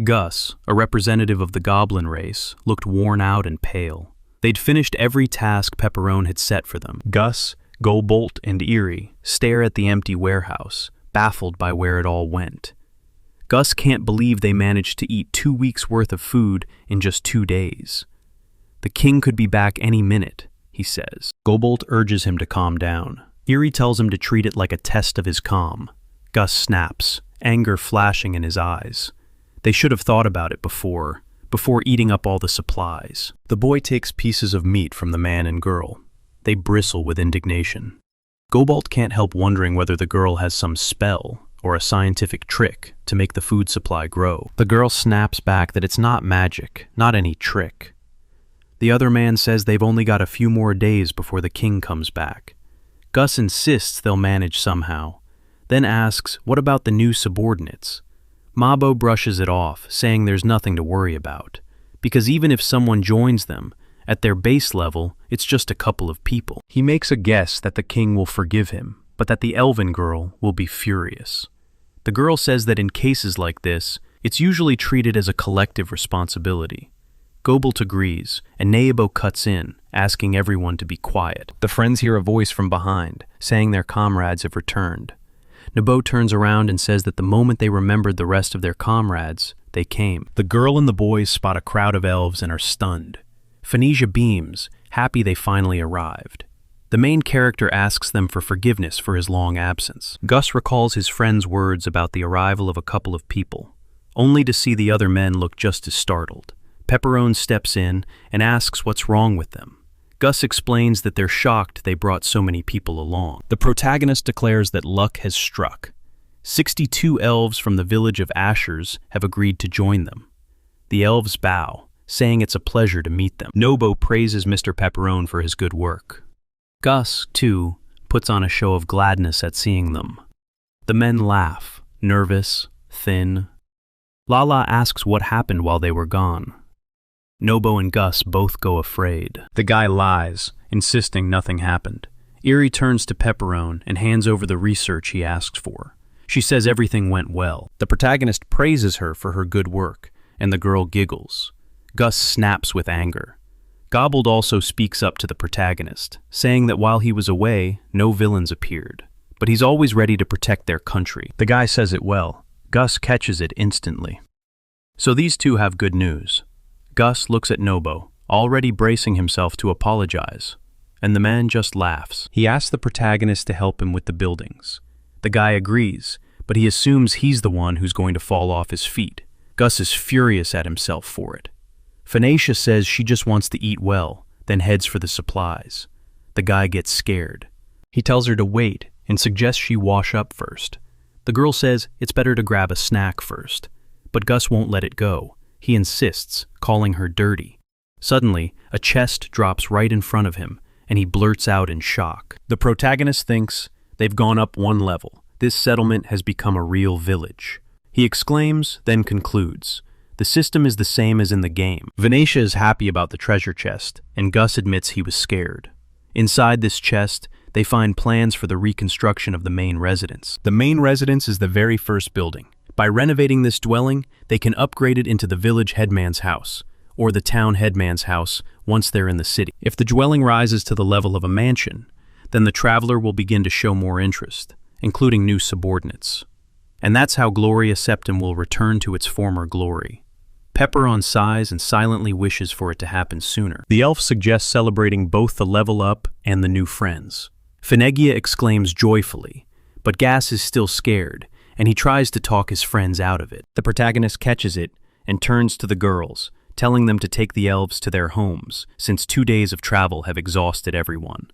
Gus, a representative of the goblin race, looked worn out and pale. They'd finished every task Pepperone had set for them. Gus, Gobolt, and Eri stare at the empty warehouse, baffled by where it all went. Gus can't believe they managed to eat 2 weeks' worth of food in just 2 days. The king could be back any minute, he says. Gobolt urges him to calm down. Eri tells him to treat it like a test of his calm. Gus snaps, anger flashing in his eyes. They should have thought about it before eating up all the supplies. The boy takes pieces of meat from the man and girl. They bristle with indignation. Gobolt can't help wondering whether the girl has some spell or a scientific trick to make the food supply grow. The girl snaps back that it's not magic, not any trick. The other man says they've only got a few more days before the king comes back. Gus insists they'll manage somehow, then asks, what about the new subordinates? Mabo brushes it off, saying there's nothing to worry about, because even if someone joins them, at their base level, it's just a couple of people. He makes a guess that the king will forgive him, but that the elven girl will be furious. The girl says that in cases like this, it's usually treated as a collective responsibility. Gobolt agrees, and Neibo cuts in, asking everyone to be quiet. The friends hear a voice from behind, saying their comrades have returned. Nebo turns around and says that the moment they remembered the rest of their comrades, they came. The girl and the boys spot a crowd of elves and are stunned. Phanasia beams, happy they finally arrived. The main character asks them for forgiveness for his long absence. Gus recalls his friend's words about the arrival of a couple of people, only to see the other men look just as startled. Pepperone steps in and asks what's wrong with them. Gus explains that they're shocked they brought so many people along. The protagonist declares that luck has struck. 62 elves from the village of Ashiers have agreed to join them. The elves bow, saying it's a pleasure to meet them. Nobo praises Mr. Pepperone for his good work. Gus, too, puts on a show of gladness at seeing them. The men laugh, nervous, thin. Lala asks what happened while they were gone. Nobo and Gus both go afraid. The guy lies, insisting nothing happened. Eri turns to Pepperone and hands over the research he asks for. She says everything went well. The protagonist praises her for her good work, and the girl giggles. Gus snaps with anger. Gobolt also speaks up to the protagonist, saying that while he was away, no villains appeared, but he's always ready to protect their country. The guy says it well. Gus catches it instantly. So these two have good news. Gus looks at Nobo, already bracing himself to apologize, and the man just laughs. He asks the protagonist to help him with the buildings. The guy agrees, but he assumes he's the one who's going to fall off his feet. Gus is furious at himself for it. Phoenicia says she just wants to eat well, then heads for the supplies. The guy gets scared. He tells her to wait and suggests she wash up first. The girl says it's better to grab a snack first, but Gus won't let it go. He insists, calling her dirty. Suddenly, a chest drops right in front of him, and he blurts out in shock. The protagonist thinks they've gone up one level. This settlement has become a real village. He exclaims, then concludes. The system is the same as in the game. Venetia is happy about the treasure chest, and Gus admits he was scared. Inside this chest, they find plans for the reconstruction of the main residence. The main residence is the very first building. By renovating this dwelling, they can upgrade it into the village headman's house, or the town headman's house once they're in the city. If the dwelling rises to the level of a mansion, then the traveler will begin to show more interest, including new subordinates. And that's how Gloria Septim will return to its former glory. Pepperon sighs and silently wishes for it to happen sooner. The elf suggests celebrating both the level up and the new friends. Finegia exclaims joyfully, but Gas is still scared, and he tries to talk his friends out of it. The protagonist catches it and turns to the girls, telling them to take the elves to their homes, since 2 days of travel have exhausted everyone.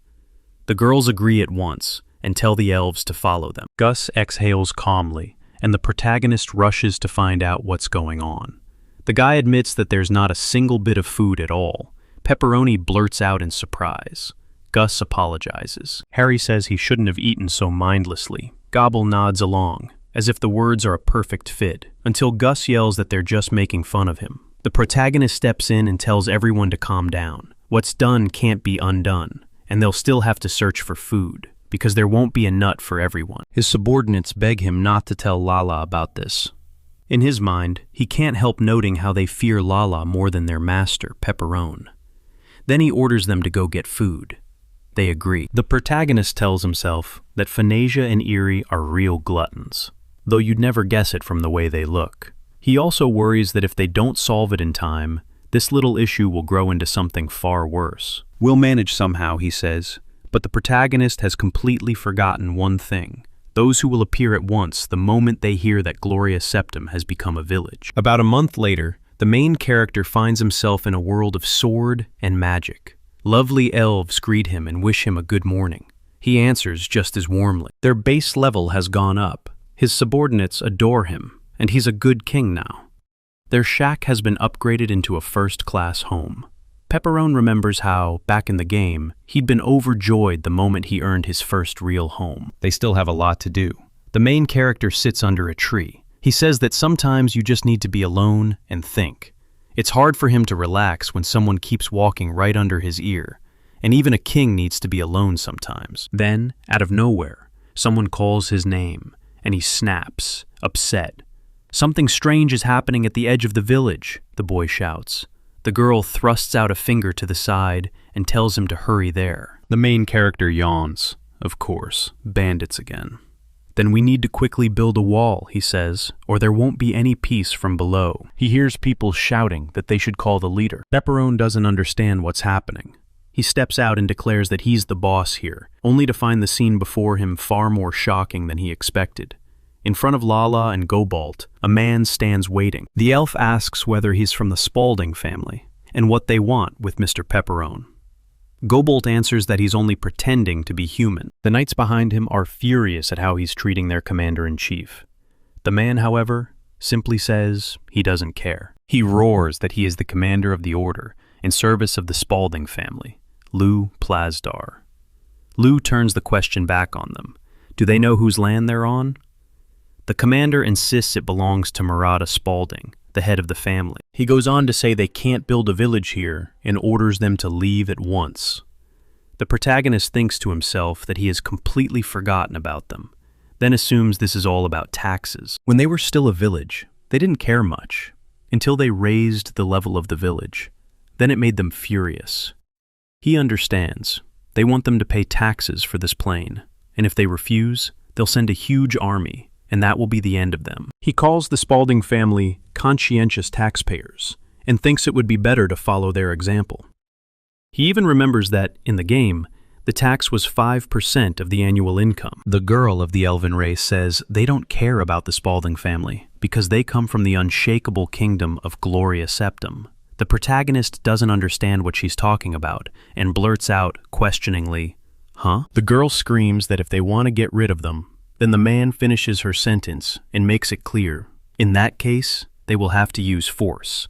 The girls agree at once and tell the elves to follow them. Gus exhales calmly, and the protagonist rushes to find out what's going on. The guy admits that there's not a single bit of food at all. Pepperoni blurts out in surprise. Gus apologizes. Harry says he shouldn't have eaten so mindlessly. Gobble nods along, as if the words are a perfect fit, until Gus yells that they're just making fun of him. The protagonist steps in and tells everyone to calm down. What's done can't be undone, and they'll still have to search for food, because there won't be a nut for everyone. His subordinates beg him not to tell Lala about this. In his mind, he can't help noting how they fear Lala more than their master, Pepperone. Then he orders them to go get food. They agree. The protagonist tells himself that Phoenicia and Eerie are real gluttons, though you'd never guess it from the way they look. He also worries that if they don't solve it in time, this little issue will grow into something far worse. We'll manage somehow, he says, but the protagonist has completely forgotten one thing. Those who will appear at once the moment they hear that Gloria Septim has become a village. About a month later, the main character finds himself in a world of sword and magic. Lovely elves greet him and wish him a good morning. He answers just as warmly. Their base level has gone up. His subordinates adore him, and he's a good king now. Their shack has been upgraded into a first-class home. Pepperone remembers how, back in the game, he'd been overjoyed the moment he earned his first real home. They still have a lot to do. The main character sits under a tree. He says that sometimes you just need to be alone and think. It's hard for him to relax when someone keeps walking right under his ear, and even a king needs to be alone sometimes. Then, out of nowhere, someone calls his name, and he snaps, upset. Something strange is happening at the edge of the village, the boy shouts. The girl thrusts out a finger to the side and tells him to hurry there. The main character yawns. Of course, bandits again. Then we need to quickly build a wall, he says, or there won't be any peace from below. He hears people shouting that they should call the leader. Pepperone doesn't understand what's happening. He steps out and declares that he's the boss here, only to find the scene before him far more shocking than he expected. In front of Lala and Gobalt, a man stands waiting. The elf asks whether he's from the Spaulding family, and what they want with Mr. Pepperone. Gobalt answers that he's only pretending to be human. The knights behind him are furious at how he's treating their commander-in-chief. The man, however, simply says he doesn't care. He roars that he is the commander of the order, in service of the Spaulding family, Lou Plasdar. Lou turns the question back on them. Do they know whose land they're on? The commander insists it belongs to Murata Spaulding, the head of the family. He goes on to say they can't build a village here and orders them to leave at once. The protagonist thinks to himself that he has completely forgotten about them, then assumes this is all about taxes. When they were still a village, they didn't care much, until they raised the level of the village. Then it made them furious. He understands. They want them to pay taxes for this plane, and if they refuse, they'll send a huge army, and that will be the end of them. He calls the Spaulding family conscientious taxpayers, and thinks it would be better to follow their example. He even remembers that, in the game, The tax was 5% of the annual income. The girl of the elven race says they don't care about the Spalding family because they come from the unshakable kingdom of Gloria Septim. The protagonist doesn't understand what she's talking about and blurts out questioningly, "Huh?" The girl screams that if they want to get rid of them, then the man finishes her sentence and makes it clear. In that case, they will have to use force.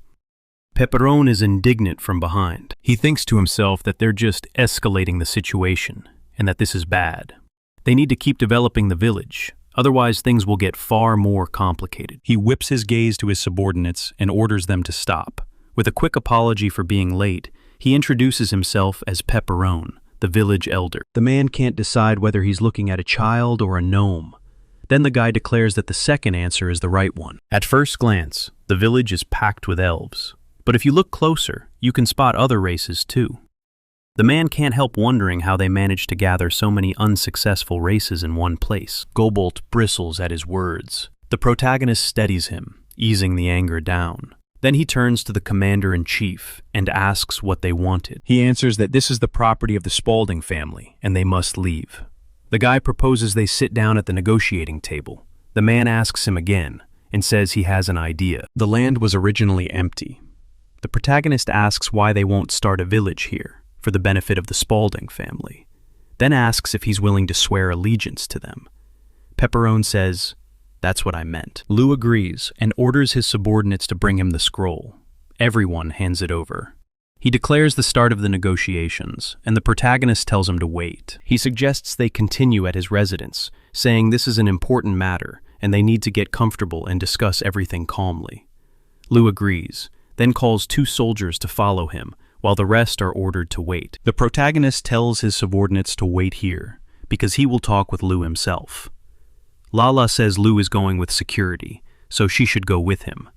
Pepperone is indignant from behind. He thinks to himself that they're just escalating the situation and that this is bad. They need to keep developing the village, otherwise things will get far more complicated. He whips his gaze to his subordinates and orders them to stop. With a quick apology for being late, he introduces himself as Pepperone, the village elder. The man can't decide whether he's looking at a child or a gnome. Then the guy declares that the second answer is the right one. At first glance, the village is packed with elves. But if you look closer, you can spot other races too. The man can't help wondering how they managed to gather so many unsuccessful races in one place. Gobolt bristles at his words. The protagonist steadies him, easing the anger down. Then he turns to the commander-in-chief and asks what they wanted. He answers that this is the property of the Spalding family and they must leave. The guy proposes they sit down at the negotiating table. The man asks him again and says he has an idea. The land was originally empty. The protagonist asks why they won't start a village here, for the benefit of the Spalding family, then asks if he's willing to swear allegiance to them. Pepperone says, "That's what I meant." Lou agrees and orders his subordinates to bring him the scroll. Everyone hands it over. He declares the start of the negotiations, and the protagonist tells him to wait. He suggests they continue at his residence, saying this is an important matter, and they need to get comfortable and discuss everything calmly. Lou agrees, then calls 2 soldiers to follow him, while the rest are ordered to wait. The protagonist tells his subordinates to wait here, because he will talk with Lou himself. Lala says Lou is going with security, so she should go with him.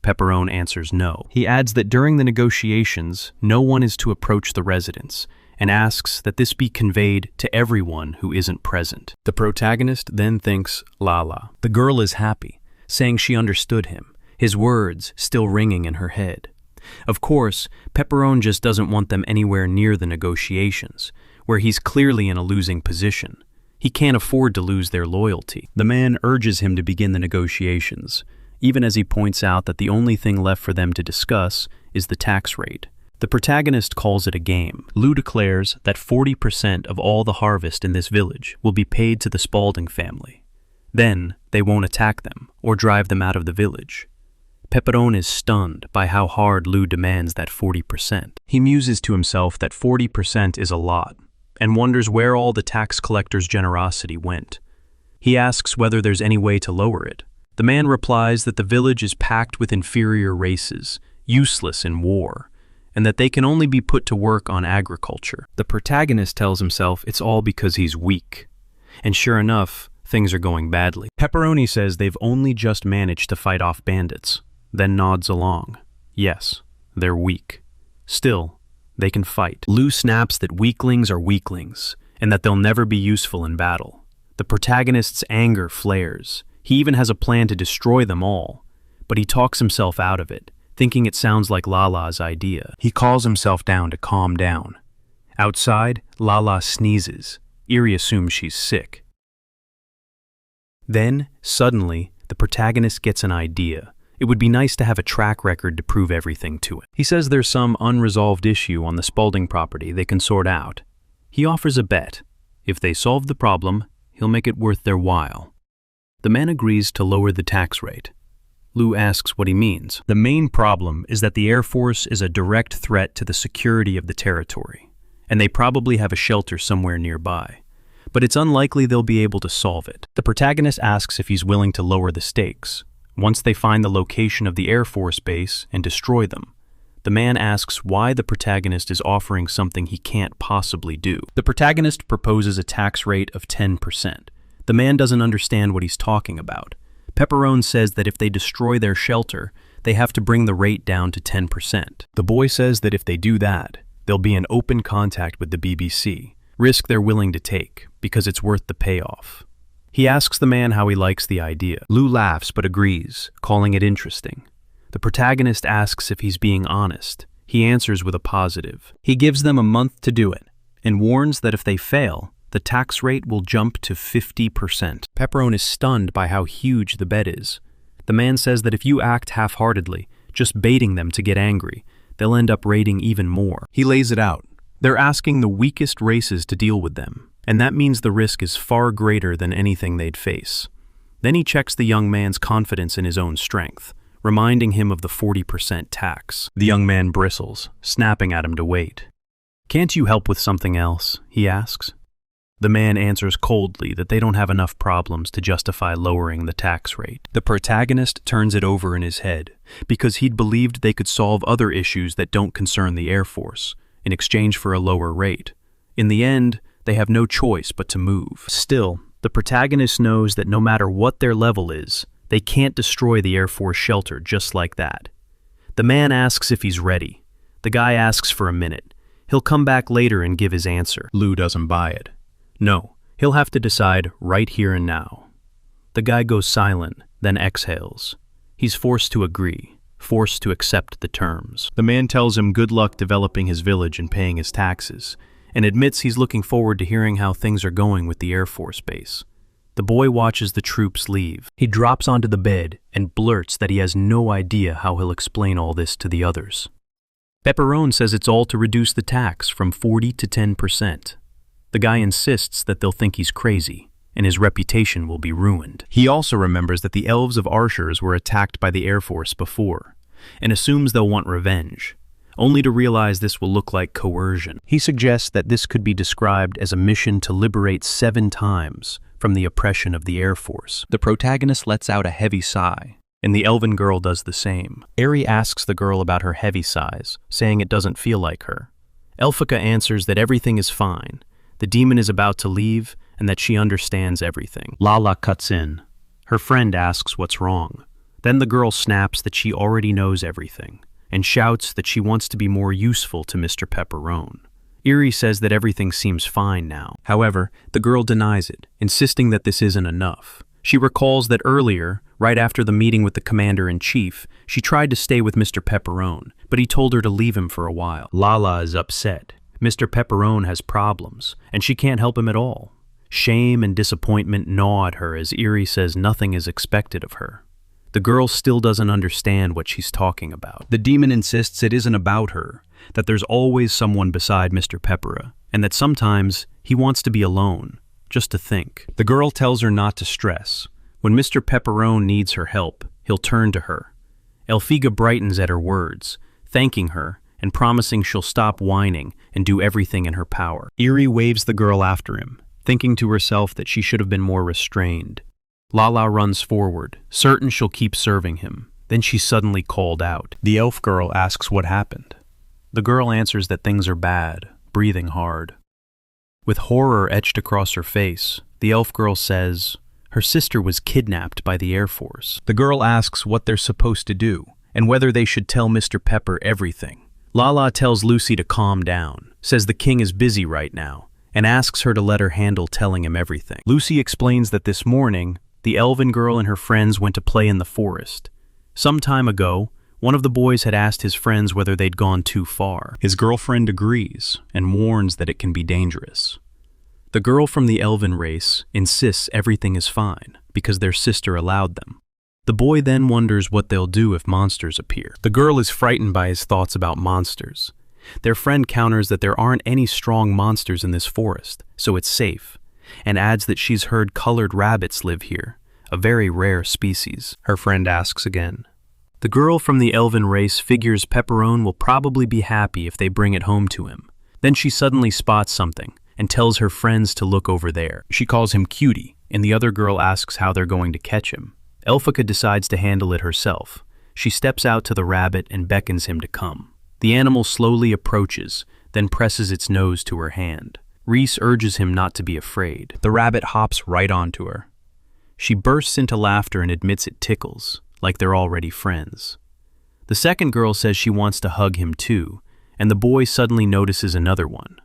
Pepperone answers no. He adds that during the negotiations, no one is to approach the residence, and asks that this be conveyed to everyone who isn't present. The protagonist then thanks Lala. The girl is happy, saying she understood him, his words still ringing in her head. Of course, Pepperone just doesn't want them anywhere near the negotiations, where he's clearly in a losing position. He can't afford to lose their loyalty. The man urges him to begin the negotiations, even as he points out that the only thing left for them to discuss is the tax rate. The protagonist calls it a game. Lou declares that 40% of all the harvest in this village will be paid to the Spalding family. Then, they won't attack them or drive them out of the village. Pepperone is stunned by how hard Lou demands that 40%. He muses to himself that 40% is a lot, and wonders where all the tax collector's generosity went. He asks whether there's any way to lower it. The man replies that the village is packed with inferior races, useless in war, and that they can only be put to work on agriculture. The protagonist tells himself it's all because he's weak. And sure enough, things are going badly. Pepperone says they've only just managed to fight off bandits, then nods along. Yes, they're weak. Still, they can fight. Lou snaps that weaklings are weaklings, and that they'll never be useful in battle. The protagonist's anger flares. He even has a plan to destroy them all, but he talks himself out of it, thinking it sounds like Lala's idea. He calls himself down to calm down. Outside, Lala sneezes. Eerie assumes she's sick. Then, suddenly, the protagonist gets an idea. It would be nice to have a track record to prove everything to it. He says there's some unresolved issue on the Spalding property they can sort out. He offers a bet. If they solve the problem, he'll make it worth their while. The man agrees to lower the tax rate. Lou asks what he means. The main problem is that the Air Force is a direct threat to the security of the territory, and they probably have a shelter somewhere nearby. But it's unlikely they'll be able to solve it. The protagonist asks if he's willing to lower the stakes. Once they find the location of the Air Force base and destroy them, the man asks why the protagonist is offering something he can't possibly do. The protagonist proposes a tax rate of 10%. The man doesn't understand what he's talking about. Pepperone says that if they destroy their shelter, they have to bring the rate down to 10%. The boy says that if they do that, they'll be in open contact with the BBC, risk they're willing to take, because it's worth the payoff. He asks the man how he likes the idea. Lou laughs but agrees, calling it interesting. The protagonist asks if he's being honest. He answers with a positive. He gives them a month to do it, and warns that if they fail, the tax rate will jump to 50%. Pepperone is stunned by how huge the bet is. The man says that if you act half-heartedly, just baiting them to get angry, they'll end up raiding even more. He lays it out. They're asking the weakest races to deal with them, and that means the risk is far greater than anything they'd face. Then he checks the young man's confidence in his own strength, reminding him of the 40% tax. The young man bristles, snapping at him to wait. "Can't you help with something else?" he asks. The man answers coldly that they don't have enough problems to justify lowering the tax rate. The protagonist turns it over in his head, because he'd believed they could solve other issues that don't concern the Air Force, in exchange for a lower rate. In the end, they have no choice but to move. Still, the protagonist knows that no matter what their level is, they can't destroy the Air Force shelter just like that. The man asks if he's ready. The guy asks for a minute. He'll come back later and give his answer. Lou doesn't buy it. No, he'll have to decide right here and now. The guy goes silent, then exhales. He's forced to agree, forced to accept the terms. The man tells him good luck developing his village and paying his taxes, and admits he's looking forward to hearing how things are going with the Air Force base. The boy watches the troops leave. He drops onto the bed and blurts that he has no idea how he'll explain all this to the others. Pepperone says it's all to reduce the tax from 40 to 10%. The guy insists that they'll think he's crazy, and his reputation will be ruined. He also remembers that the elves of Arshers were attacked by the Air Force before, and assumes they'll want revenge, only to realize this will look like coercion. He suggests that this could be described as a mission to liberate 7 times from the oppression of the Air Force. The protagonist lets out a heavy sigh, and the elven girl does the same. Eri asks the girl about her heavy sighs, saying it doesn't feel like her. Elphika answers that everything is fine, the demon is about to leave, and that she understands everything. Lala cuts in. Her friend asks what's wrong. Then the girl snaps that she already knows everything, and shouts that she wants to be more useful to Mr. Pepperone. Eri says that everything seems fine now. However, the girl denies it, insisting that this isn't enough. She recalls that earlier, right after the meeting with the commander-in-chief, she tried to stay with Mr. Pepperone, but he told her to leave him for a while. Lala is upset. Mr. Pepperone has problems, and she can't help him at all. Shame and disappointment gnaw at her as Eri says nothing is expected of her. The girl still doesn't understand what she's talking about. The demon insists it isn't about her, that there's always someone beside Mr. Pepperone, and that sometimes he wants to be alone, just to think. The girl tells her not to stress. When Mr. Pepperone needs her help, he'll turn to her. Elphika brightens at her words, thanking her and promising she'll stop whining and do everything in her power. Eri waves the girl after him, thinking to herself that she should have been more restrained. Lala runs forward, certain she'll keep serving him. Then she's suddenly called out. The elf girl asks what happened. The girl answers that things are bad, breathing hard. With horror etched across her face, the elf girl says her sister was kidnapped by the Air Force. The girl asks what they're supposed to do, and whether they should tell Mr. Pepper everything. Lala tells Lucy to calm down, says the king is busy right now, and asks her to let her handle telling him everything. Lucy explains that this morning, the elven girl and her friends went to play in the forest. Some time ago, one of the boys had asked his friends whether they'd gone too far. His girlfriend agrees and warns that it can be dangerous. The girl from the elven race insists everything is fine because their sister allowed them. The boy then wonders what they'll do if monsters appear. The girl is frightened by his thoughts about monsters. Their friend counters that there aren't any strong monsters in this forest, so it's safe, and adds that she's heard colored rabbits live here, a very rare species. Her friend asks again. The girl from the elven race figures Pepperone will probably be happy if they bring it home to him. Then she suddenly spots something and tells her friends to look over there. She calls him Cutie, and the other girl asks how they're going to catch him. Elphika decides to handle it herself. She steps out to the rabbit and beckons him to come. The animal slowly approaches, then presses its nose to her hand. Reese urges him not to be afraid. The rabbit hops right onto her. She bursts into laughter and admits it tickles, like they're already friends. The second girl says she wants to hug him too, and the boy suddenly notices another one.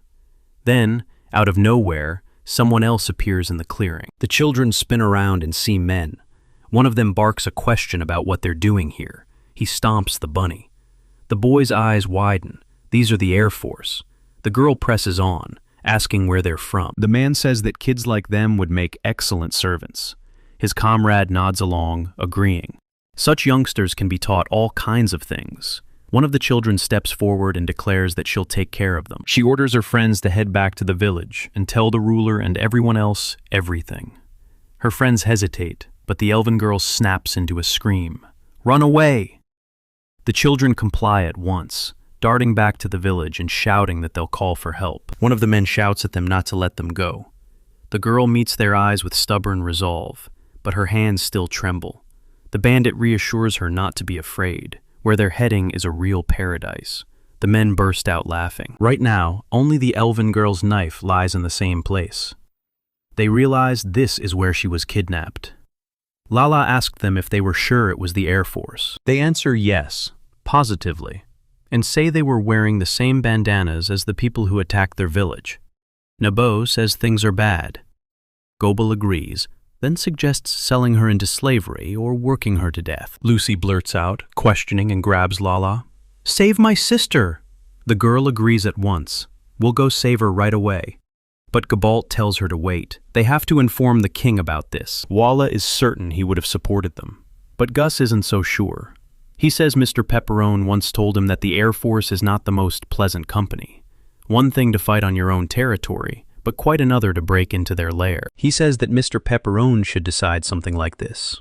Then, out of nowhere, someone else appears in the clearing. The children spin around and see men. One of them barks a question about what they're doing here. He stomps the bunny. The boy's eyes widen. These are the Air Force. The girl presses on, asking where they're from. The man says that kids like them would make excellent servants. His comrade nods along, agreeing. Such youngsters can be taught all kinds of things. One of the children steps forward and declares that she'll take care of them. She orders her friends to head back to the village and tell the ruler and everyone else everything. Her friends hesitate, but the elven girl snaps into a scream. "Run away!" The children comply at once, darting back to the village and shouting that they'll call for help. One of the men shouts at them not to let them go. The girl meets their eyes with stubborn resolve, but her hands still tremble. The bandit reassures her not to be afraid. Where they're heading is a real paradise. The men burst out laughing. Right now, only the elven girl's knife lies in the same place. They realize this is where she was kidnapped. Lala asked them if they were sure it was the Air Force. They answer yes, positively, and say they were wearing the same bandanas as the people who attacked their village. Nabo says things are bad. Gobel agrees, then suggests selling her into slavery or working her to death. Lucy blurts out, questioning, and grabs Lala. "Save my sister!" The girl agrees at once. "We'll go save her right away." But Gabalt tells her to wait. They have to inform the king about this. Walla is certain he would have supported them. But Gus isn't so sure. He says Mr. Pepperone once told him that the Air Force is not the most pleasant company. One thing to fight on your own territory, but quite another to break into their lair. He says that Mr. Pepperone should decide something like this.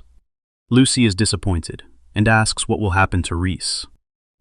Lucy is disappointed and asks what will happen to Reese.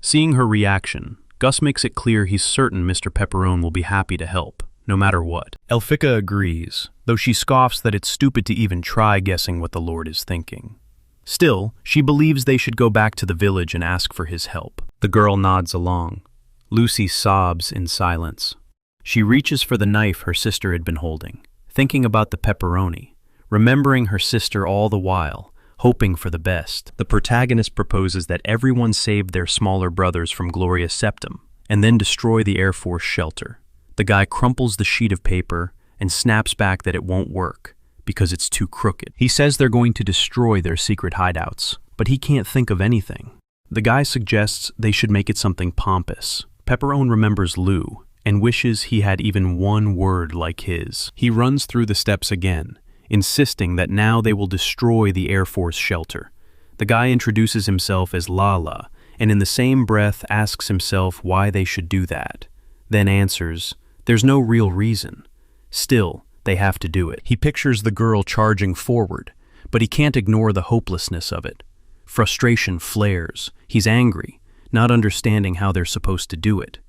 Seeing her reaction, Gus makes it clear he's certain Mr. Pepperone will be happy to help, no matter what. Elphicka agrees, though she scoffs that it's stupid to even try guessing what the Lord is thinking. Still, she believes they should go back to the village and ask for his help. The girl nods along. Lucy sobs in silence. She reaches for the knife her sister had been holding, thinking about the pepperoni, remembering her sister all the while, hoping for the best. The protagonist proposes that everyone save their smaller brothers from Gloria Septum, and then destroy the Air Force shelter. The guy crumples the sheet of paper and snaps back that it won't work, because it's too crooked. He says they're going to destroy their secret hideouts, but he can't think of anything. The guy suggests they should make it something pompous. Pepperone remembers Lou, and wishes he had even one word like his. He runs through the steps again, insisting that now they will destroy the Air Force shelter. The guy introduces himself as Lala, and in the same breath asks himself why they should do that. Then answers, there's no real reason. Still, they have to do it. He pictures the girl charging forward, but he can't ignore the hopelessness of it. Frustration flares. He's angry, not understanding how they're supposed to do it.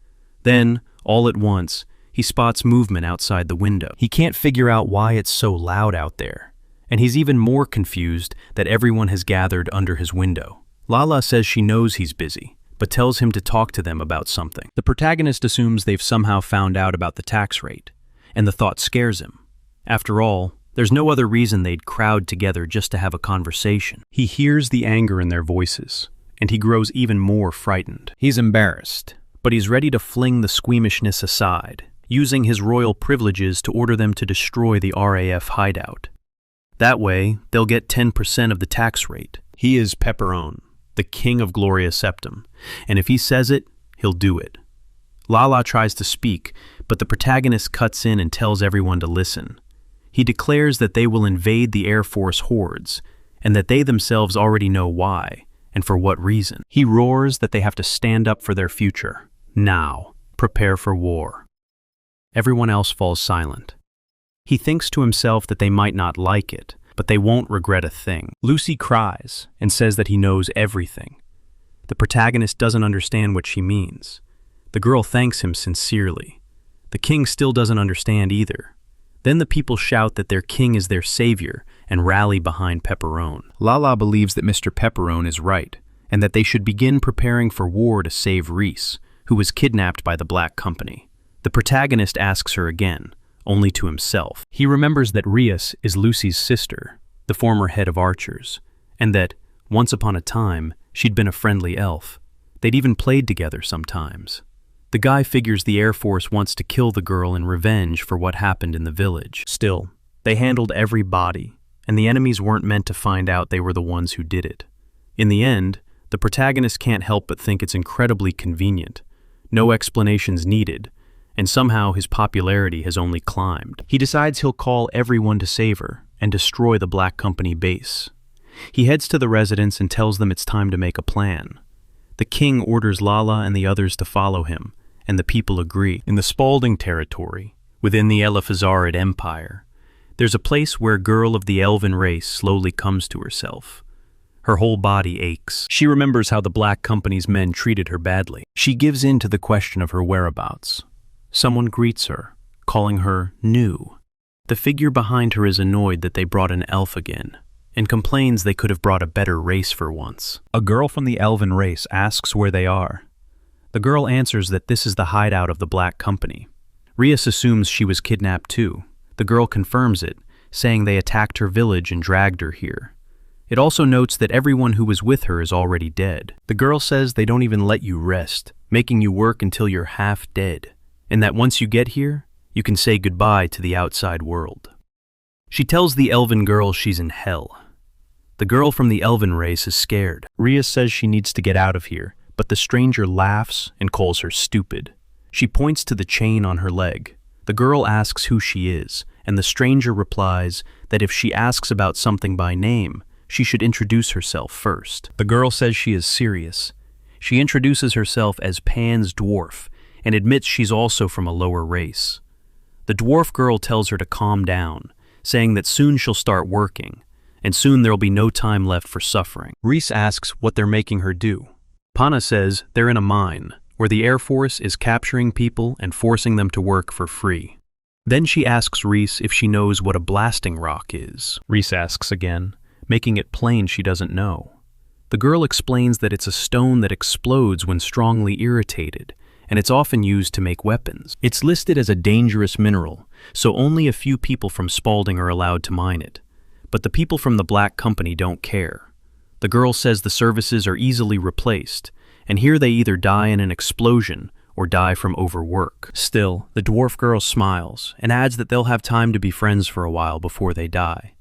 Then, all at once, he spots movement outside the window. He can't figure out why it's so loud out there, and he's even more confused that everyone has gathered under his window. Lala says she knows he's busy, but tells him to talk to them about something. The protagonist assumes they've somehow found out about the tax rate, and the thought scares him. After all, there's no other reason they'd crowd together just to have a conversation. He hears the anger in their voices, and he grows even more frightened. He's embarrassed, but he's ready to fling the squeamishness aside, using his royal privileges to order them to destroy the RAF hideout. That way, they'll get 10% of the tax rate. He is Pepperone, the king of Gloria Septum, and if he says it, he'll do it. Lala tries to speak, but the protagonist cuts in and tells everyone to listen. He declares that they will invade the Air Force hordes, and that they themselves already know why, and for what reason. He roars that they have to stand up for their future. Now, prepare for war. Everyone else falls silent. He thinks to himself that they might not like it, but they won't regret a thing. Lucy cries and says that he knows everything. The protagonist doesn't understand what she means. The girl thanks him sincerely. The king still doesn't understand either. Then the people shout that their king is their savior and rally behind Pepperone. Lala believes that Mr. Pepperone is right, and that they should begin preparing for war to save Reese, who was kidnapped by the Black Company. The protagonist asks her again, only to himself. He remembers that Reese is Lucy's sister, the former head of archers, and that, once upon a time, she'd been a friendly elf. They'd even played together sometimes. The guy figures the Air Force wants to kill the girl in revenge for what happened in the village. Still, they handled every body, and the enemies weren't meant to find out they were the ones who did it. In the end, the protagonist can't help but think it's incredibly convenient. No explanations needed, and somehow his popularity has only climbed. He decides he'll call everyone to save her and destroy the Black Company base. He heads to the residence and tells them it's time to make a plan. The king orders Lala and the others to follow him, and the people agree. In the Spalding territory, within the Eliphazarid Empire, there's a place where a girl of the elven race slowly comes to herself. Her whole body aches. She remembers how the Black Company's men treated her badly. She gives in to the question of her whereabouts. Someone greets her, calling her new. The figure behind her is annoyed that they brought an elf again, and complains they could have brought a better race for once. A girl from the elven race asks where they are. The girl answers that this is the hideout of the Black Company. Rias assumes she was kidnapped too. The girl confirms it, saying they attacked her village and dragged her here. It also notes that everyone who was with her is already dead. The girl says they don't even let you rest, making you work until you're half dead, and that once you get here, you can say goodbye to the outside world. She tells the elven girl she's in hell. The girl from the elven race is scared. Rias says she needs to get out of here, but the stranger laughs and calls her stupid. She points to the chain on her leg. The girl asks who she is, and the stranger replies that if she asks about something by name, she should introduce herself first. The girl says she is serious. She introduces herself as Pan's dwarf and admits she's also from a lower race. The dwarf girl tells her to calm down, saying that soon she'll start working, and soon there'll be no time left for suffering. Reese asks what they're making her do. Pana says they're in a mine, where the Air Force is capturing people and forcing them to work for free. Then she asks Reese if she knows what a blasting rock is. Reese asks again, making it plain she doesn't know. The girl explains that it's a stone that explodes when strongly irritated, and it's often used to make weapons. It's listed as a dangerous mineral, so only a few people from Spalding are allowed to mine it. But the people from the Black Company don't care. The girl says the services are easily replaced, and here they either die in an explosion or die from overwork. Still, the dwarf girl smiles and adds that they'll have time to be friends for a while before they die.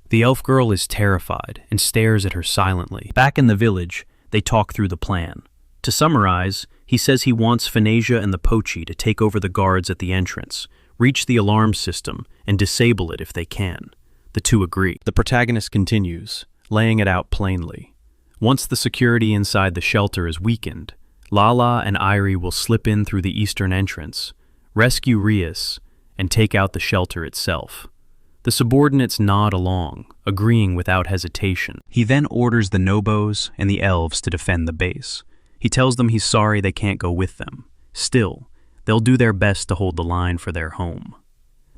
The elf girl is terrified and stares at her silently. Back in the village, they talk through the plan. To summarize, he says he wants Phanesia and the Pochi to take over the guards at the entrance, reach the alarm system, and disable it if they can. The two agree. The protagonist continues, laying it out plainly. Once the security inside the shelter is weakened, Lala and Irie will slip in through the eastern entrance, rescue Rias, and take out the shelter itself. The subordinates nod along, agreeing without hesitation. He then orders the Nobos and the elves to defend the base. He tells them he's sorry they can't go with them. Still, they'll do their best to hold the line for their home.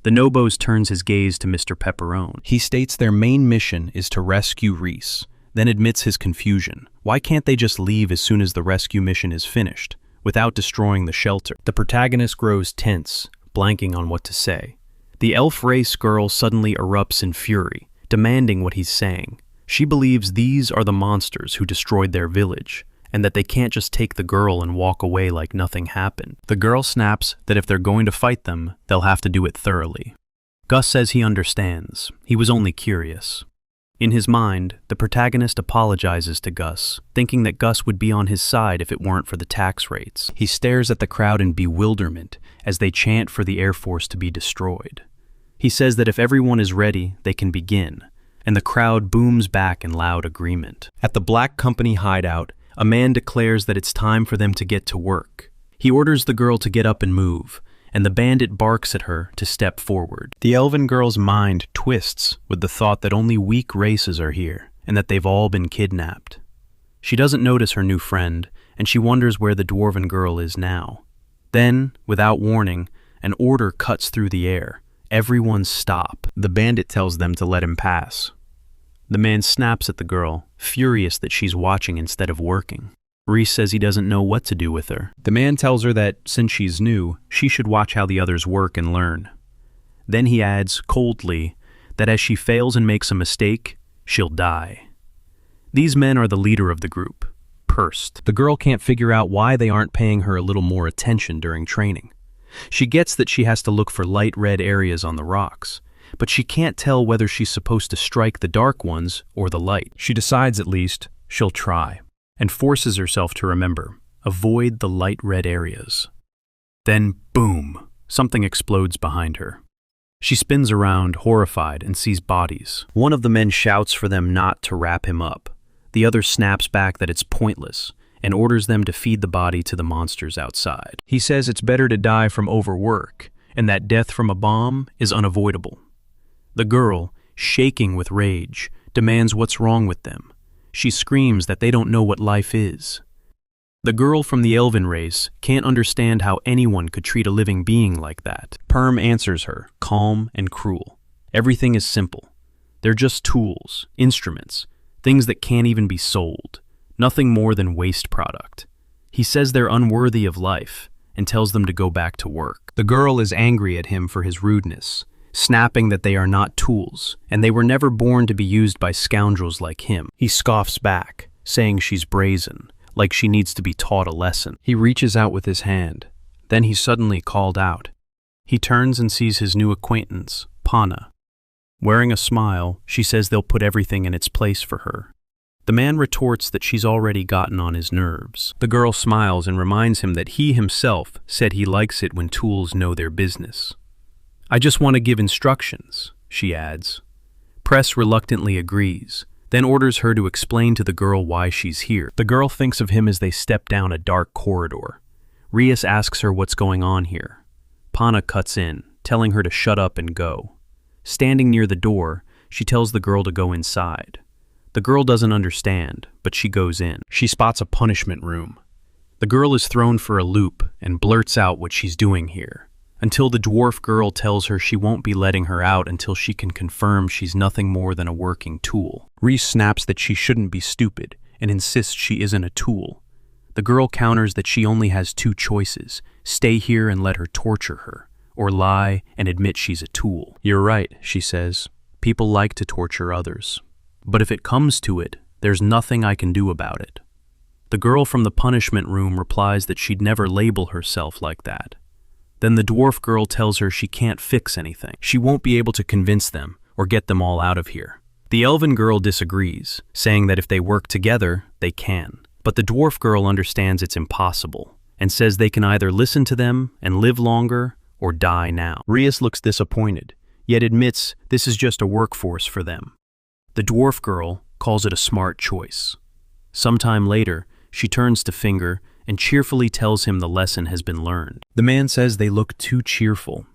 The Nobos turns his gaze to Mr. Pepperone. He states their main mission is to rescue Reese, then admits his confusion. Why can't they just leave as soon as the rescue mission is finished, without destroying the shelter? The protagonist grows tense, blanking on what to say. The elf race girl suddenly erupts in fury, demanding what he's saying. She believes these are the monsters who destroyed their village, and that they can't just take the girl and walk away like nothing happened. The girl snaps that if they're going to fight them, they'll have to do it thoroughly. Gus says he understands. He was only curious. In his mind, the protagonist apologizes to Gus, thinking that Gus would be on his side if it weren't for the tax rates. He stares at the crowd in bewilderment as they chant for the Air Force to be destroyed. He says that if everyone is ready, they can begin, and the crowd booms back in loud agreement. At the Black Company hideout, a man declares that it's time for them to get to work. He orders the girl to get up and move, and the bandit barks at her to step forward. The elven girl's mind twists with the thought that only weak races are here, and that they've all been kidnapped. She doesn't notice her new friend, and she wonders where the dwarven girl is now. Then, without warning, an order cuts through the air. Everyone stop. The bandit tells them to let him pass. The man snaps at the girl, furious that she's watching instead of working. Reese says he doesn't know what to do with her. The man tells her that, since she's new, she should watch how the others work and learn. Then he adds, coldly, that as she fails and makes a mistake, she'll die. These men are the leader of the group, Pursed. The girl can't figure out why they aren't paying her a little more attention during training. She gets that she has to look for light red areas on the rocks, but she can't tell whether she's supposed to strike the dark ones or the light. She decides, at least, she'll try, and forces herself to remember, avoid the light red areas. Then, boom, something explodes behind her. She spins around, horrified, and sees bodies. One of the men shouts for them not to wrap him up. The other snaps back that it's pointless and orders them to feed the body to the monsters outside. He says it's better to die from overwork and that death from a bomb is unavoidable. The girl, shaking with rage, demands what's wrong with them. She screams that they don't know what life is. The girl from the elven race can't understand how anyone could treat a living being like that. Perm answers her, calm and cruel. Everything is simple. They're just tools, instruments, things that can't even be sold. Nothing more than waste product. He says they're unworthy of life and tells them to go back to work. The girl is angry at him for his rudeness, snapping that they are not tools and they were never born to be used by scoundrels like him. He scoffs back, saying she's brazen, like she needs to be taught a lesson. He reaches out with his hand. Then he's suddenly called out. He turns and sees his new acquaintance, Pana. Wearing a smile, she says they'll put everything in its place for her. The man retorts that she's already gotten on his nerves. The girl smiles and reminds him that he himself said he likes it when tools know their business. I just want to give instructions, she adds. Press reluctantly agrees, then orders her to explain to the girl why she's here. The girl thinks of him as they step down a dark corridor. Rias asks her what's going on here. Pana cuts in, telling her to shut up and go. Standing near the door, she tells the girl to go inside. The girl doesn't understand, but she goes in. She spots a punishment room. The girl is thrown for a loop and blurts out what she's doing here, until the dwarf girl tells her she won't be letting her out until she can confirm she's nothing more than a working tool. Reese snaps that she shouldn't be stupid and insists she isn't a tool. The girl counters that she only has two choices: stay here and let her torture her, or lie and admit she's a tool. You're right, she says. People like to torture others. But if it comes to it, there's nothing I can do about it. The girl from the punishment room replies that she'd never label herself like that. Then the dwarf girl tells her she can't fix anything. She won't be able to convince them or get them all out of here. The elven girl disagrees, saying that if they work together, they can. But the dwarf girl understands it's impossible and says they can either listen to them and live longer or die now. Rias looks disappointed, yet admits this is just a workforce for them. The dwarf girl calls it a smart choice. Sometime later, she turns to Finger and cheerfully tells him the lesson has been learned. The man says they look too cheerful.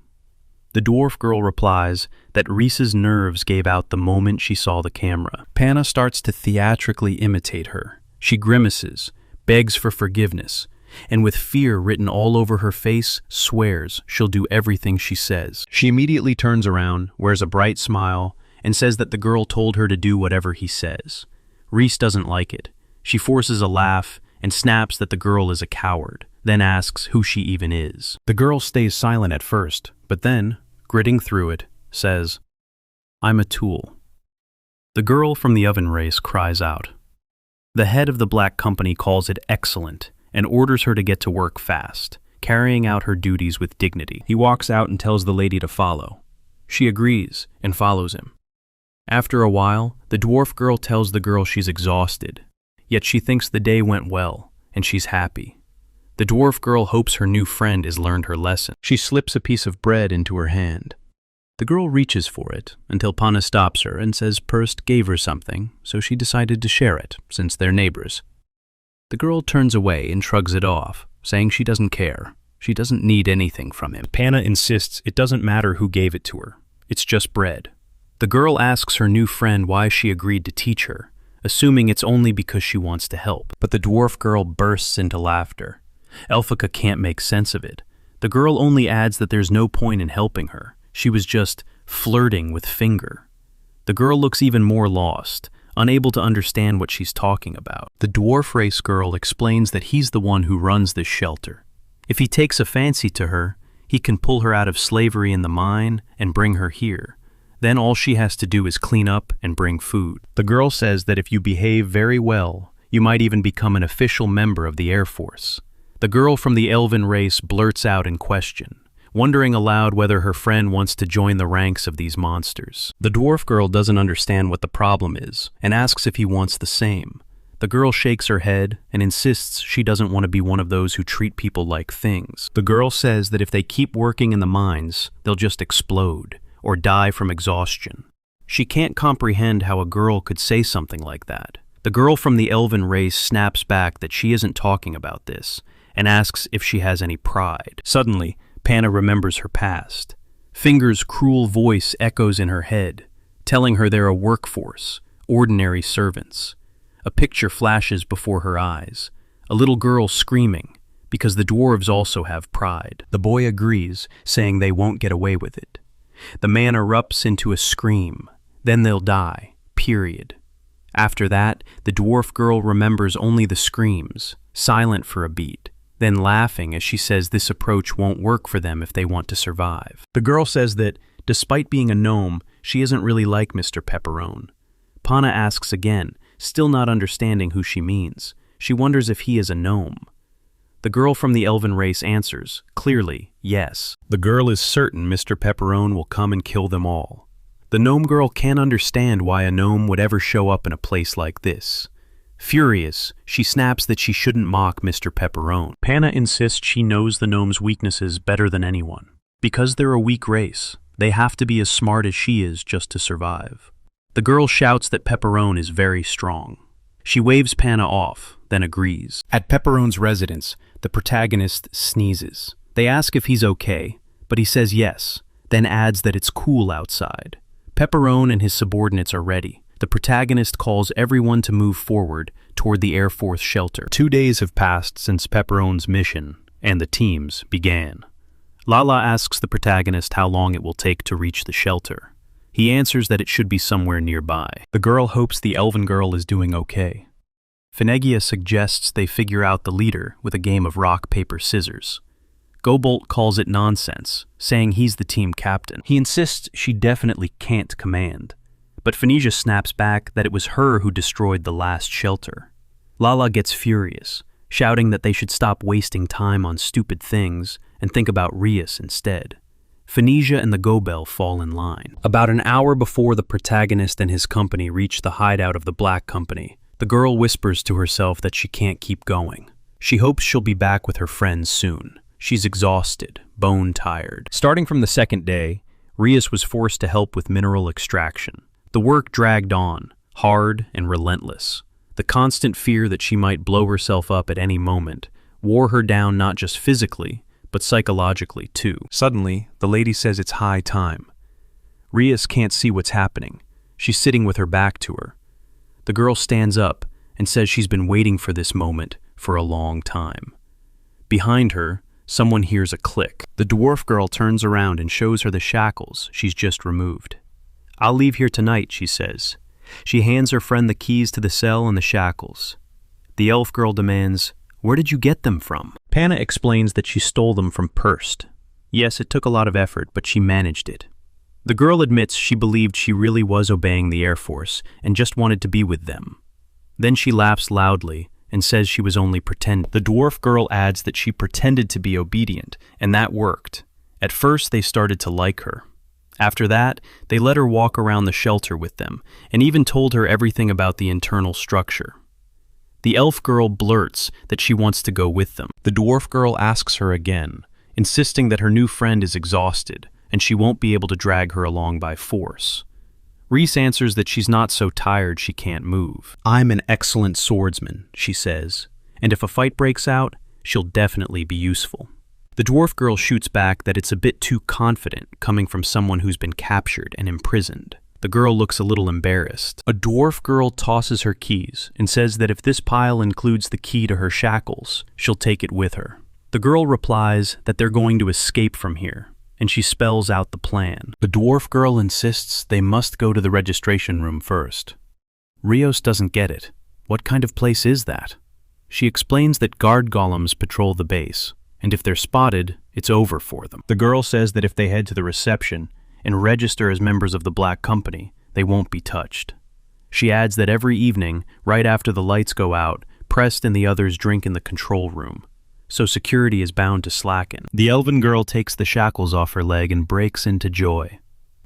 The dwarf girl replies that Reese's nerves gave out the moment she saw the camera. Pana starts to theatrically imitate her. She grimaces, begs for forgiveness, and with fear written all over her face, swears she'll do everything she says. She immediately turns around, wears a bright smile, and says that the girl told her to do whatever he says. Reese doesn't like it. She forces a laugh and snaps that the girl is a coward, then asks who she even is. The girl stays silent at first, but then, gritting through it, says, I'm a tool. The girl from the oven race cries out. The head of the black company calls it excellent and orders her to get to work fast, carrying out her duties with dignity. He walks out and tells the lady to follow. She agrees and follows him. After a while, the dwarf girl tells the girl she's exhausted, yet she thinks the day went well, and she's happy. The dwarf girl hopes her new friend has learned her lesson. She slips a piece of bread into her hand. The girl reaches for it until Pana stops her and says Perst gave her something, so she decided to share it, since they're neighbors. The girl turns away and shrugs it off, saying she doesn't care. She doesn't need anything from him. Pana insists it doesn't matter who gave it to her. It's just bread. The girl asks her new friend why she agreed to teach her, assuming it's only because she wants to help. But the dwarf girl bursts into laughter. Elphika can't make sense of it. The girl only adds that there's no point in helping her. She was just flirting with Finger. The girl looks even more lost, unable to understand what she's talking about. The dwarf race girl explains that he's the one who runs this shelter. If he takes a fancy to her, he can pull her out of slavery in the mine and bring her here. Then all she has to do is clean up and bring food. The girl says that if you behave very well, you might even become an official member of the Air Force. The girl from the elven race blurts out in question, wondering aloud whether her friend wants to join the ranks of these monsters. The dwarf girl doesn't understand what the problem is and asks if he wants the same. The girl shakes her head and insists she doesn't want to be one of those who treat people like things. The girl says that if they keep working in the mines, they'll just explode or die from exhaustion. She can't comprehend how a girl could say something like that. The girl from the elven race snaps back that she isn't talking about this and asks if she has any pride. Suddenly, Panna remembers her past. Finger's cruel voice echoes in her head, telling her they're a workforce, ordinary servants. A picture flashes before her eyes, a little girl screaming, because the dwarves also have pride. The boy agrees, saying they won't get away with it. The man erupts into a scream, then they'll die, period. After that, the dwarf girl remembers only the screams, silent for a beat, then laughing as she says this approach won't work for them if they want to survive. The girl says that, despite being a gnome, she isn't really like Mr. Pepperone. Panna asks again, still not understanding who she means. She wonders if he is a gnome. The girl from the elven race answers, clearly, yes. The girl is certain Mr. Pepperone will come and kill them all. The gnome girl can't understand why a gnome would ever show up in a place like this. Furious, she snaps that she shouldn't mock Mr. Pepperone. Panna insists she knows the gnome's weaknesses better than anyone. Because they're a weak race, they have to be as smart as she is just to survive. The girl shouts that Pepperone is very strong. She waves Panna off, then agrees. At Pepperone's residence, the protagonist sneezes. They ask if he's okay, but he says yes, then adds that it's cool outside. Pepperone and his subordinates are ready. The protagonist calls everyone to move forward toward the Air Force shelter. 2 days have passed since Pepperone's mission, and the teams began. Lala asks the protagonist how long it will take to reach the shelter. He answers that it should be somewhere nearby. The girl hopes the elven girl is doing okay. Finegia suggests they figure out the leader with a game of rock, paper, scissors. Gobolt calls it nonsense, saying he's the team captain. He insists she definitely can't command. But Finegia snaps back that it was her who destroyed the last shelter. Lala gets furious, shouting that they should stop wasting time on stupid things and think about Rias instead. Finegia and the Gobel fall in line. About an hour before the protagonist and his company reach the hideout of the Black Company, the girl whispers to herself that she can't keep going. She hopes she'll be back with her friends soon. She's exhausted, bone-tired. Starting from the second day, Rias was forced to help with mineral extraction. The work dragged on, hard and relentless. The constant fear that she might blow herself up at any moment wore her down not just physically, but psychologically too. Suddenly, the lady says it's high time. Rias can't see what's happening. She's sitting with her back to her. The girl stands up and says she's been waiting for this moment for a long time. Behind her, someone hears a click. The dwarf girl turns around and shows her the shackles she's just removed. "I'll leave here tonight," she says. She hands her friend the keys to the cell and the shackles. The elf girl demands, "Where did you get them from?" Panna explains that she stole them from Purst. Yes, it took a lot of effort, but she managed it. The girl admits she believed she really was obeying the Air Force and just wanted to be with them. Then she laughs loudly and says she was only pretending. The dwarf girl adds that she pretended to be obedient, and that worked. At first, they started to like her. After that, they let her walk around the shelter with them, and even told her everything about the internal structure. The elf girl blurts that she wants to go with them. The dwarf girl asks her again, insisting that her new friend is exhausted, and she won't be able to drag her along by force. Rhys answers that she's not so tired she can't move. "I'm an excellent swordsman," she says, "and if a fight breaks out, she'll definitely be useful." The dwarf girl shoots back that it's a bit too confident coming from someone who's been captured and imprisoned. The girl looks a little embarrassed. A dwarf girl tosses her keys and says that if this pile includes the key to her shackles, she'll take it with her. The girl replies that they're going to escape from here, and she spells out the plan. The dwarf girl insists they must go to the registration room first. Rios doesn't get it. What kind of place is that? She explains that guard golems patrol the base, and if they're spotted, it's over for them. The girl says that if they head to the reception and register as members of the Black Company, they won't be touched. She adds that every evening, right after the lights go out, Prest and the others drink in the control room, so security is bound to slacken. The elven girl takes the shackles off her leg and breaks into joy.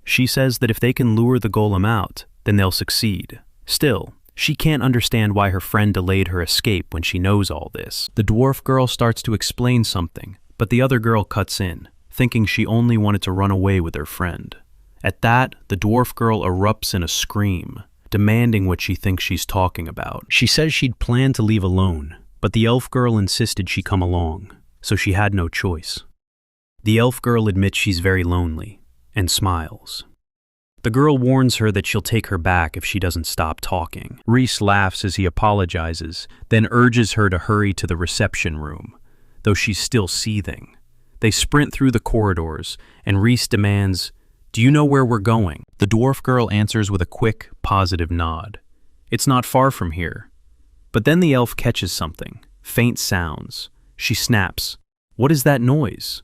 She says that if they can lure the golem out, then they'll succeed. Still, She can't understand why her friend delayed her escape when she knows all this. The dwarf girl starts to explain something, but the other girl cuts in, thinking she only wanted to run away with her friend. At that, the dwarf girl erupts in a scream, demanding what she thinks she's talking about. She says she'd planned to leave alone, but the elf girl insisted she come along, so she had no choice. The elf girl admits she's very lonely, and smiles. The girl warns her that she'll take her back if she doesn't stop talking. Reese laughs as he apologizes, then urges her to hurry to the reception room, though she's still seething. They sprint through the corridors, and Reese demands, "Do you know where we're going?" The dwarf girl answers with a quick, positive nod. It's not far from here. But then the elf catches something, faint sounds. She snaps, "What is that noise?"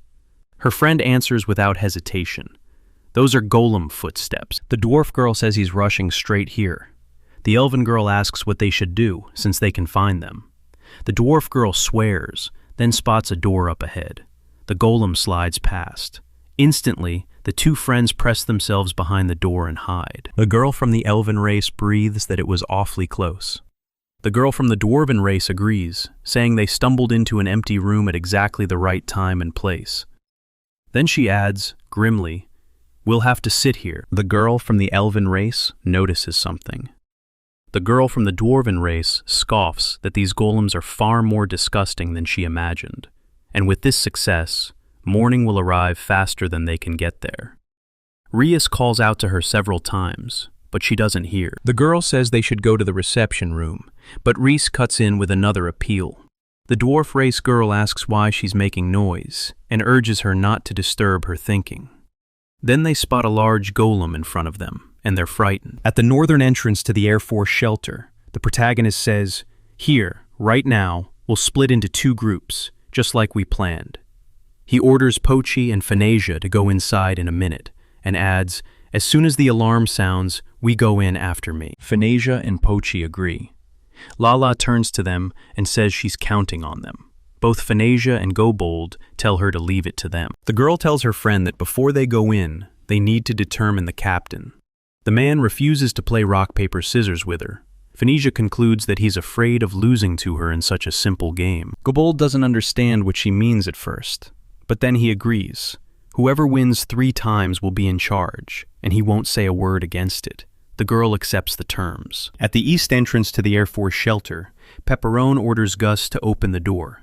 Her friend answers without hesitation. Those are golem footsteps. The dwarf girl says he's rushing straight here. The elven girl asks what they should do, since they can find them. The dwarf girl swears, then spots a door up ahead. The golem slides past. Instantly, the two friends press themselves behind the door and hide. The girl from the elven race breathes that it was awfully close. The girl from the dwarven race agrees, saying they stumbled into an empty room at exactly the right time and place. Then she adds, grimly, "We'll have to sit here." The girl from the elven race notices something. The girl from the dwarven race scoffs that these golems are far more disgusting than she imagined, and with this success, morning will arrive faster than they can get there. Reese calls out to her several times, but she doesn't hear. The girl says they should go to the reception room, but Reese cuts in with another appeal. The dwarf race girl asks why she's making noise, and urges her not to disturb her thinking. Then they spot a large golem in front of them, and they're frightened. At the northern entrance to the Air Force shelter, the protagonist says, "Here, right now, we'll split into two groups, just like we planned." He orders Pochi and Phanasia to go inside in a minute, and adds, "As soon as the alarm sounds, we go in after me." Phanasia and Pochi agree. Lala turns to them and says she's counting on them. Both Phanasia and Gobold tell her to leave it to them. The girl tells her friend that before they go in, they need to determine the captain. The man refuses to play rock, paper, scissors with her. Phanasia concludes that he's afraid of losing to her in such a simple game. Gobold doesn't understand what she means at first, but then he agrees. Whoever wins 3 times will be in charge, and he won't say a word against it. The girl accepts the terms. At the east entrance to the Air Force shelter, Pepperone orders Gus to open the door.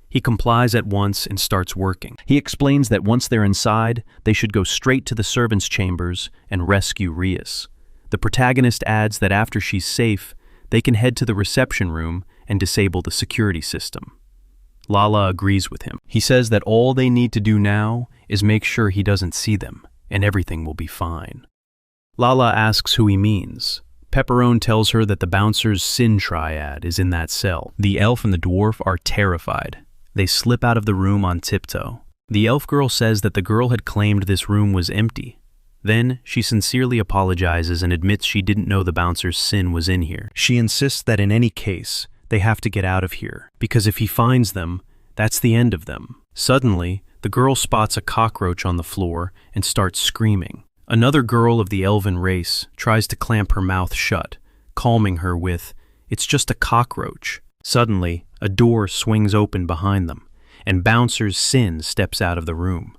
He complies at once and starts working. He explains that once they're inside, they should go straight to the servants' chambers and rescue Reese. The protagonist adds that after she's safe, they can head to the reception room and disable the security system. Lala agrees with him. He says that all they need to do now is make sure he doesn't see them, and everything will be fine. Lala asks who he means. Pepperone tells her that the bouncer's sin triad is in that cell. The elf and the dwarf are terrified. They slip out of the room on tiptoe. The elf girl says that the girl had claimed this room was empty. Then, she sincerely apologizes and admits she didn't know the bouncer's sin was in here. She insists that in any case, they have to get out of here, because if he finds them, that's the end of them. Suddenly, the girl spots a cockroach on the floor and starts screaming. Another girl of the elven race tries to clamp her mouth shut, calming her with, "It's just a cockroach." Suddenly, a door swings open behind them, and Bouncer's Sin steps out of the room.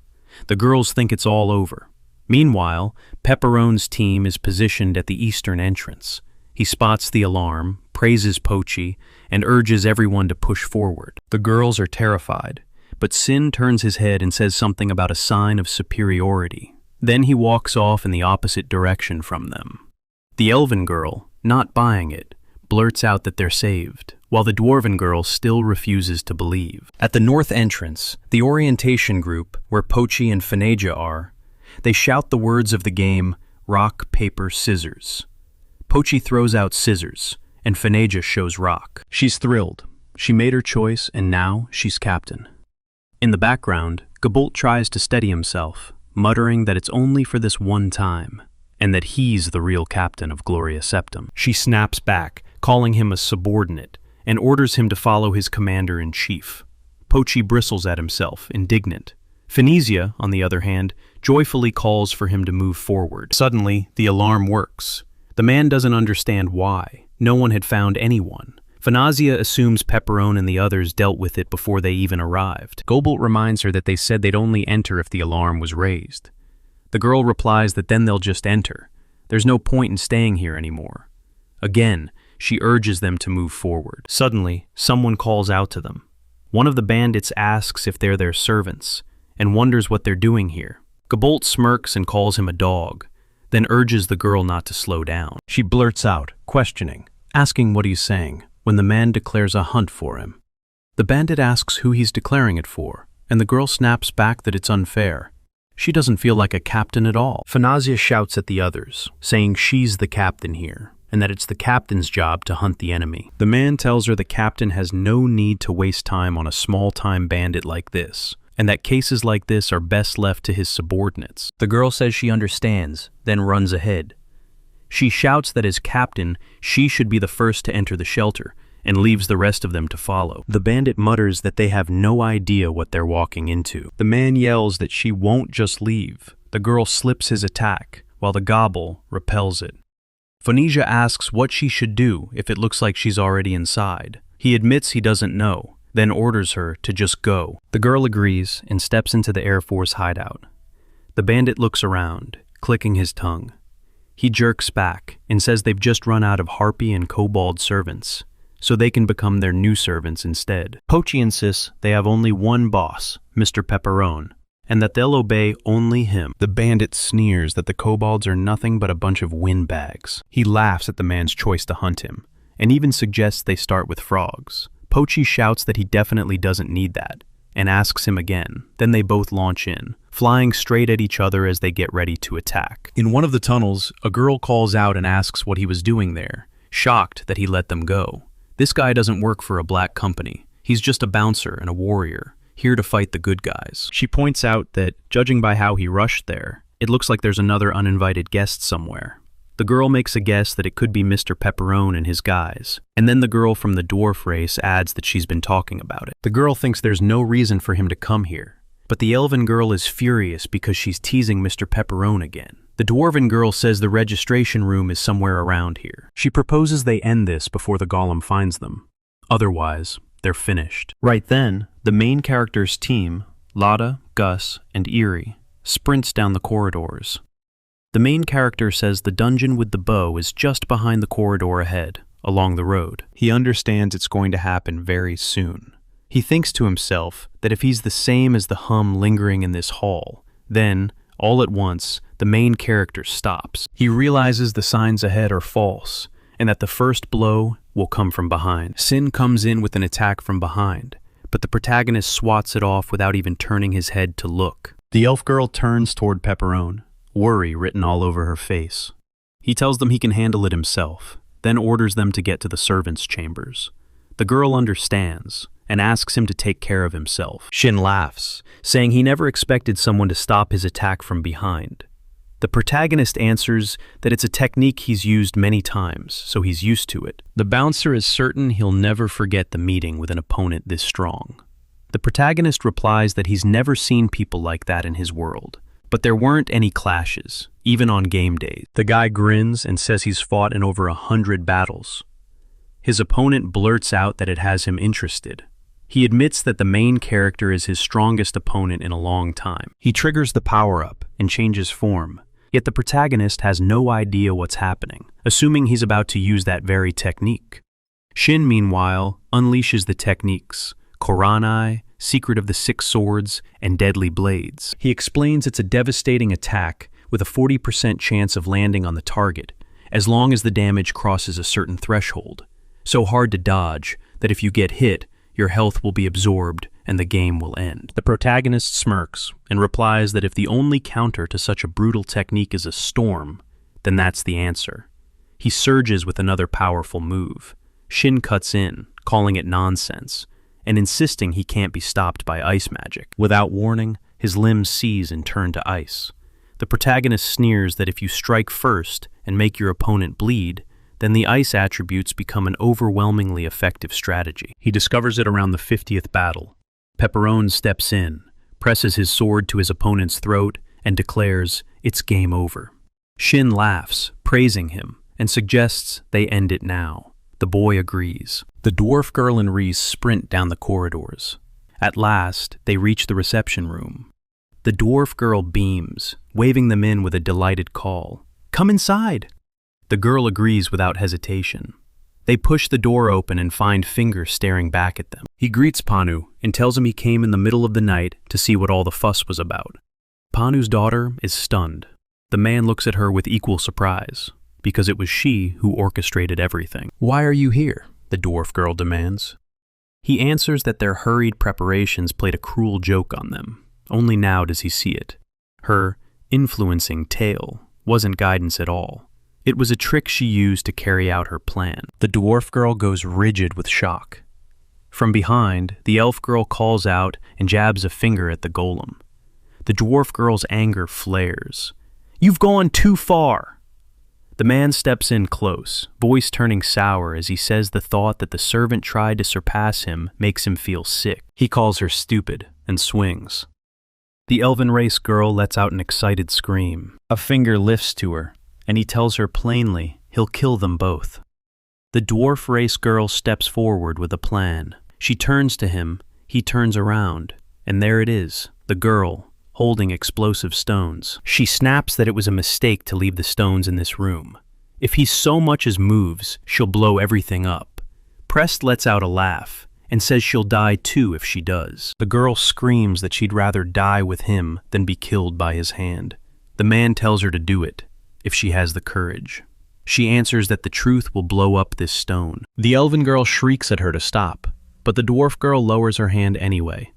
The girls think it's all over. Meanwhile, Pepperone's team is positioned at the eastern entrance. He spots the alarm, praises Pochi, and urges everyone to push forward. The girls are terrified, but Sin turns his head and says something about a sign of superiority. Then he walks off in the opposite direction from them. The elven girl, not buying it, blurts out that they're saved, while the dwarven girl still refuses to believe. At the north entrance, the orientation group, where Pochi and Phanasia are, they shout the words of the game, rock, paper, scissors. Pochi throws out scissors, and Phanasia shows rock. She's thrilled. She made her choice, and now she's captain. In the background, Gabolt tries to steady himself, muttering that it's only for this one time, and that he's the real captain of Gloria Septum. She snaps back, calling him a subordinate, and orders him to follow his commander-in-chief. Pochi bristles at himself, indignant. Phanasia, on the other hand, joyfully calls for him to move forward. Suddenly, the alarm works. The man doesn't understand why. No one had found anyone. Fanazia assumes Pepperone and the others dealt with it before they even arrived. Gobolt reminds her that they said they'd only enter if the alarm was raised. The girl replies that then they'll just enter. There's no point in staying here anymore. Again, she urges them to move forward. Suddenly, someone calls out to them. One of the bandits asks if they're their servants, and wonders what they're doing here. Gobolt smirks and calls him a dog, then urges the girl not to slow down. She blurts out, questioning, asking what he's saying, when the man declares a hunt for him. The bandit asks who he's declaring it for, and the girl snaps back that it's unfair. She doesn't feel like a captain at all. Fanazia shouts at the others, saying she's the captain here, and that it's the captain's job to hunt the enemy. The man tells her the captain has no need to waste time on a small-time bandit like this, and that cases like this are best left to his subordinates. The girl says she understands, then runs ahead. She shouts that as captain, she should be the first to enter the shelter, and leaves the rest of them to follow. The bandit mutters that they have no idea what they're walking into. The man yells that she won't just leave. The girl slips his attack, while the gobble repels it. Phoenicia asks what she should do if it looks like she's already inside. He admits he doesn't know, then orders her to just go. The girl agrees and steps into the Air Force hideout. The bandit looks around, clicking his tongue. He jerks back and says they've just run out of Harpy and Kobold servants, so they can become their new servants instead. Pochi insists they have only one boss, Mr. Pepperone, and that they'll obey only him. The bandit sneers that the kobolds are nothing but a bunch of windbags. He laughs at the man's choice to hunt him, and even suggests they start with frogs. Pochi shouts that he definitely doesn't need that, and asks him again. Then they both launch in, flying straight at each other as they get ready to attack. In one of the tunnels, a girl calls out and asks what he was doing there, shocked that he let them go. This guy doesn't work for a black company. He's just a bouncer and a warrior, here to fight the good guys. She points out that, judging by how he rushed there, it looks like there's another uninvited guest somewhere. The girl makes a guess that it could be Mr. Pepperone and his guys, and then the girl from the dwarf race adds that she's been talking about it. The girl thinks there's no reason for him to come here, but the elven girl is furious because she's teasing Mr. Pepperone again. The dwarven girl says the registration room is somewhere around here. She proposes they end this before the golem finds them. Otherwise, they're finished. Right then, the main character's team, Lotta, Gus, and Eerie, sprints down the corridors. The main character says the dungeon with the bow is just behind the corridor ahead, along the road. He understands it's going to happen very soon. He thinks to himself that if he's the same as the hum lingering in this hall, then, all at once, the main character stops. He realizes the signs ahead are false, and that the first blow will come from behind. Sin comes in with an attack from behind, but the protagonist swats it off without even turning his head to look. The elf girl turns toward Pepperone, worry written all over her face. He tells them he can handle it himself, then orders them to get to the servants' chambers. The girl understands, and asks him to take care of himself. Shin laughs, saying he never expected someone to stop his attack from behind. The protagonist answers that it's a technique he's used many times, so he's used to it. The bouncer is certain he'll never forget the meeting with an opponent this strong. The protagonist replies that he's never seen people like that in his world, but there weren't any clashes, even on game days. The guy grins and says he's fought in over 100 battles. His opponent blurts out that it has him interested. He admits that the main character is his strongest opponent in a long time. He triggers the power-up and changes form, yet the protagonist has no idea what's happening, assuming he's about to use that very technique. Shin, meanwhile, unleashes the techniques, Koranai, Secret of the Six Swords, and Deadly Blades. He explains it's a devastating attack with a 40% chance of landing on the target, as long as the damage crosses a certain threshold, so hard to dodge that if you get hit, your health will be absorbed and the game will end. The protagonist smirks and replies that if the only counter to such a brutal technique is a storm, then that's the answer. He surges with another powerful move. Shin cuts in, calling it nonsense, and insisting he can't be stopped by ice magic. Without warning, his limbs seize and turn to ice. The protagonist sneers that if you strike first and make your opponent bleed, then the ice attributes become an overwhelmingly effective strategy. He discovers it around the 50th battle. Pepperone steps in, presses his sword to his opponent's throat, and declares, "It's game over." Shin laughs, praising him, and suggests they end it now. The boy agrees. The dwarf girl and Reese sprint down the corridors. At last, they reach the reception room. The dwarf girl beams, waving them in with a delighted call. "Come inside!" The girl agrees without hesitation. They push the door open and find Finger staring back at them. He greets Panu and tells him he came in the middle of the night to see what all the fuss was about. Panu's daughter is stunned. The man looks at her with equal surprise, because it was she who orchestrated everything. "Why are you here?" the dwarf girl demands. He answers that their hurried preparations played a cruel joke on them. Only now does he see it. Her influencing tale wasn't guidance at all. It was a trick she used to carry out her plan. The dwarf girl goes rigid with shock. From behind, the elf girl calls out and jabs a finger at the golem. The dwarf girl's anger flares. "You've gone too far!" The man steps in close, voice turning sour as he says the thought that the servant tried to surpass him makes him feel sick. He calls her stupid and swings. The elven race girl lets out an excited scream. A finger lifts to her, and he tells her plainly he'll kill them both. The dwarf race girl steps forward with a plan. She turns to him, he turns around, and there it is, the girl, holding explosive stones. She snaps that it was a mistake to leave the stones in this room. If he so much as moves, she'll blow everything up. Prest lets out a laugh, and says she'll die too if she does. The girl screams that she'd rather die with him than be killed by his hand. The man tells her to do it, if she has the courage. She answers that the truth will blow up this stone. The elven girl shrieks at her to stop, but the dwarf girl lowers her hand anyway.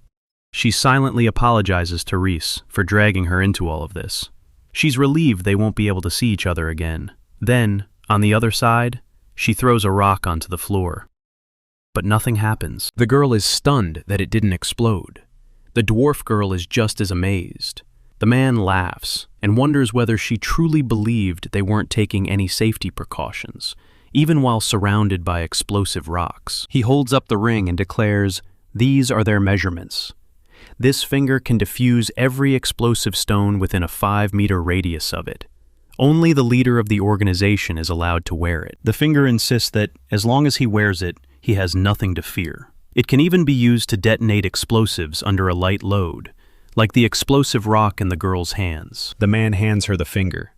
She silently apologizes to Reese for dragging her into all of this. She's relieved they won't be able to see each other again. Then, on the other side, she throws a rock onto the floor. But nothing happens. The girl is stunned that it didn't explode. The dwarf girl is just as amazed. The man laughs and wonders whether she truly believed they weren't taking any safety precautions, even while surrounded by explosive rocks. He holds up the ring and declares, "These are their measurements. This finger can defuse every explosive stone within a 5-meter radius of it. Only the leader of the organization is allowed to wear it." The finger insists that, as long as he wears it, he has nothing to fear. It can even be used to detonate explosives under a light load, like the explosive rock in the girl's hands. The man hands her the finger.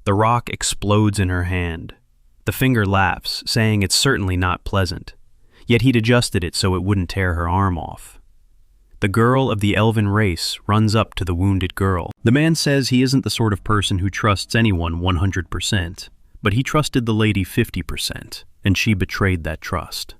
The rock explodes in her hand. The finger laughs, saying it's certainly not pleasant, yet he'd adjusted it so it wouldn't tear her arm off. The girl of the elven race runs up to the wounded girl. The man says he isn't the sort of person who trusts anyone 100%, but he trusted the lady 50%, and she betrayed that trust.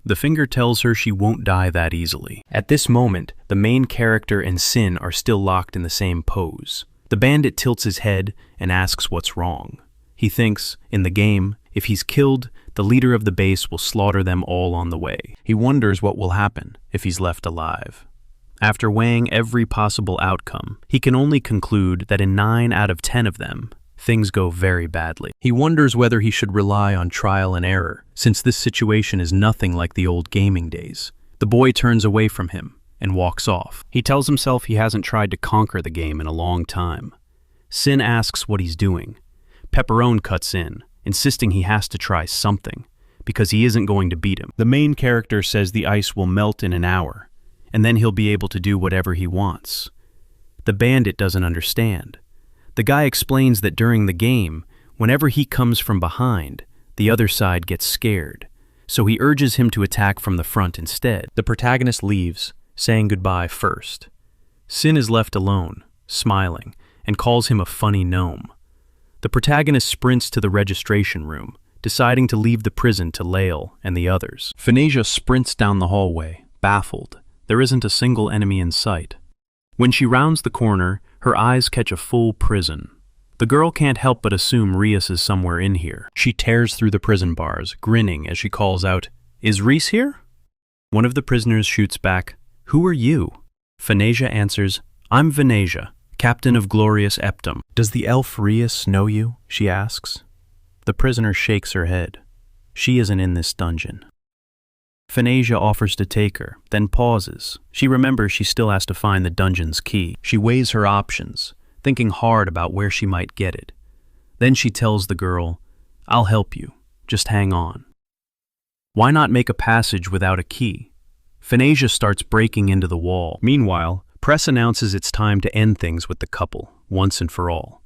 The finger tells her she won't die that easily. At this moment, the main character and Sin are still locked in the same pose. The bandit tilts his head and asks what's wrong. He thinks, in the game, if he's killed, the leader of the base will slaughter them all on the way. He wonders what will happen if he's left alive. After weighing every possible outcome, he can only conclude that in 9 out of 10 of them, things go very badly. He wonders whether he should rely on trial and error, since this situation is nothing like the old gaming days. The boy turns away from him and walks off. He tells himself he hasn't tried to conquer the game in a long time. Sin asks what he's doing. Pepperone cuts in, insisting he has to try something, because he isn't going to beat him. The main character says the ice will melt in an hour, and then he'll be able to do whatever he wants. The bandit doesn't understand. The guy explains that during the game, whenever he comes from behind, the other side gets scared, so he urges him to attack from the front instead. The protagonist leaves, saying goodbye first. Sin is left alone, smiling, and calls him a funny gnome. The protagonist sprints to the registration room, deciding to leave the prison to Lael and the others. Phanesia sprints down the hallway, baffled. There isn't a single enemy in sight. When she rounds the corner, her eyes catch a full prison. The girl can't help but assume Rias is somewhere in here. She tears through the prison bars, grinning as she calls out, "Is Reese here?" One of the prisoners shoots back, "Who are you?" Phanesia answers, "I'm Venesia, captain of Glorious Eptum." "Does the elf Rias know you?" she asks. The prisoner shakes her head. She isn't in this dungeon. Phanesia offers to take her, then pauses. She remembers she still has to find the dungeon's key. She weighs her options, thinking hard about where she might get it. Then she tells the girl, I'll help you. Just hang on. Why not make a passage without a key? Phanasia starts breaking into the wall. Meanwhile, Press announces it's time to end things with the couple, once and for all.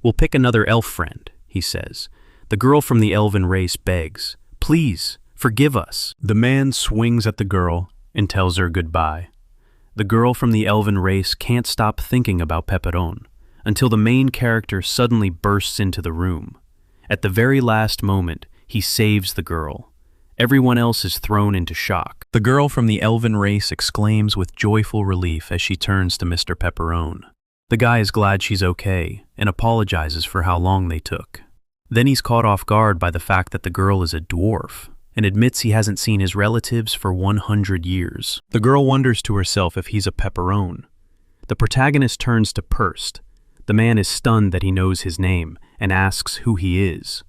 We'll pick another elf friend, he says. The girl from the elven race begs, please, forgive us. The man swings at the girl and tells her goodbye. The girl from the elven race can't stop thinking about Pepperon until the main character suddenly bursts into the room. At the very last moment, he saves the girl. Everyone else is thrown into shock. The girl from the elven race exclaims with joyful relief as she turns to Mr. Pepperon. The guy is glad she's okay and apologizes for how long they took. Then he's caught off guard by the fact that the girl is a dwarf and admits he hasn't seen his relatives for 100 years. The girl wonders to herself if he's a Pepperon. The protagonist turns to Purst. The man is stunned that he knows his name and asks who he is.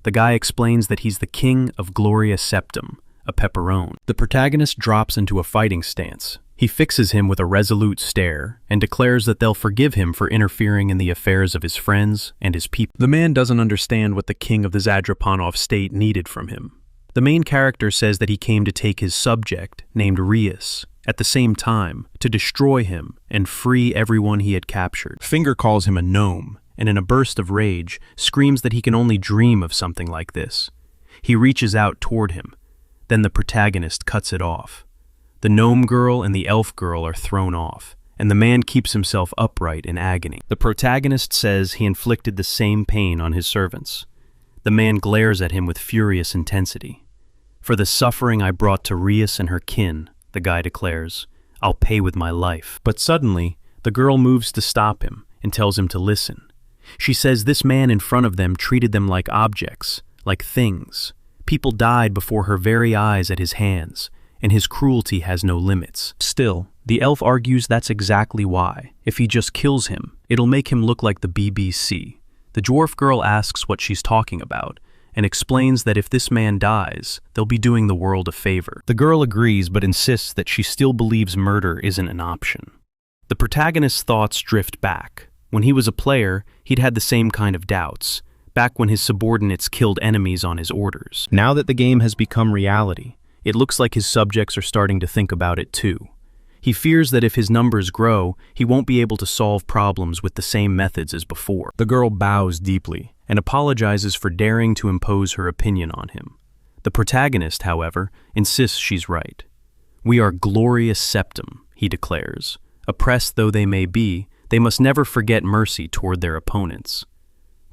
The guy explains that he's the king of Gloria Septim, a Pepperon. The protagonist drops into a fighting stance. He fixes him with a resolute stare and declares that they'll forgive him for interfering in the affairs of his friends and his people. The man doesn't understand what the king of the Zadropanov state needed from him. The main character says that he came to take his subject, named Rias, at the same time, to destroy him and free everyone he had captured. Finger calls him a gnome, and in a burst of rage, screams that he can only dream of something like this. He reaches out toward him. Then the protagonist cuts it off. The gnome girl and the elf girl are thrown off, and the man keeps himself upright in agony. The protagonist says he inflicted the same pain on his servants. The man glares at him with furious intensity. For the suffering I brought to Rias and her kin, the guy declares, I'll pay with my life. But suddenly, the girl moves to stop him and tells him to listen. She says this man in front of them treated them like objects, like things. People died before her very eyes at his hands, and his cruelty has no limits. Still, the elf argues that's exactly why. If he just kills him, it'll make him look like the BBC. The dwarf girl asks what she's talking about, and explains that if this man dies, they'll be doing the world a favor. The girl agrees but insists that she still believes murder isn't an option. The protagonist's thoughts drift back. When he was a player, he'd had the same kind of doubts, back when his subordinates killed enemies on his orders. Now that the game has become reality, it looks like his subjects are starting to think about it too. He fears that if his numbers grow, he won't be able to solve problems with the same methods as before. The girl bows deeply and apologizes for daring to impose her opinion on him. The protagonist, however, insists she's right. We are Gloria Septim, he declares. Oppressed though they may be, they must never forget mercy toward their opponents.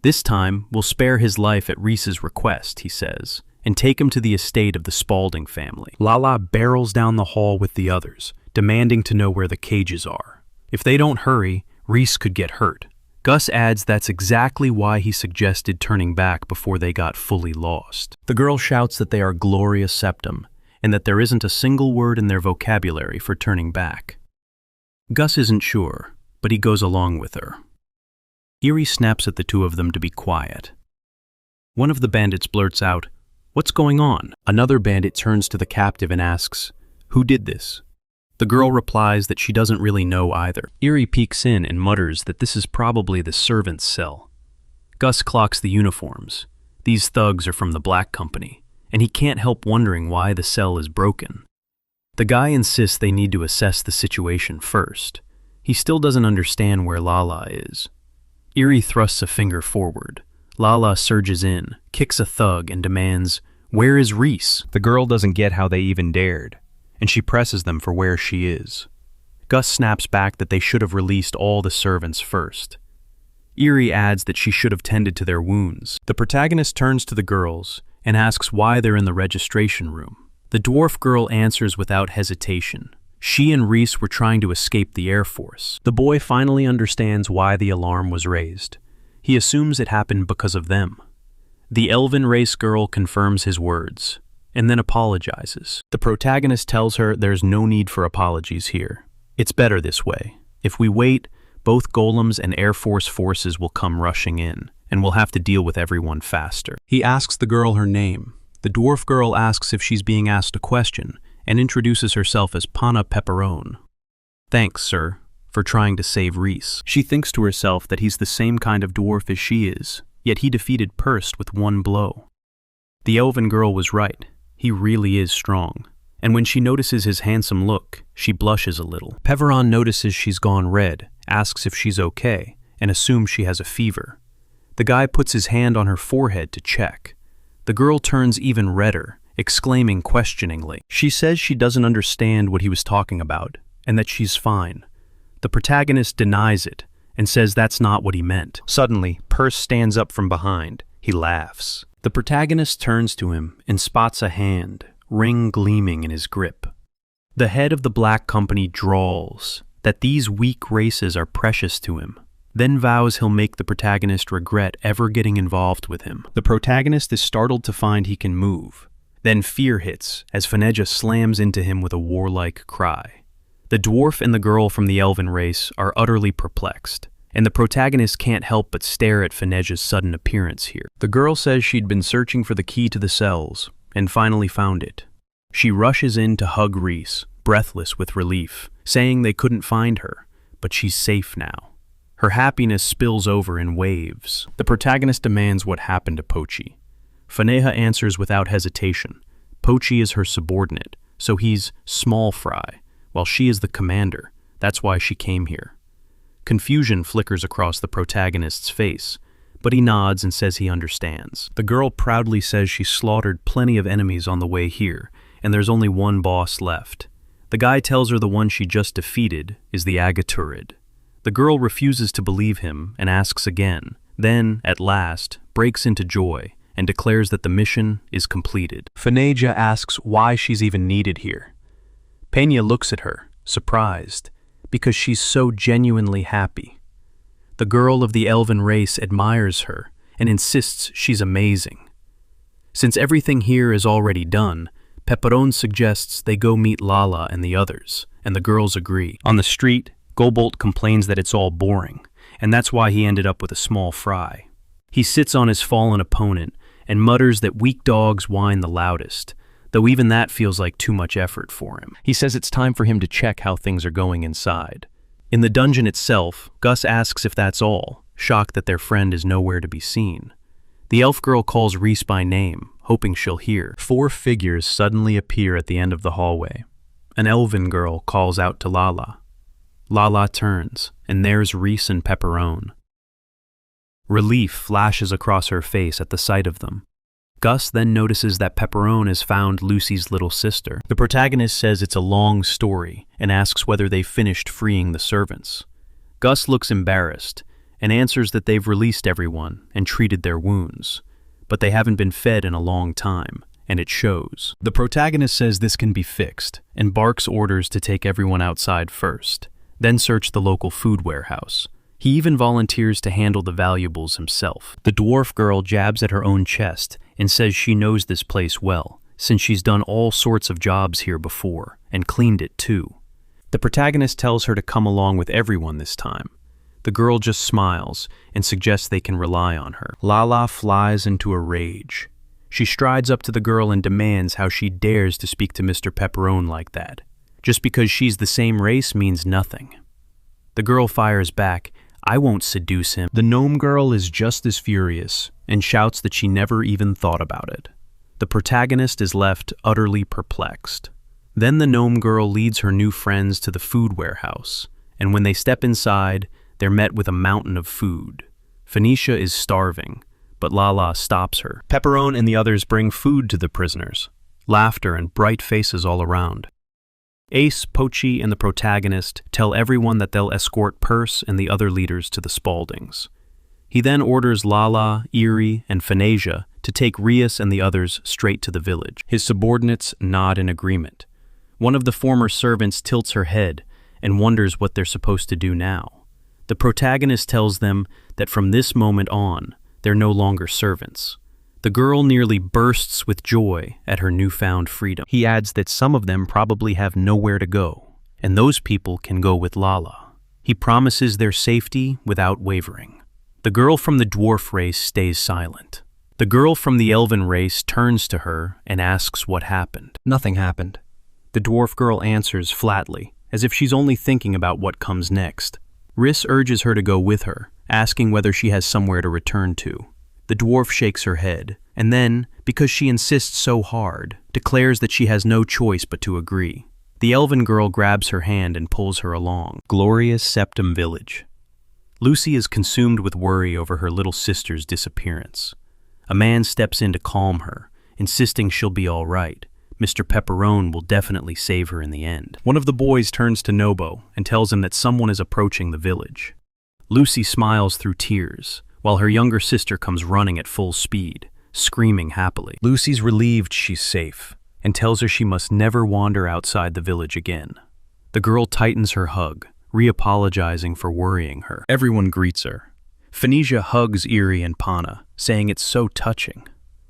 This time, we'll spare his life at Reese's request, he says, and take him to the estate of the Spaulding family. Lala barrels down the hall with the others, demanding to know where the cages are. If they don't hurry, Reese could get hurt. Gus adds that's exactly why he suggested turning back before they got fully lost. The girl shouts that they are Gloria Septim, and that there isn't a single word in their vocabulary for turning back. Gus isn't sure, but he goes along with her. Eerie snaps at the two of them to be quiet. One of the bandits blurts out, "What's going on?" Another bandit turns to the captive and asks, "Who did this?" The girl replies that she doesn't really know either. Eerie peeks in and mutters that this is probably the servant's cell. Gus clocks the uniforms. These thugs are from the Black Company, and he can't help wondering why the cell is broken. The guy insists they need to assess the situation first. He still doesn't understand where Lala is. Eerie thrusts a finger forward. Lala surges in, kicks a thug, and demands, "Where is Reese?" The girl doesn't get how they even dared, and she presses them for where she is. Gus snaps back that they should have released all the servants first. Eerie adds that she should have tended to their wounds. The protagonist turns to the girls and asks why they're in the registration room. The dwarf girl answers without hesitation. She and Reese were trying to escape the Air Force. The boy finally understands why the alarm was raised. He assumes it happened because of them. The elven race girl confirms his words, and then apologizes. The protagonist tells her there's no need for apologies here. It's better this way. If we wait, both golems and Air Force forces will come rushing in, and we'll have to deal with everyone faster. He asks the girl her name. The dwarf girl asks if she's being asked a question, and introduces herself as Pana Pepperon. "Thanks, sir, for trying to save Reese." She thinks to herself that he's the same kind of dwarf as she is, yet he defeated Purse with one blow. The elven girl was right. He really is strong. And when she notices his handsome look, she blushes a little. Peveron notices she's gone red, asks if she's okay, and assumes she has a fever. The guy puts his hand on her forehead to check. The girl turns even redder, exclaiming questioningly. She says she doesn't understand what he was talking about, and that she's fine. The protagonist denies it, and says that's not what he meant. Suddenly, Purse stands up from behind. He laughs. The protagonist turns to him and spots a hand, ring gleaming in his grip. The head of the black company drawls that these weak races are precious to him, then vows he'll make the protagonist regret ever getting involved with him. The protagonist is startled to find he can move. Then fear hits as Faneja slams into him with a warlike cry. The dwarf and the girl from the elven race are utterly perplexed, and the protagonist can't help but stare at Faneja's sudden appearance here. The girl says she'd been searching for the key to the cells, and finally found it. She rushes in to hug Reese, breathless with relief, saying they couldn't find her, but she's safe now. Her happiness spills over in waves. The protagonist demands what happened to Pochi. Faneja answers without hesitation. Pochi is her subordinate, so he's small fry, while she is the commander. That's why she came here. Confusion flickers across the protagonist's face, but he nods and says he understands. The girl proudly says she slaughtered plenty of enemies on the way here, and there's only one boss left. The guy tells her the one she just defeated is the Agaturid. The girl refuses to believe him and asks again, then, at last, breaks into joy and declares that the mission is completed. Faneja asks why she's even needed here. Peña looks at her, surprised, because she's so genuinely happy. The girl of the elven race admires her and insists she's amazing. Since everything here is already done, Peperon suggests they go meet Lala and the others, and the girls agree. On the street, Gobolt complains that it's all boring, and that's why he ended up with a small fry. He sits on his fallen opponent and mutters that weak dogs whine the loudest, though even that feels like too much effort for him. He says it's time for him to check how things are going inside. In the dungeon itself, Gus asks if that's all, shocked that their friend is nowhere to be seen. The elf girl calls Reese by name, hoping she'll hear. 4 figures suddenly appear at the end of the hallway. An elven girl calls out to Lala. Lala turns, and there's Reese and Peperon. Relief flashes across her face at the sight of them. Gus then notices that Peperon has found Lucy's little sister. The protagonist says it's a long story and asks whether they've finished freeing the servants. Gus looks embarrassed and answers that they've released everyone and treated their wounds, but they haven't been fed in a long time, and it shows. The protagonist says this can be fixed and barks orders to take everyone outside first, then search the local food warehouse. He even volunteers to handle the valuables himself. The dwarf girl jabs at her own chest and says she knows this place well, since she's done all sorts of jobs here before, and cleaned it too. The protagonist tells her to come along with everyone this time. The girl just smiles and suggests they can rely on her. Lala flies into a rage. She strides up to the girl and demands how she dares to speak to Mr. Peperon like that. Just because she's the same race means nothing. The girl fires back, "I won't seduce him." The gnome girl is just as furious and shouts that she never even thought about it. The protagonist is left utterly perplexed. Then the gnome girl leads her new friends to the food warehouse, and when they step inside, they're met with a mountain of food. Phoenicia is starving, but Lala stops her. Peperon and the others bring food to the prisoners. Laughter and bright faces all around. Ace, Pochi, and the protagonist tell everyone that they'll escort Purse and the other leaders to the Spaldings. He then orders Lala, Eerie, and Phanesia to take Rias and the others straight to the village. His subordinates nod in agreement. One of the former servants tilts her head and wonders what they're supposed to do now. The protagonist tells them that from this moment on, they're no longer servants. The girl nearly bursts with joy at her newfound freedom. He adds that some of them probably have nowhere to go, and those people can go with Lala. He promises their safety without wavering. The girl from the dwarf race stays silent. The girl from the elven race turns to her and asks what happened. Nothing happened. The dwarf girl answers flatly, as if she's only thinking about what comes next. Riss urges her to go with her, asking whether she has somewhere to return to. The dwarf shakes her head, and then, because she insists so hard, declares that she has no choice but to agree. The elven girl grabs her hand and pulls her along. Gloria's Septum Village. Lucy is consumed with worry over her little sister's disappearance. A man steps in to calm her, insisting she'll be all right. Mr. Pepperone will definitely save her in the end. One of the boys turns to Nobo and tells him that someone is approaching the village. Lucy smiles through tears, while her younger sister comes running at full speed, screaming happily. Lucy's relieved she's safe, and tells her she must never wander outside the village again. The girl tightens her hug, re-apologizing for worrying her. Everyone greets her. Phoenicia hugs Eerie and Pana, saying it's so touching.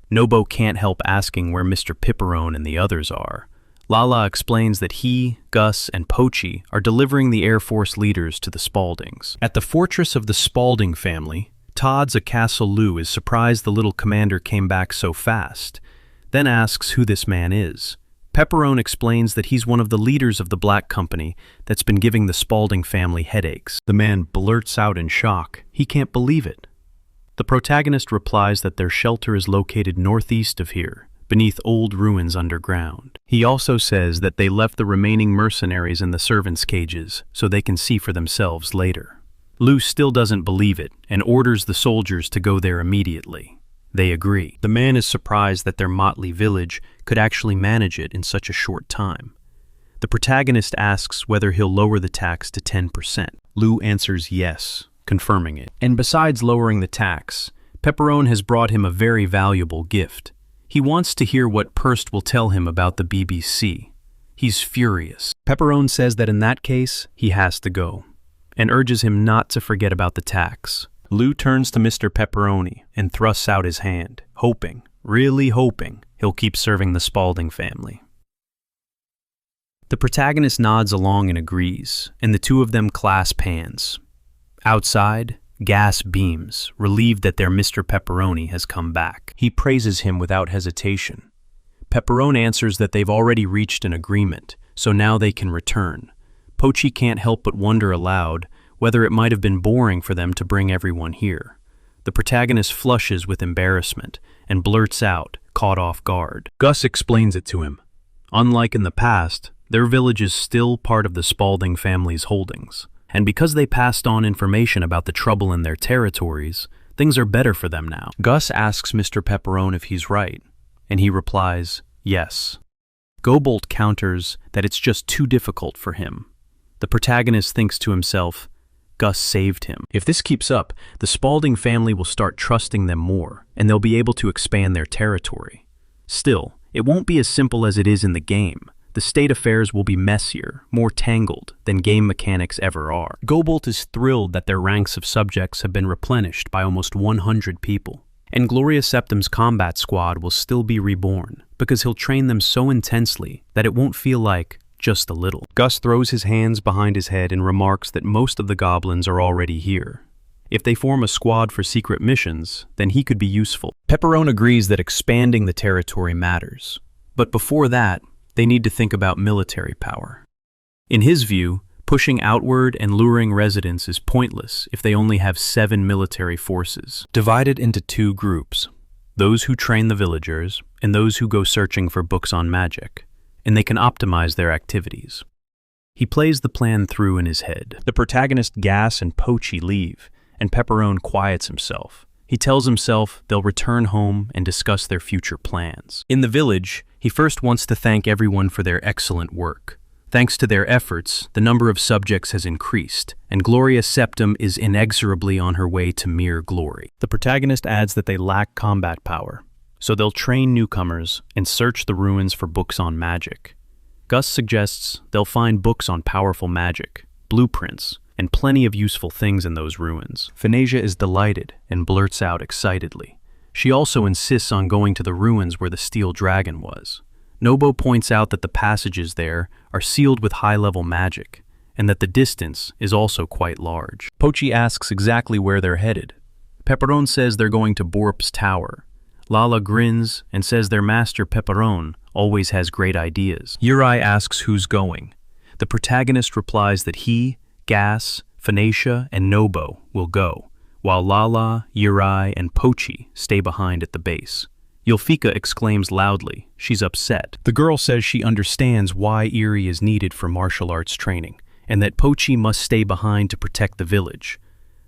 Nobo can't help asking where Mr. Pepperone and the others are. Lala explains that he, Gus, and Pochi are delivering the Air Force leaders to the Spauldings. At the fortress of the Spaulding family, Todd's Lou is surprised the little commander came back so fast, then asks who this man is. Pepperone explains that he's one of the leaders of the Black Company that's been giving the Spaulding family headaches. The man blurts out in shock. He can't believe it. The protagonist replies that their shelter is located northeast of here, beneath old ruins underground. He also says that they left the remaining mercenaries in the servants' cages so they can see for themselves later. Lou still doesn't believe it and orders the soldiers to go there immediately. They agree. The man is surprised that their motley village could actually manage it in such a short time. The protagonist asks whether he'll lower the tax to 10%. Lou answers yes, confirming it. And besides lowering the tax, Pepperone has brought him a very valuable gift. He wants to hear what Purst will tell him about the BBC. He's furious. Pepperone says that in that case, he has to go, and urges him not to forget about the tax. Lou turns to Mr. Pepperoni and thrusts out his hand, hoping, really hoping, he'll keep serving the Spaulding family. The protagonist nods along and agrees, and the two of them clasp hands. Outside, Gas beams, relieved that their Mr. Pepperoni has come back. He praises him without hesitation. Pepperone answers that they've already reached an agreement, so now they can return. Pochi can't help but wonder aloud whether it might have been boring for them to bring everyone here. The protagonist flushes with embarrassment and blurts out, caught off guard. Gus explains it to him. Unlike in the past, their village is still part of the Spaulding family's holdings, and because they passed on information about the trouble in their territories, things are better for them now. Gus asks Mr. Pepperone if he's right, and he replies, yes. Gobolt counters that it's just too difficult for him. The protagonist thinks to himself, Gus saved him. If this keeps up, the Spaulding family will start trusting them more, and they'll be able to expand their territory. Still, it won't be as simple as it is in the game. The state affairs will be messier, more tangled than game mechanics ever are. Gobolt is thrilled that their ranks of subjects have been replenished by almost 100 people. And Gloria Septim's combat squad will still be reborn, because he'll train them so intensely that it won't feel like just a little. Gus throws his hands behind his head and remarks that most of the goblins are already here. If they form a squad for secret missions, then he could be useful. Pepperone agrees that expanding the territory matters. But before that, they need to think about military power. In his view, pushing outward and luring residents is pointless if they only have 7 military forces, divided into 2 groups, those who train the villagers and those who go searching for books on magic, and they can optimize their activities. He plays the plan through in his head. The protagonist Gas and Pochi leave, and Pepperone quiets himself. He tells himself they'll return home and discuss their future plans. In the village, he first wants to thank everyone for their excellent work. Thanks to their efforts, the number of subjects has increased, and Gloria Septim is inexorably on her way to mere glory. The protagonist adds that they lack combat power, so they'll train newcomers and search the ruins for books on magic. Gus suggests they'll find books on powerful magic, blueprints, and plenty of useful things in those ruins. Phoenicia is delighted and blurts out excitedly. She also insists on going to the ruins where the steel dragon was. Nobo points out that the passages there are sealed with high-level magic, and that the distance is also quite large. Pochi asks exactly where they're headed. Pepperone says they're going to Borp's tower. Lala grins and says their master Pepperone always has great ideas. Uri asks who's going. The protagonist replies that he, Gas, Phoenicia, and Nobo will go, while Lala, Yurai, and Pochi stay behind at the base. Yulfika exclaims loudly. She's upset. The girl says she understands why Eri is needed for martial arts training, and that Pochi must stay behind to protect the village.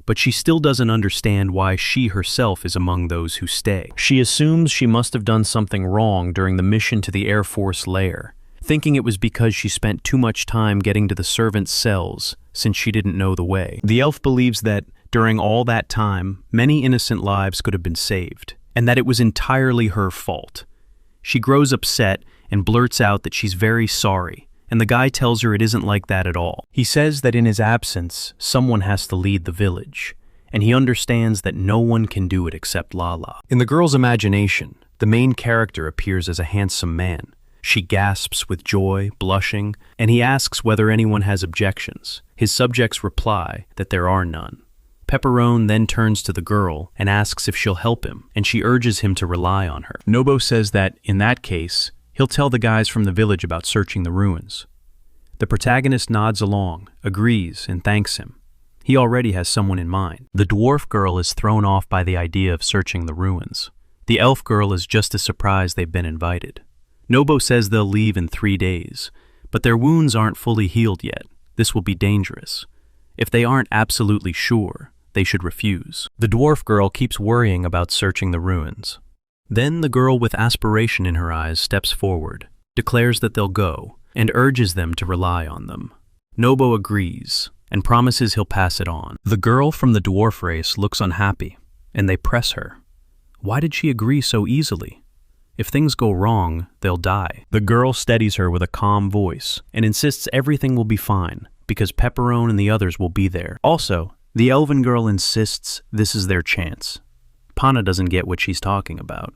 But she still doesn't understand why she herself is among those who stay. She assumes she must have done something wrong during the mission to the Air Force lair, thinking it was because she spent too much time getting to the servants' cells since she didn't know the way. The elf believes that, during all that time, many innocent lives could have been saved, and that it was entirely her fault. She grows upset and blurts out that she's very sorry, and the guy tells her it isn't like that at all. He says that in his absence, someone has to lead the village, and he understands that no one can do it except Lala. In the girl's imagination, the main character appears as a handsome man. She gasps with joy, blushing, and he asks whether anyone has objections. His subjects reply that there are none. Pepperone then turns to the girl and asks if she'll help him, and she urges him to rely on her. Nobo says that, in that case, he'll tell the guys from the village about searching the ruins. The protagonist nods along, agrees, and thanks him. He already has someone in mind. The dwarf girl is thrown off by the idea of searching the ruins. The elf girl is just as surprised they've been invited. Nobo says they'll leave in 3 days, but their wounds aren't fully healed yet. This will be dangerous. If they aren't absolutely sure, they should refuse. The dwarf girl keeps worrying about searching the ruins. Then the girl with aspiration in her eyes steps forward, declares that they'll go, and urges them to rely on them. Nobo agrees, and promises he'll pass it on. The girl from the dwarf race looks unhappy, and they press her. Why did she agree so easily? If things go wrong, they'll die. The girl steadies her with a calm voice, and insists everything will be fine, because Pepperone and the others will be there. Also, the elven girl insists this is their chance. Pana doesn't get what she's talking about.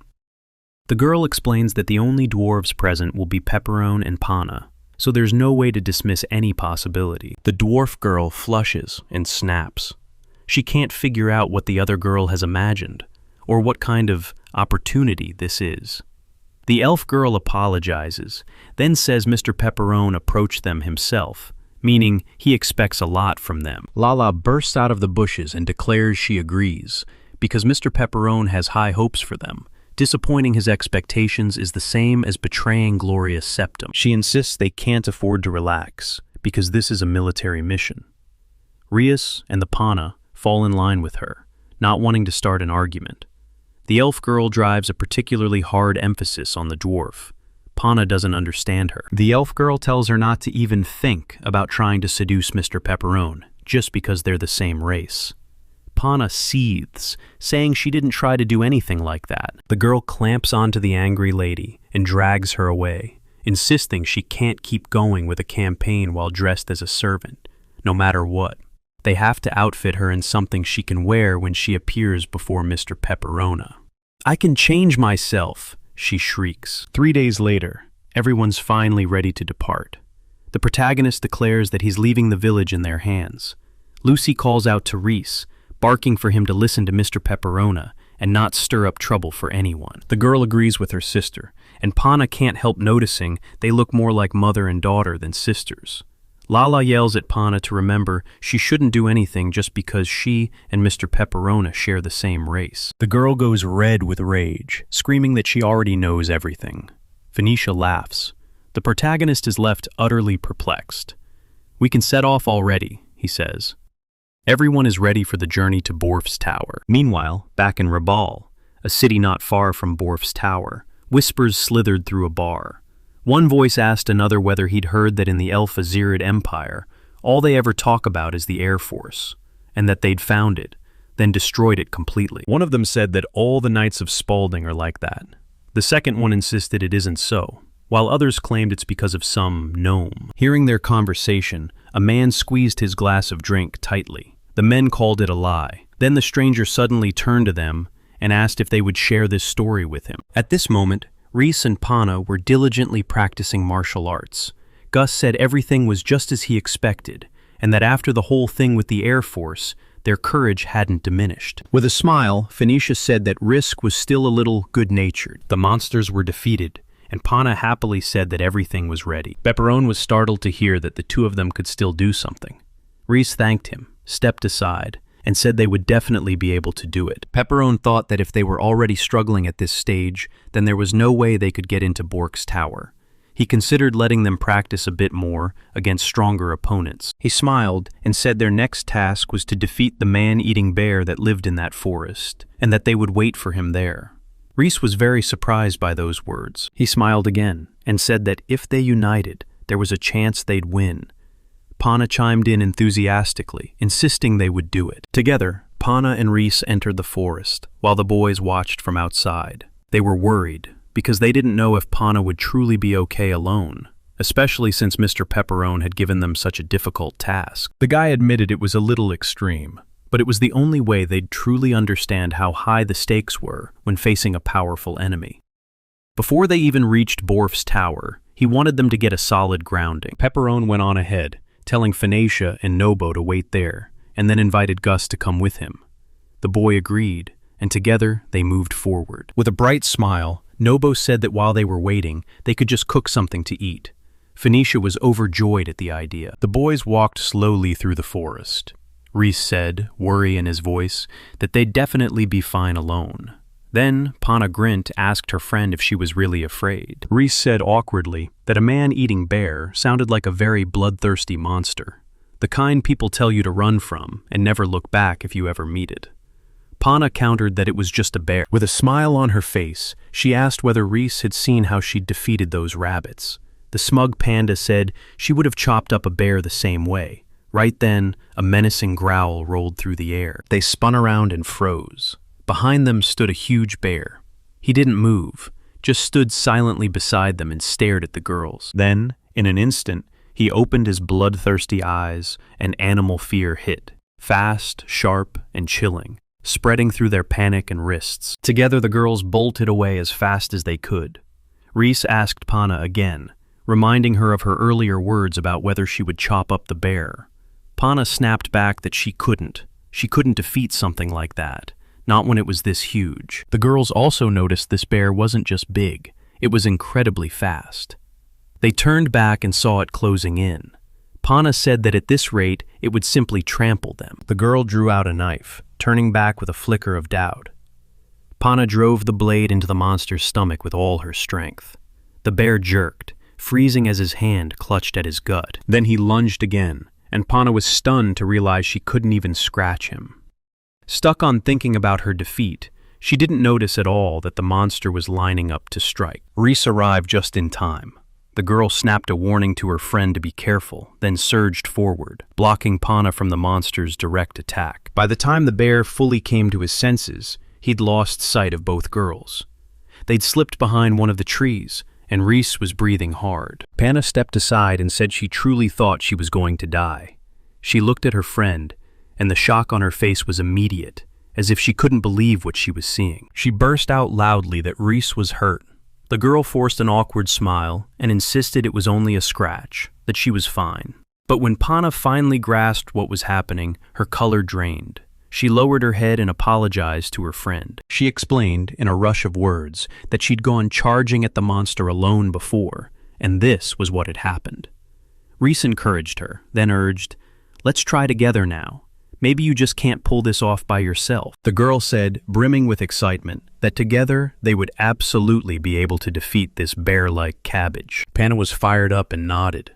The girl explains that the only dwarves present will be Pepperone and Pana, so there's no way to dismiss any possibility. The dwarf girl flushes and snaps. She can't figure out what the other girl has imagined, or what kind of opportunity this is. The elf girl apologizes, then says Mr. Pepperone approached them himself, meaning he expects a lot from them. Lala bursts out of the bushes and declares she agrees, because Mr. Pepperone has high hopes for them. Disappointing his expectations is the same as betraying Gloria's septum. She insists they can't afford to relax, because this is a military mission. Rias and the Pana fall in line with her, not wanting to start an argument. The elf girl drives a particularly hard emphasis on the dwarf. Pana doesn't understand her. The elf girl tells her not to even think about trying to seduce Mr. Pepperone, just because they're the same race. Pana seethes, saying she didn't try to do anything like that. The girl clamps onto the angry lady and drags her away, insisting she can't keep going with a campaign while dressed as a servant, no matter what. They have to outfit her in something she can wear when she appears before Mr. Pepperona. "I can change myself," she shrieks. 3 days later, everyone's finally ready to depart. The protagonist declares that he's leaving the village in their hands. Lucy calls out to Reese, barking for him to listen to Mr. Pepperona and not stir up trouble for anyone. The girl agrees with her sister, and Pana can't help noticing they look more like mother and daughter than sisters. Lala yells at Pana to remember she shouldn't do anything just because she and Mr. Pepperona share the same race. The girl goes red with rage, screaming that she already knows everything. Phoenicia laughs. The protagonist is left utterly perplexed. "We can set off already," he says. Everyone is ready for the journey to Borf's Tower. Meanwhile, back in Rabal, a city not far from Borf's Tower, whispers slithered through a bar. One voice asked another whether he'd heard that in the Elf Azirid Empire, all they ever talk about is the Air Force, and that they'd found it, then destroyed it completely. One of them said that all the Knights of Spalding are like that. The second one insisted it isn't so, while others claimed it's because of some gnome. Hearing their conversation, a man squeezed his glass of drink tightly. The men called it a lie. Then the stranger suddenly turned to them and asked if they would share this story with him. At this moment, Reese and Pana were diligently practicing martial arts. Gus said everything was just as he expected, and that after the whole thing with the Air Force, their courage hadn't diminished. With a smile, Phoenicia said that Risk was still a little good-natured. The monsters were defeated, and Pana happily said that everything was ready. Pepperone was startled to hear that the two of them could still do something. Reese thanked him, stepped aside, and said they would definitely be able to do it. Pepperone thought that if they were already struggling at this stage, then there was no way they could get into Bork's tower. He considered letting them practice a bit more against stronger opponents. He smiled and said their next task was to defeat the man-eating bear that lived in that forest, and that they would wait for him there. Reese was very surprised by those words. He smiled again and said that if they united, there was a chance they'd win. Pana chimed in enthusiastically, insisting they would do it. Together, Pana and Reese entered the forest, while the boys watched from outside. They were worried, because they didn't know if Pana would truly be okay alone, especially since Mr. Pepperone had given them such a difficult task. The guy admitted it was a little extreme, but it was the only way they'd truly understand how high the stakes were when facing a powerful enemy. Before they even reached Borf's tower, he wanted them to get a solid grounding. Pepperone went on ahead, telling Phoenicia and Nobo to wait there, and then invited Gus to come with him. The boy agreed, and together they moved forward. With a bright smile, Nobo said that while they were waiting, they could just cook something to eat. Phoenicia was overjoyed at the idea. The boys walked slowly through the forest. Reese said, worry in his voice, that they'd definitely be fine alone. Then Pana Grint asked her friend if she was really afraid. Reese said awkwardly that a man-eating bear sounded like a very bloodthirsty monster, the kind people tell you to run from and never look back if you ever meet it. Pana countered that it was just a bear. With a smile on her face, she asked whether Reese had seen how she'd defeated those rabbits. The smug panda said she would have chopped up a bear the same way. Right then, a menacing growl rolled through the air. They spun around and froze. Behind them stood a huge bear. He didn't move, just stood silently beside them and stared at the girls. Then, in an instant, he opened his bloodthirsty eyes and animal fear hit, fast, sharp, and chilling, spreading through their panic and wrists. Together the girls bolted away as fast as they could. Reese asked Pana again, reminding her of her earlier words about whether she would chop up the bear. Pana snapped back that she couldn't. She couldn't defeat something like that. Not when it was this huge. The girls also noticed this bear wasn't just big, it was incredibly fast. They turned back and saw it closing in. Pana said that at this rate, it would simply trample them. The girl drew out a knife, turning back with a flicker of doubt. Pana drove the blade into the monster's stomach with all her strength. The bear jerked, freezing as his hand clutched at his gut. Then he lunged again, and Pana was stunned to realize she couldn't even scratch him. Stuck on thinking about her defeat, she didn't notice at all that the monster was lining up to strike. Reese arrived just in time. The girl snapped a warning to her friend to be careful, then surged forward, blocking Pana from the monster's direct attack. By the time the bear fully came to his senses, he'd lost sight of both girls. They'd slipped behind one of the trees, and Reese was breathing hard. Pana stepped aside and said she truly thought she was going to die. She looked at her friend, and the shock on her face was immediate, as if she couldn't believe what she was seeing. She burst out loudly that Reese was hurt. The girl forced an awkward smile and insisted it was only a scratch, that she was fine. But when Pana finally grasped what was happening, her color drained. She lowered her head and apologized to her friend. She explained, in a rush of words, that she'd gone charging at the monster alone before, and this was what had happened. Reese encouraged her, then urged, "Let's try together now. Maybe you just can't pull this off by yourself." The girl said, brimming with excitement, that together they would absolutely be able to defeat this bear-like cabbage. Pana was fired up and nodded.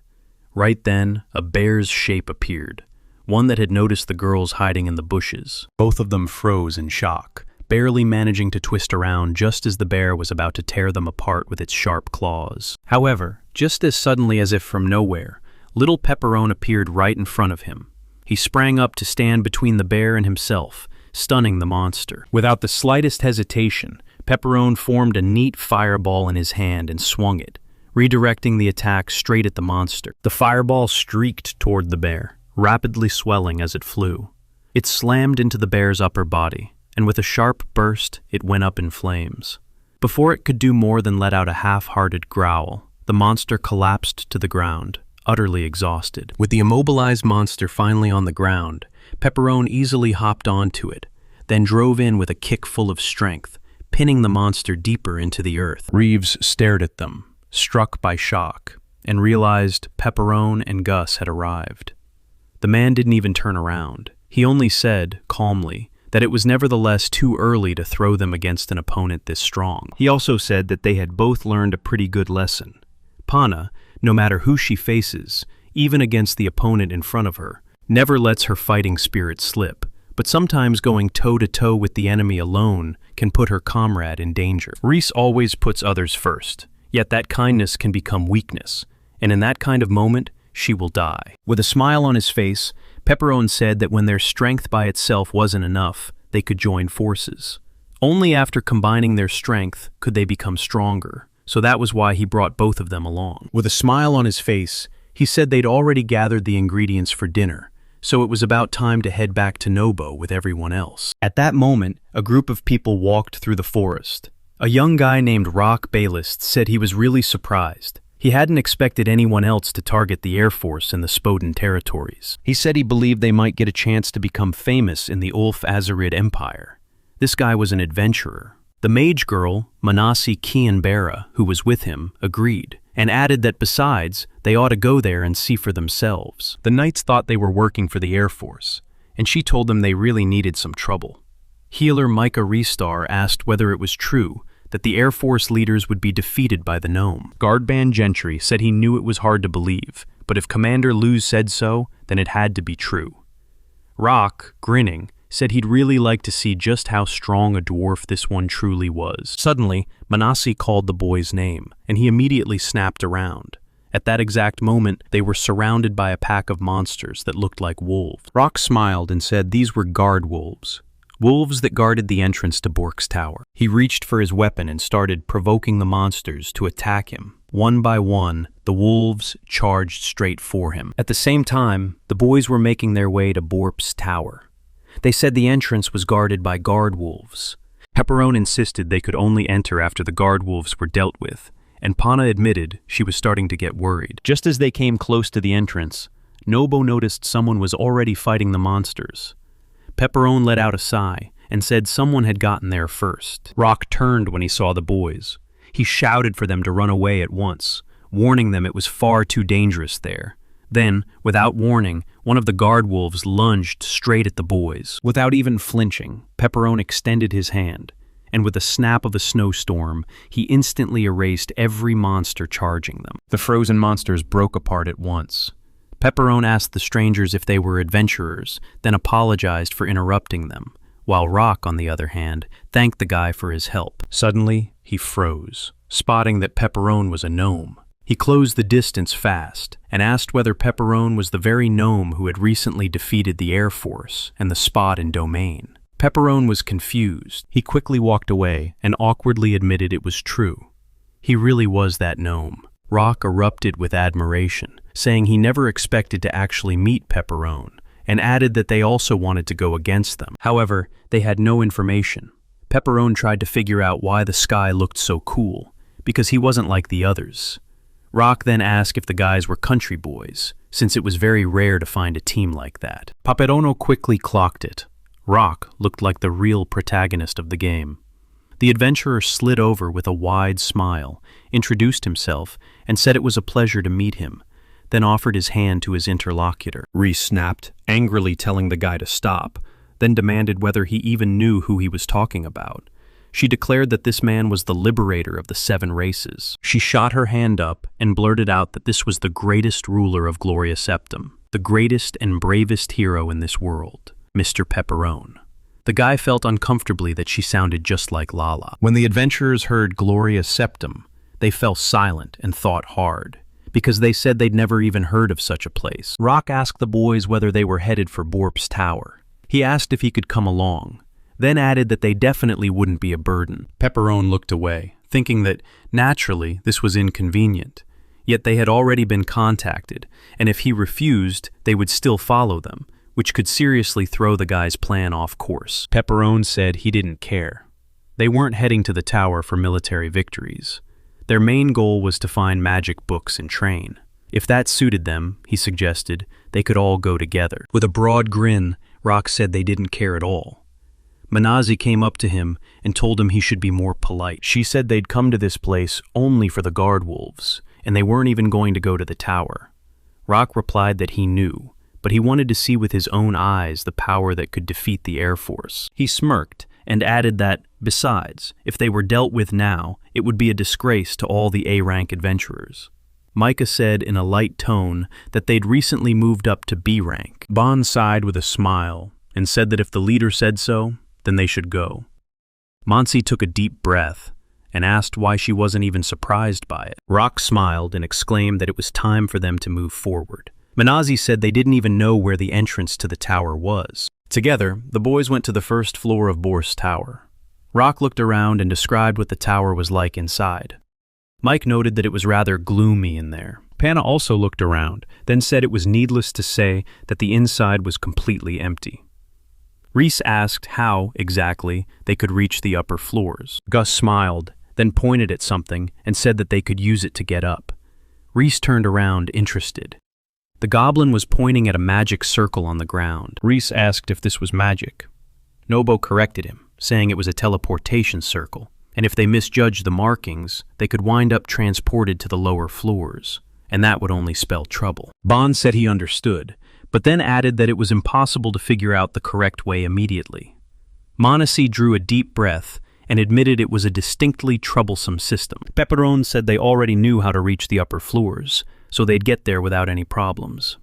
Right then, a bear's shape appeared, one that had noticed the girls hiding in the bushes. Both of them froze in shock, barely managing to twist around just as the bear was about to tear them apart with its sharp claws. However, just as suddenly as if from nowhere, little Pepperone appeared right in front of him. He sprang up to stand between the bear and himself, stunning the monster. Without the slightest hesitation, Pepperone formed a neat fireball in his hand and swung it, redirecting the attack straight at the monster. The fireball streaked toward the bear, rapidly swelling as it flew. It slammed into the bear's upper body, and with a sharp burst, it went up in flames. Before it could do more than let out a half-hearted growl, the monster collapsed to the ground, utterly exhausted. With the immobilized monster finally on the ground, Pepperone easily hopped onto it, then drove in with a kick full of strength, pinning the monster deeper into the earth. Reeves stared at them, struck by shock, and realized Pepperone and Gus had arrived. The man didn't even turn around. He only said, calmly, that it was nevertheless too early to throw them against an opponent this strong. He also said that they had both learned a pretty good lesson. Pana, no matter who she faces, even against the opponent in front of her, never lets her fighting spirit slip, but sometimes going toe-to-toe with the enemy alone can put her comrade in danger. Reese always puts others first, yet that kindness can become weakness, and in that kind of moment, she will die. With a smile on his face, Pepperone said that when their strength by itself wasn't enough, they could join forces. Only after combining their strength could they become stronger, so that was why he brought both of them along. With a smile on his face, he said they'd already gathered the ingredients for dinner, so it was about time to head back to Nobo with everyone else. At that moment, a group of people walked through the forest. A young guy named Rock Baylist said he was really surprised. He hadn't expected anyone else to target the Air Force in the Spoden territories. He said he believed they might get a chance to become famous in the Ulf Azerid Empire. This guy was an adventurer. The mage girl, Manasi Kianbera, who was with him, agreed, and added that besides, they ought to go there and see for themselves. The knights thought they were working for the Air Force, and she told them they really needed some trouble. Healer Micah Restar asked whether it was true that the Air Force leaders would be defeated by the gnome. Guardband Gentry said he knew it was hard to believe, but if Commander Luz said so, then it had to be true. Rock, grinning, said he'd really like to see just how strong a dwarf this one truly was. Suddenly, Manasi called the boy's name, and he immediately snapped around. At that exact moment, they were surrounded by a pack of monsters that looked like wolves. Rock smiled and said these were guard wolves. Wolves that guarded the entrance to Bork's tower. He reached for his weapon and started provoking the monsters to attack him. One by one, the wolves charged straight for him. At the same time, the boys were making their way to Borp's tower. They said the entrance was guarded by guard wolves. Pepperone insisted they could only enter after the guard wolves were dealt with, and Pana admitted she was starting to get worried. Just as they came close to the entrance, Nobo noticed someone was already fighting the monsters. Pepperone let out a sigh and said someone had gotten there first. Rock turned when he saw the boys. He shouted for them to run away at once, warning them it was far too dangerous there. Then, without warning, one of the guard wolves lunged straight at the boys. Without even flinching, Pepperone extended his hand, and with a snap of a snowstorm, he instantly erased every monster charging them. The frozen monsters broke apart at once. Pepperone asked the strangers if they were adventurers, then apologized for interrupting them, while Rock, on the other hand, thanked the guy for his help. Suddenly, he froze, spotting that Pepperone was a gnome. He closed the distance fast and asked whether Pepperone was the very gnome who had recently defeated the Air Force and the Spot in Domain. Pepperone was confused. He quickly walked away and awkwardly admitted it was true. He really was that gnome. Rock erupted with admiration, saying he never expected to actually meet Pepperone, and added that they also wanted to go against them. However, they had no information. Pepperone tried to figure out why the sky looked so cool, because he wasn't like the others. Rock then asked if the guys were country boys, since it was very rare to find a team like that. Paperono quickly clocked it. Rock looked like the real protagonist of the game. The adventurer slid over with a wide smile, introduced himself, and said it was a pleasure to meet him, then offered his hand to his interlocutor. Reese snapped, angrily telling the guy to stop, then demanded whether he even knew who he was talking about. She declared that this man was the liberator of the 7 races. She shot her hand up and blurted out that this was the greatest ruler of Gloria Septim, the greatest and bravest hero in this world, Mr. Pepperone. The guy felt uncomfortably that she sounded just like Lala. When the adventurers heard Gloria Septim, they fell silent and thought hard, because they said they'd never even heard of such a place. Rock asked the boys whether they were headed for Borp's tower. He asked if he could come along, then added that they definitely wouldn't be a burden. Pepperone looked away, thinking that, naturally, this was inconvenient. Yet they had already been contacted, and if he refused, they would still follow them, which could seriously throw the guy's plan off course. Pepperone said he didn't care. They weren't heading to the tower for military victories. Their main goal was to find magic books and train. If that suited them, he suggested, they could all go together. With a broad grin, Rock said they didn't care at all. Manazi came up to him and told him he should be more polite. She said they'd come to this place only for the guard wolves, and they weren't even going to go to the tower. Rock replied that he knew, but he wanted to see with his own eyes the power that could defeat the Air Force. He smirked and added that, besides, if they were dealt with now, it would be a disgrace to all the A-rank adventurers. Micah said in a light tone that they'd recently moved up to B rank. Bon sighed with a smile and said that if the leader said so, then they should go. Monsi took a deep breath and asked why she wasn't even surprised by it. Rock smiled and exclaimed that it was time for them to move forward. Manazi said they didn't even know where the entrance to the tower was. Together, the boys went to the first floor of Bor's tower. Rock looked around and described what the tower was like inside. Mike noted that it was rather gloomy in there. Panna also looked around, then said it was needless to say that the inside was completely empty. Reese asked how, exactly, they could reach the upper floors. Gus smiled, then pointed at something and said that they could use it to get up. Reese turned around, interested. The goblin was pointing at a magic circle on the ground. Reese asked if this was magic. Nobo corrected him, saying it was a teleportation circle, and if they misjudged the markings, they could wind up transported to the lower floors, and that would only spell trouble. Bon said he understood, but then added that it was impossible to figure out the correct way immediately. Monasi drew a deep breath and admitted it was a distinctly troublesome system. Pepperone said they already knew how to reach the upper floors, so they'd get there without any problems.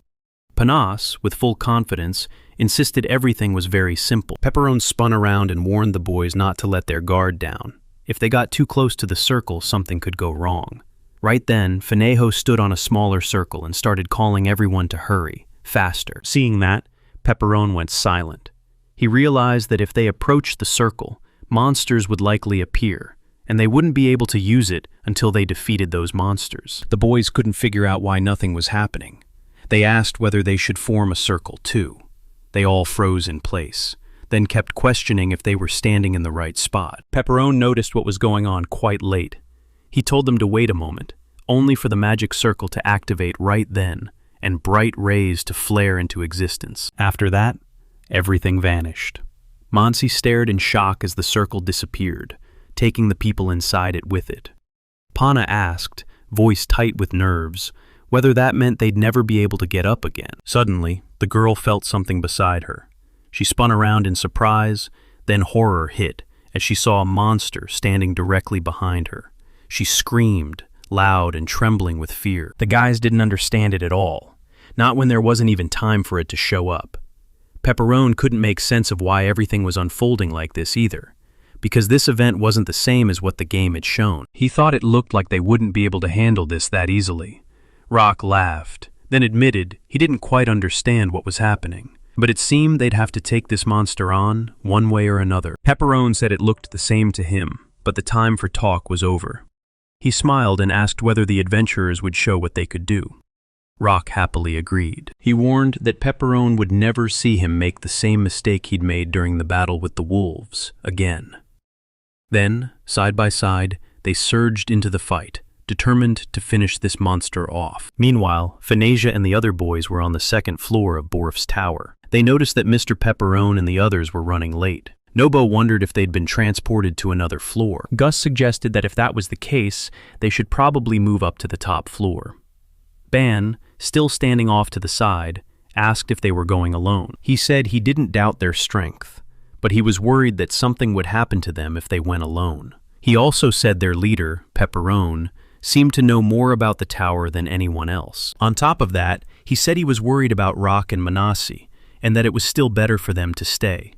Panas, with full confidence, insisted everything was very simple. Pepperone spun around and warned the boys not to let their guard down. If they got too close to the circle, something could go wrong. Right then, Fanejo stood on a smaller circle and started calling everyone to hurry, faster. Seeing that, Pepperone went silent. He realized that if they approached the circle, monsters would likely appear, and they wouldn't be able to use it until they defeated those monsters. The boys couldn't figure out why nothing was happening. They asked whether they should form a circle too. They all froze in place, then kept questioning if they were standing in the right spot. Pepperone noticed what was going on quite late. He told them to wait a moment, only for the magic circle to activate right then, and bright rays to flare into existence. After that, everything vanished. Monsi stared in shock as the circle disappeared, taking the people inside it with it. Pana asked, voice tight with nerves, whether that meant they'd never be able to get up again. Suddenly, the girl felt something beside her. She spun around in surprise, then horror hit as she saw a monster standing directly behind her. She screamed, loud and trembling with fear. The guys didn't understand it at all, not when there wasn't even time for it to show up. Pepperone couldn't make sense of why everything was unfolding like this either, because this event wasn't the same as what the game had shown. He thought it looked like they wouldn't be able to handle this that easily. Rock laughed, then admitted he didn't quite understand what was happening, but it seemed they'd have to take this monster on, one way or another. Pepperone said it looked the same to him, but the time for talk was over. He smiled and asked whether the adventurers would show what they could do. Rock happily agreed. He warned that Pepperone would never see him make the same mistake he'd made during the battle with the wolves again. Then, side by side, they surged into the fight, determined to finish this monster off. Meanwhile, Phanesia and the other boys were on the second floor of Borf's tower. They noticed that Mr. Pepperone and the others were running late. Nobo wondered if they'd been transported to another floor. Gus suggested that if that was the case, they should probably move up to the top floor. Ban, still standing off to the side, asked if they were going alone. He said he didn't doubt their strength, but he was worried that something would happen to them if they went alone. He also said their leader, Pepperone, seemed to know more about the tower than anyone else. On top of that, he said he was worried about Rock and Manasi, and that it was still better for them to stay.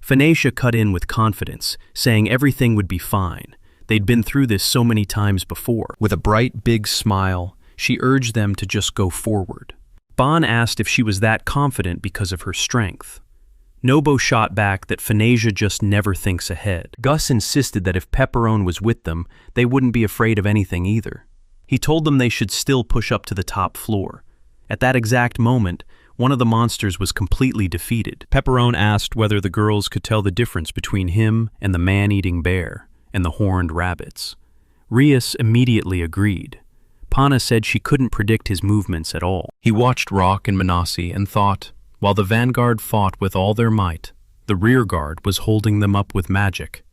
Phanesia cut in with confidence, saying everything would be fine. They'd been through this so many times before. With a bright, big smile, she urged them to just go forward. Bon asked if she was that confident because of her strength. Nobo shot back that Phanesia just never thinks ahead. Gus insisted that if Pepperone was with them, they wouldn't be afraid of anything either. He told them they should still push up to the top floor. At that exact moment, one of the monsters was completely defeated. Pepperone asked whether the girls could tell the difference between him and the man-eating bear and the horned rabbits. Rias immediately agreed. Pana said she couldn't predict his movements at all. He watched Rock and Manasi and thought, while the vanguard fought with all their might, the rearguard was holding them up with magic,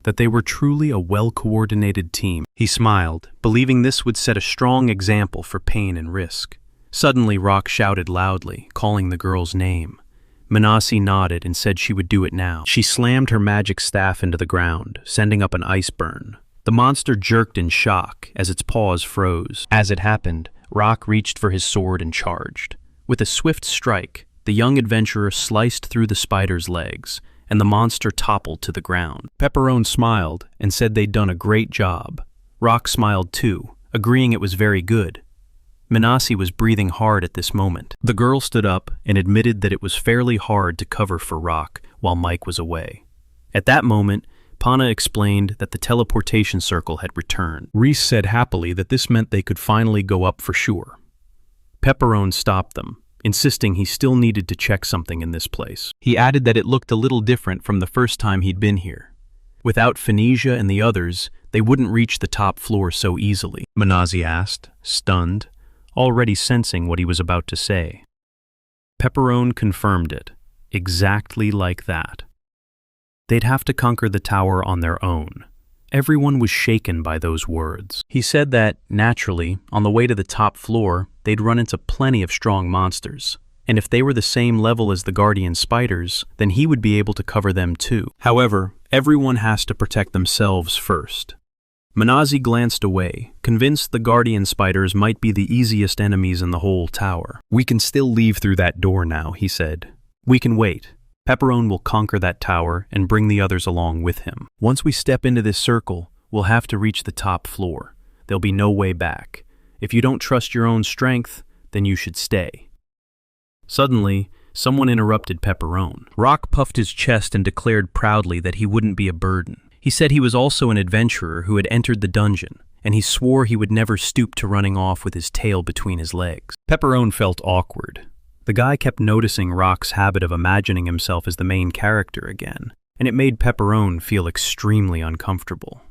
that they were truly a well-coordinated team. He smiled, believing this would set a strong example for pain and risk. Suddenly, Rock shouted loudly, calling the girl's name. Manasi nodded and said she would do it now. She slammed her magic staff into the ground, sending up an ice burn. The monster jerked in shock as its paws froze. As it happened, Rock reached for his sword and charged. With a swift strike, the young adventurer sliced through the spider's legs, and the monster toppled to the ground. Pepperone smiled and said they'd done a great job. Rock smiled too, agreeing it was very good. Manasi was breathing hard at this moment. The girl stood up and admitted that it was fairly hard to cover for Rock while Mike was away. At that moment, Pana explained that the teleportation circle had returned. Reese said happily that this meant they could finally go up for sure. Pepperone stopped them, insisting he still needed to check something in this place. He added that it looked a little different from the first time he'd been here. Without Phoenicia and the others, they wouldn't reach the top floor so easily. Manasi asked, stunned, already sensing what he was about to say. Pepperone confirmed it, exactly like that. They'd have to conquer the tower on their own. Everyone was shaken by those words. He said that, naturally, on the way to the top floor, they'd run into plenty of strong monsters, and if they were the same level as the guardian spiders, then he would be able to cover them too. However, everyone has to protect themselves first. Manasi glanced away, convinced the guardian spiders might be the easiest enemies in the whole tower. We can still leave through that door now, he said. We can wait. Pepperone will conquer that tower and bring the others along with him. Once we step into this circle, we'll have to reach the top floor. There'll be no way back. If you don't trust your own strength, then you should stay. Suddenly, someone interrupted Pepperone. Rock puffed his chest and declared proudly that he wouldn't be a burden. He said he was also an adventurer who had entered the dungeon, and he swore he would never stoop to running off with his tail between his legs. Pepperone felt awkward. The guy kept noticing Rock's habit of imagining himself as the main character again, and it made Pepperone feel extremely uncomfortable.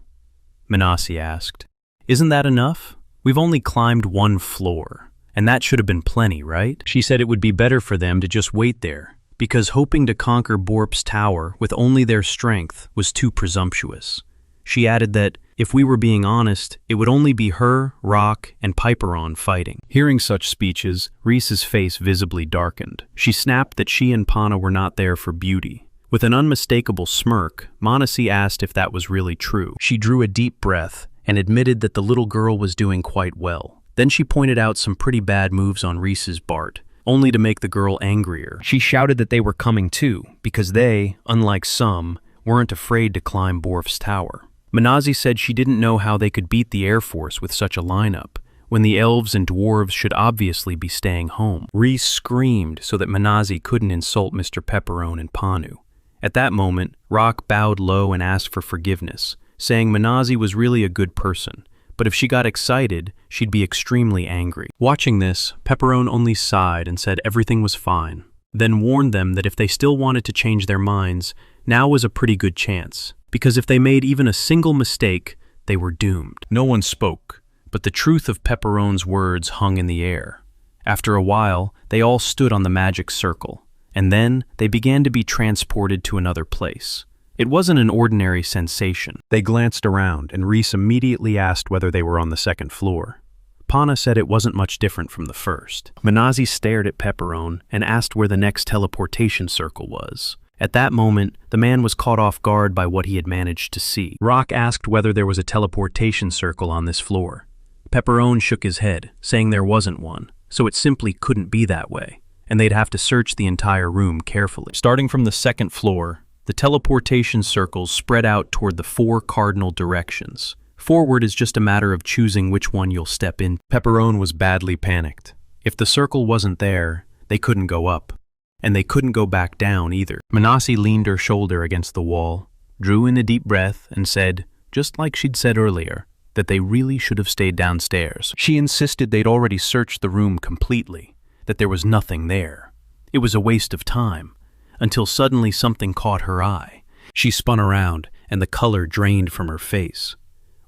Manasi asked, "Isn't that enough? We've only climbed one floor, and that should have been plenty, right?" She said it would be better for them to just wait there, because hoping to conquer Borp's tower with only their strength was too presumptuous. She added that, if we were being honest, it would only be her, Rock, and Piperon fighting. Hearing such speeches, Reese's face visibly darkened. She snapped that she and Pana were not there for beauty. With an unmistakable smirk, Manasi asked if that was really true. She drew a deep breath and admitted that the little girl was doing quite well. Then she pointed out some pretty bad moves on Reese's Bart, only to make the girl angrier. She shouted that they were coming too, because they, unlike some, weren't afraid to climb Borf's tower. Manasi said she didn't know how they could beat the Air Force with such a lineup, when the elves and dwarves should obviously be staying home. Reese screamed so that Manasi couldn't insult Mr. Pepperone and Panu. At that moment, Rock bowed low and asked for forgiveness, saying Manasi was really a good person, but if she got excited, she'd be extremely angry. Watching this, Pepperone only sighed and said everything was fine, then warned them that if they still wanted to change their minds, now was a pretty good chance, because if they made even a single mistake, they were doomed. No one spoke, but the truth of Pepperone's words hung in the air. After a while, they all stood on the magic circle, and then they began to be transported to another place. It wasn't an ordinary sensation. They glanced around, and Reese immediately asked whether they were on the second floor. Pana said it wasn't much different from the first. Manasi stared at Pepperone and asked where the next teleportation circle was. At that moment, the man was caught off guard by what he had managed to see. Rock asked whether there was a teleportation circle on this floor. Pepperone shook his head, saying there wasn't one, so it simply couldn't be that way, and they'd have to search the entire room carefully. Starting from the second floor, the teleportation circles spread out toward the 4 cardinal directions. Forward is just a matter of choosing which one you'll step in. Pepperone was badly panicked. If the circle wasn't there, they couldn't go up. And they couldn't go back down either. Manasi leaned her shoulder against the wall, drew in a deep breath, and said, just like she'd said earlier, that they really should have stayed downstairs. She insisted they'd already searched the room completely, that there was nothing there. It was a waste of time, until suddenly something caught her eye. She spun around, and the color drained from her face.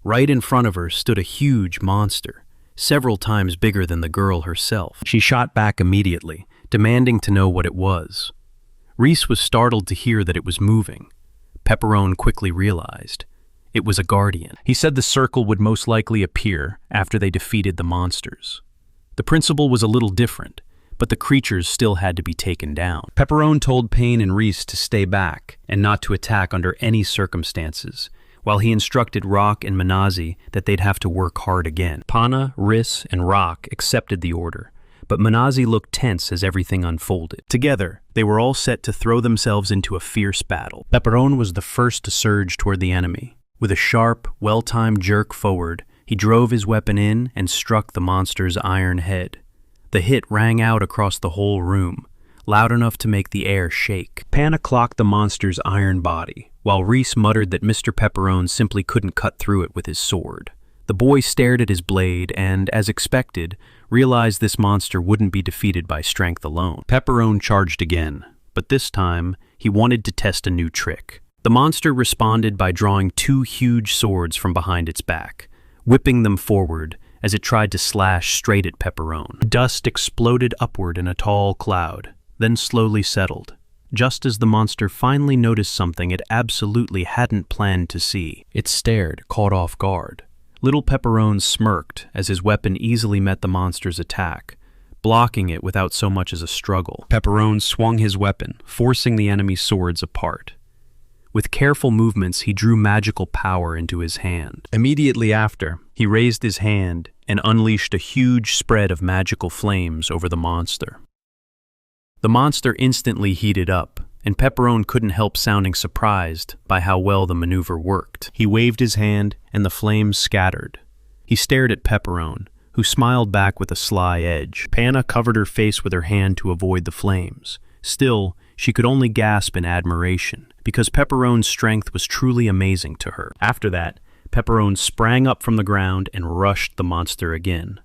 Right in front of her stood a huge monster, several times bigger than the girl herself. She shot back immediately, demanding to know what it was. Reese was startled to hear that it was moving. Pepperone quickly realized. It was a guardian. He said the circle would most likely appear after they defeated the monsters. The principle was a little different, but the creatures still had to be taken down. Pepperone told Payne and Reese to stay back and not to attack under any circumstances, while he instructed Rock and Manazi that they'd have to work hard again. Pana, Riss, and Rock accepted the order, but Manazi looked tense as everything unfolded. Together, they were all set to throw themselves into a fierce battle. Pepperone was the first to surge toward the enemy. With a sharp, well-timed jerk forward, he drove his weapon in and struck the monster's iron head. The hit rang out across the whole room, loud enough to make the air shake. Pana clocked the monster's iron body, while Reese muttered that Mr. Pepperone simply couldn't cut through it with his sword. The boy stared at his blade and, as expected, realized this monster wouldn't be defeated by strength alone. Pepperone charged again, but this time he wanted to test a new trick. The monster responded by drawing two huge swords from behind its back, whipping them forward as it tried to slash straight at Pepperone. Dust exploded upward in a tall cloud, then slowly settled, just as the monster finally noticed something it absolutely hadn't planned to see. It stared, caught off guard. Little Pepperone smirked as his weapon easily met the monster's attack, blocking it without so much as a struggle. Pepperone swung his weapon, forcing the enemy's swords apart. With careful movements, he drew magical power into his hand. Immediately after, he raised his hand and unleashed a huge spread of magical flames over the monster. The monster instantly heated up, and Pepperone couldn't help sounding surprised by how well the maneuver worked. He waved his hand, and the flames scattered. He stared at Pepperone, who smiled back with a sly edge. Pana covered her face with her hand to avoid the flames. Still, she could only gasp in admiration, because Pepperone's strength was truly amazing to her. After that, Pepperone sprang up from the ground and rushed the monster again.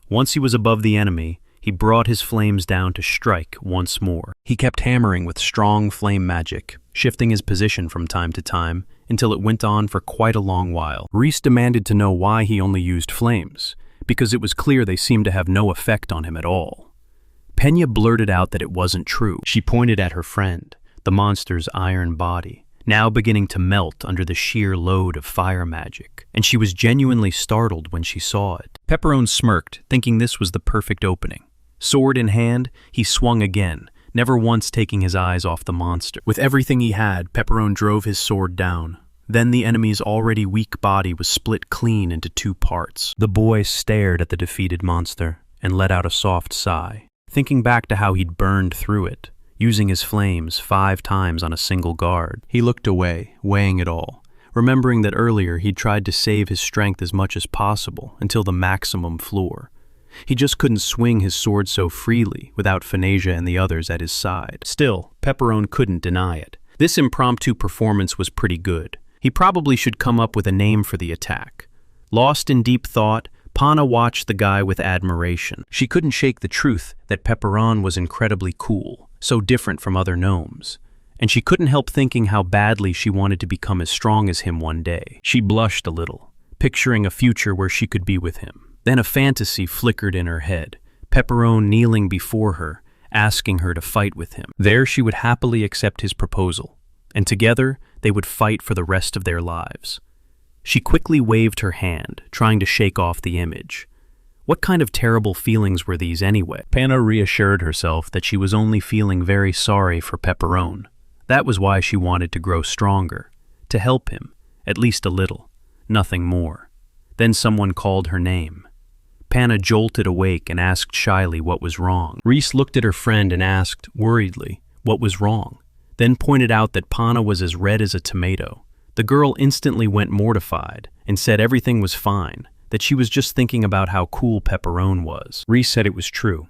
Once he was above the enemy, he brought his flames down to strike once more. He kept hammering with strong flame magic, shifting his position from time to time until it went on for quite a long while. Reese demanded to know why he only used flames, because it was clear they seemed to have no effect on him at all. Pena blurted out that it wasn't true. She pointed at her friend, the monster's iron body, now beginning to melt under the sheer load of fire magic, and she was genuinely startled when she saw it. Pepperone smirked, thinking this was the perfect opening. Sword in hand, he swung again, never once taking his eyes off the monster. With everything he had, Pepperone drove his sword down. Then the enemy's already weak body was split clean into two parts. The boy stared at the defeated monster and let out a soft sigh, thinking back to how he'd burned through it, using his flames 5 times on a single guard. He looked away, weighing it all, remembering that earlier he'd tried to save his strength as much as possible until the maximum floor. He just couldn't swing his sword so freely without Phanesia and the others at his side. Still, Pepperone couldn't deny it. This impromptu performance was pretty good. He probably should come up with a name for the attack. Lost in deep thought, Pana watched the guy with admiration. She couldn't shake the truth that Pepperone was incredibly cool, so different from other gnomes, and she couldn't help thinking how badly she wanted to become as strong as him one day. She blushed a little, picturing a future where she could be with him. Then a fantasy flickered in her head, Pepperone kneeling before her, asking her to fight with him. There she would happily accept his proposal, and together they would fight for the rest of their lives. She quickly waved her hand, trying to shake off the image. What kind of terrible feelings were these anyway? Pana reassured herself that she was only feeling very sorry for Pepperone. That was why she wanted to grow stronger, to help him, at least a little, nothing more. Then someone called her name. Pana jolted awake and asked shyly what was wrong. Reese looked at her friend and asked, worriedly, what was wrong, then pointed out that Pana was as red as a tomato. The girl instantly went mortified and said everything was fine, that she was just thinking about how cool Pepperone was. Reese said it was true.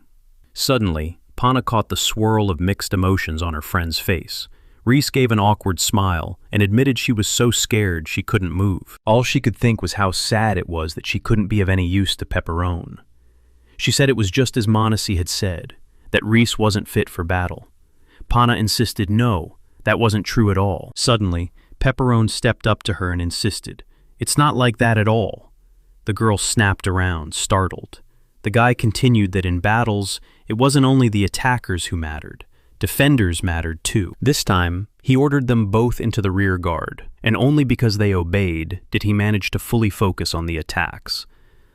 Suddenly, Pana caught the swirl of mixed emotions on her friend's face. Reese gave an awkward smile and admitted she was so scared she couldn't move. All she could think was how sad it was that she couldn't be of any use to Pepperone. She said it was just as Manasi had said, that Reese wasn't fit for battle. Pana insisted no, that wasn't true at all. Suddenly, Pepperone stepped up to her and insisted, "It's not like that at all." The girl snapped around, startled. The guy continued that in battles, it wasn't only the attackers who mattered. Defenders mattered too. This time, he ordered them both into the rear guard, and only because they obeyed did he manage to fully focus on the attacks.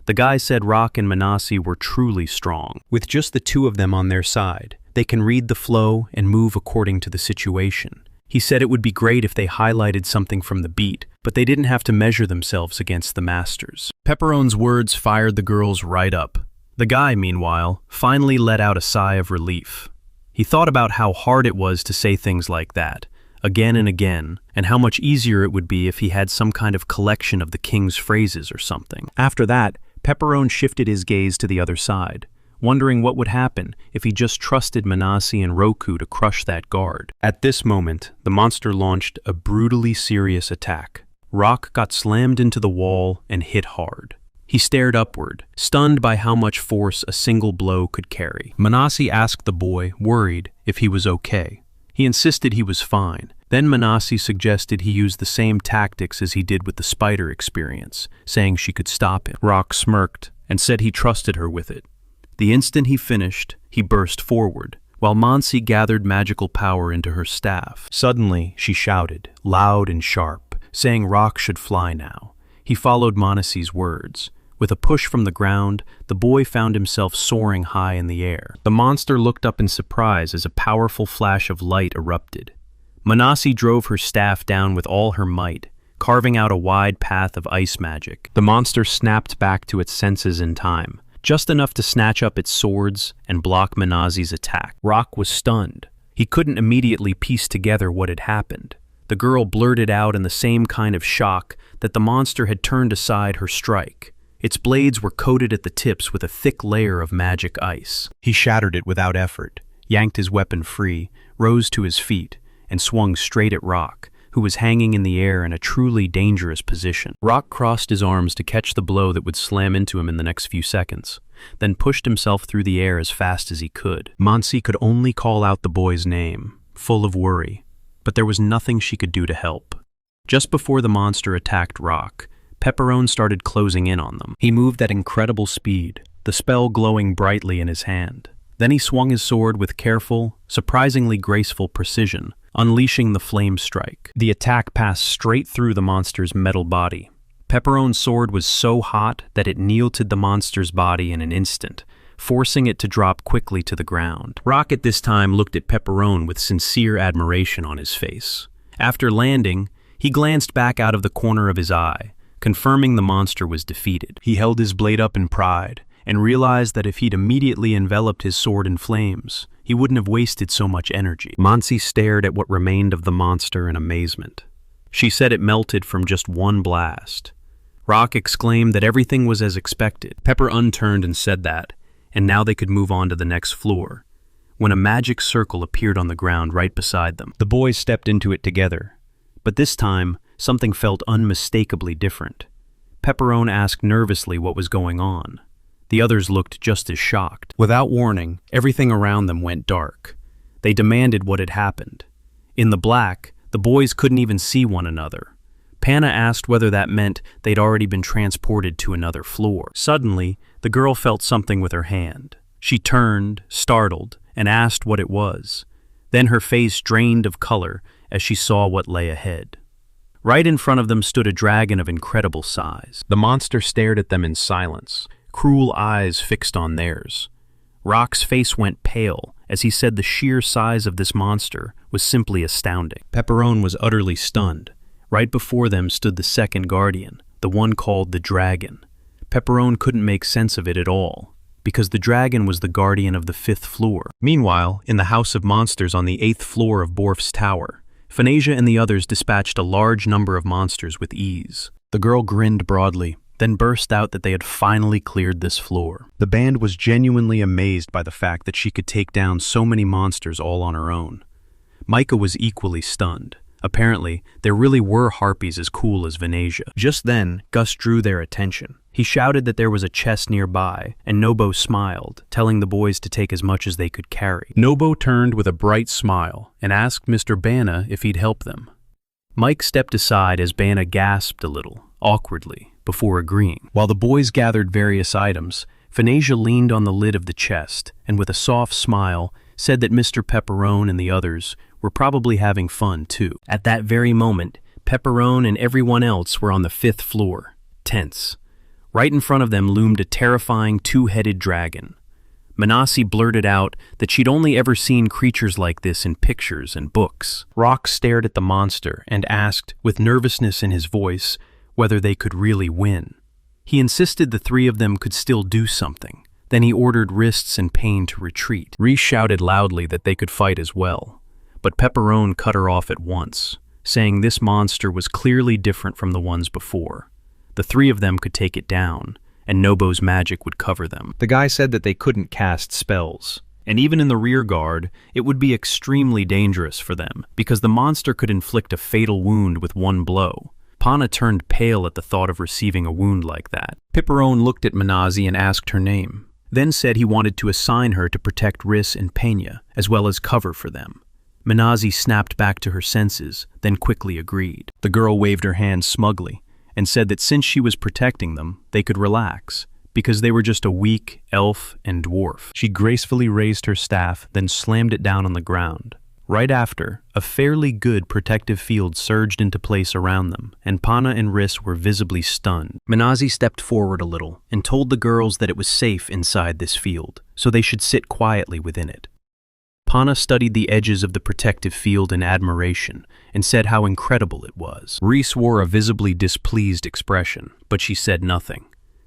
The guy said Rock and Manasi were truly strong. With just the two of them on their side, they can read the flow and move according to the situation. He said it would be great if they highlighted something from the beat, but they didn't have to measure themselves against the masters. Pepperone's words fired the girls right up. The guy, meanwhile, finally let out a sigh of relief. He thought about how hard it was to say things like that, again and again, and how much easier it would be if he had some kind of collection of the king's phrases or something. After that, Pepperone shifted his gaze to the other side, wondering what would happen if he just trusted Manasi and Roku to crush that guard. At this moment, the monster launched a brutally serious attack. Rock got slammed into the wall and hit hard. He stared upward, stunned by how much force a single blow could carry. Manasi asked the boy, worried, if he was okay. He insisted he was fine. Then Manasi suggested he use the same tactics as he did with the spider experience, saying she could stop him. Rock smirked and said he trusted her with it. The instant he finished, he burst forward, while Mansi gathered magical power into her staff. Suddenly, she shouted, loud and sharp, saying Rock should fly now. He followed Manasi's words. With a push from the ground, the boy found himself soaring high in the air. The monster looked up in surprise as a powerful flash of light erupted. Manasi drove her staff down with all her might, carving out a wide path of ice magic. The monster snapped back to its senses in time, just enough to snatch up its swords and block Manasi's attack. Rock was stunned. He couldn't immediately piece together what had happened. The girl blurted out in the same kind of shock that the monster had turned aside her strike. Its blades were coated at the tips with a thick layer of magic ice. He shattered it without effort, yanked his weapon free, rose to his feet, and swung straight at Rock, who was hanging in the air in a truly dangerous position. Rock crossed his arms to catch the blow that would slam into him in the next few seconds, then pushed himself through the air as fast as he could. Mansi could only call out the boy's name, full of worry, but there was nothing she could do to help. Just before the monster attacked Rock, Pepperone started closing in on them. He moved at incredible speed, the spell glowing brightly in his hand. Then he swung his sword with careful, surprisingly graceful precision, unleashing the flame strike. The attack passed straight through the monster's metal body. Pepperone's sword was so hot that it kneelted the monster's body in an instant, forcing it to drop quickly to the ground. Rock at this time looked at Pepperone with sincere admiration on his face. After landing, he glanced back out of the corner of his eye, confirming the monster was defeated. He held his blade up in pride and realized that if he'd immediately enveloped his sword in flames, he wouldn't have wasted so much energy. Mansi stared at what remained of the monster in amazement. She said it melted from just one blast. Rock exclaimed that everything was as expected. Pepper unturned and said that, and now they could move on to the next floor, when a magic circle appeared on the ground right beside them. The boys stepped into it together, but this time, something felt unmistakably different. Pepperone asked nervously what was going on. The others looked just as shocked. Without warning, everything around them went dark. They demanded what had happened. In the black, the boys couldn't even see one another. Panna asked whether that meant they'd already been transported to another floor. Suddenly, the girl felt something with her hand. She turned, startled, and asked what it was. Then her face drained of color as she saw what lay ahead. Right in front of them stood a dragon of incredible size. The monster stared at them in silence, cruel eyes fixed on theirs. Rock's face went pale as he said the sheer size of this monster was simply astounding. Pepperone was utterly stunned. Right before them stood the second guardian, the one called the dragon. Pepperone couldn't make sense of it at all, because the dragon was the guardian of the 5th floor. Meanwhile, in the House of Monsters on the 8th floor of Borf's tower, Phanesia and the others dispatched a large number of monsters with ease. The girl grinned broadly, then burst out that they had finally cleared this floor. The band was genuinely amazed by the fact that she could take down so many monsters all on her own. Micah was equally stunned. Apparently, there really were harpies as cool as Venetia. Just then, Gus drew their attention. He shouted that there was a chest nearby, and Nobo smiled, telling the boys to take as much as they could carry. Nobo turned with a bright smile and asked Mr. Bana if he'd help them. Mike stepped aside as Bana gasped a little, awkwardly, before agreeing. While the boys gathered various items, Phanesia leaned on the lid of the chest and with a soft smile said that Mr. Pepperone and the others were probably having fun too. At that very moment, Pepperone and everyone else were on the 5th floor, tense. Right in front of them loomed a terrifying two-headed dragon. Manasi blurted out that she'd only ever seen creatures like this in pictures and books. Rock stared at the monster and asked, with nervousness in his voice, whether they could really win. He insisted the three of them could still do something. Then he ordered Wrists and Pain to retreat. Reese shouted loudly that they could fight as well, but Pepperone cut her off at once, saying this monster was clearly different from the ones before. The three of them could take it down, and Nobo's magic would cover them. The guy said that they couldn't cast spells, and even in the rear guard, it would be extremely dangerous for them, because the monster could inflict a fatal wound with one blow. Pana turned pale at the thought of receiving a wound like that. Pepperone looked at Manasi and asked her name, then said he wanted to assign her to protect Riss and Peña, as well as cover for them. Manasi snapped back to her senses, then quickly agreed. The girl waved her hand smugly, and said that since she was protecting them, they could relax, because they were just a weak elf and dwarf. She gracefully raised her staff, then slammed it down on the ground. Right after, a fairly good protective field surged into place around them, and Pana and Riss were visibly stunned. Manasi stepped forward a little and told the girls that it was safe inside this field, so they should sit quietly within it. Pana studied the edges of the protective field in admiration and said how incredible it was. Reese wore a visibly displeased expression, but she said nothing.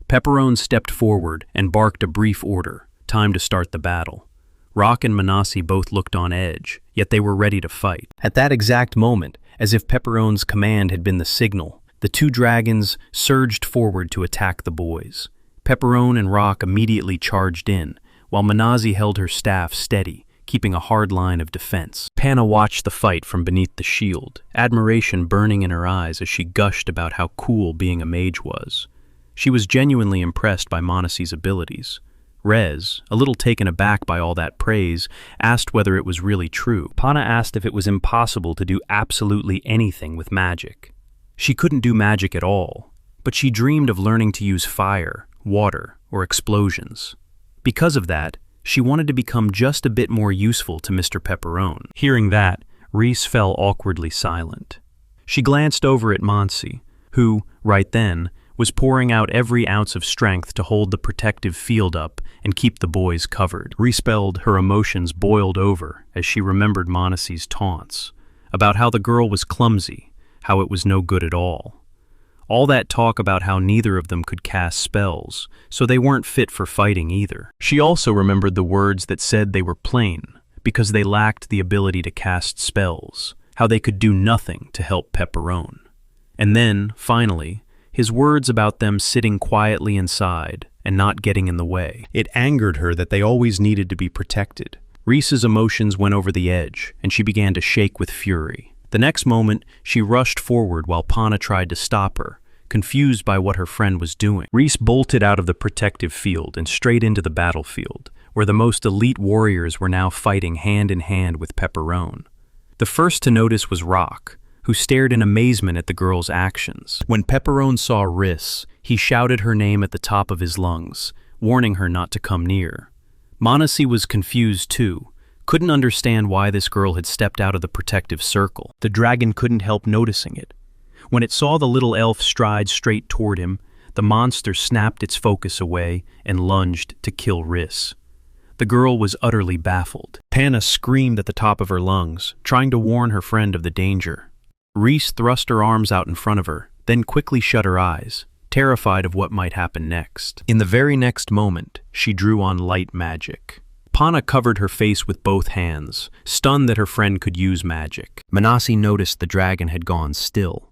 Pepperone stepped forward and barked a brief order, time to start the battle. Rock and Manasi both looked on edge, yet they were ready to fight. At that exact moment, as if Pepperone's command had been the signal, the two dragons surged forward to attack the boys. Pepperone and Rock immediately charged in, while Manasi held her staff steady, keeping a hard line of defense. Pana watched the fight from beneath the shield, admiration burning in her eyes as she gushed about how cool being a mage was. She was genuinely impressed by Manasi's abilities. Rez, a little taken aback by all that praise, asked whether it was really true. Pana asked if it was impossible to do absolutely anything with magic. She couldn't do magic at all, but she dreamed of learning to use fire, water, or explosions. Because of that, she wanted to become just a bit more useful to Mr. Pepperone. Hearing that, Reese fell awkwardly silent. She glanced over at Mansi, who, right then, was pouring out every ounce of strength to hold the protective field up and keep the boys covered. Respelled, her emotions boiled over as she remembered Manasi's taunts, about how the girl was clumsy, how it was no good at all. All that talk about how neither of them could cast spells, so they weren't fit for fighting either. She also remembered the words that said they were plain, because they lacked the ability to cast spells, how they could do nothing to help Pepperone. And then, finally, his words about them sitting quietly inside and not getting in the way. It angered her that they always needed to be protected. Reese's emotions went over the edge, and she began to shake with fury. The next moment, she rushed forward while Pana tried to stop her, confused by what her friend was doing. Reese bolted out of the protective field and straight into the battlefield, where the most elite warriors were now fighting hand in hand with Pepperone. The first to notice was Rock, who stared in amazement at the girl's actions. When Pepperone saw Riss, he shouted her name at the top of his lungs, warning her not to come near. Manasi was confused too, couldn't understand why this girl had stepped out of the protective circle. The dragon couldn't help noticing it. When it saw the little elf stride straight toward him, the monster snapped its focus away and lunged to kill Riss. The girl was utterly baffled. Pana screamed at the top of her lungs, trying to warn her friend of the danger. Reese thrust her arms out in front of her, then quickly shut her eyes, terrified of what might happen next. In the very next moment, she drew on light magic. Pana covered her face with both hands, stunned that her friend could use magic. Manasi noticed the dragon had gone still.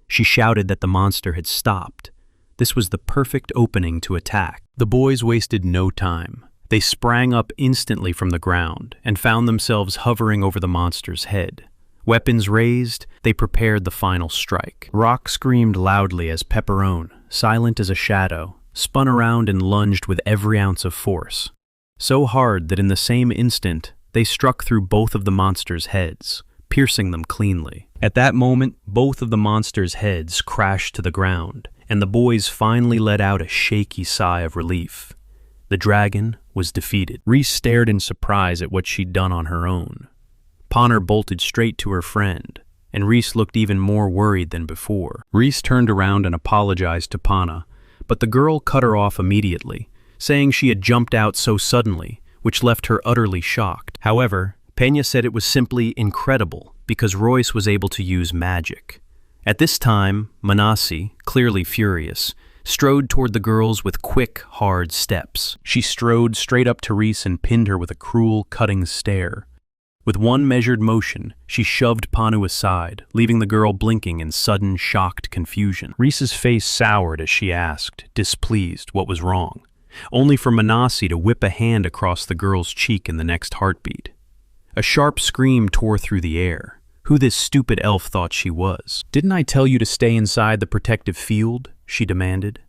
She shouted that the monster had stopped. This was the perfect opening to attack. The boys wasted no time. They sprang up instantly from the ground and found themselves hovering over the monster's head. Weapons raised, they prepared the final strike. Rock screamed loudly as Pepperone, silent as a shadow, spun around and lunged with every ounce of force. So hard that in the same instant, they struck through both of the monster's heads, piercing them cleanly. At that moment, both of the monster's heads crashed to the ground, and the boys finally let out a shaky sigh of relief. The dragon was defeated. Reese stared in surprise at what she'd done on her own. Pana bolted straight to her friend, and Reese looked even more worried than before. Reese turned around and apologized to Pana, but the girl cut her off immediately, saying she had jumped out so suddenly, which left her utterly shocked. However, Peña said it was simply incredible because Royce was able to use magic. At this time, Manasi, clearly furious, strode toward the girls with quick, hard steps. She strode straight up to Reese and pinned her with a cruel, cutting stare. With one measured motion, she shoved Panu aside, leaving the girl blinking in sudden, shocked confusion. Reese's face soured as she asked, displeased, what was wrong, only for Manasi to whip a hand across the girl's cheek in the next heartbeat. A sharp scream tore through the air. Who this stupid elf thought she was. "Didn't I tell you to stay inside the protective field?" she demanded.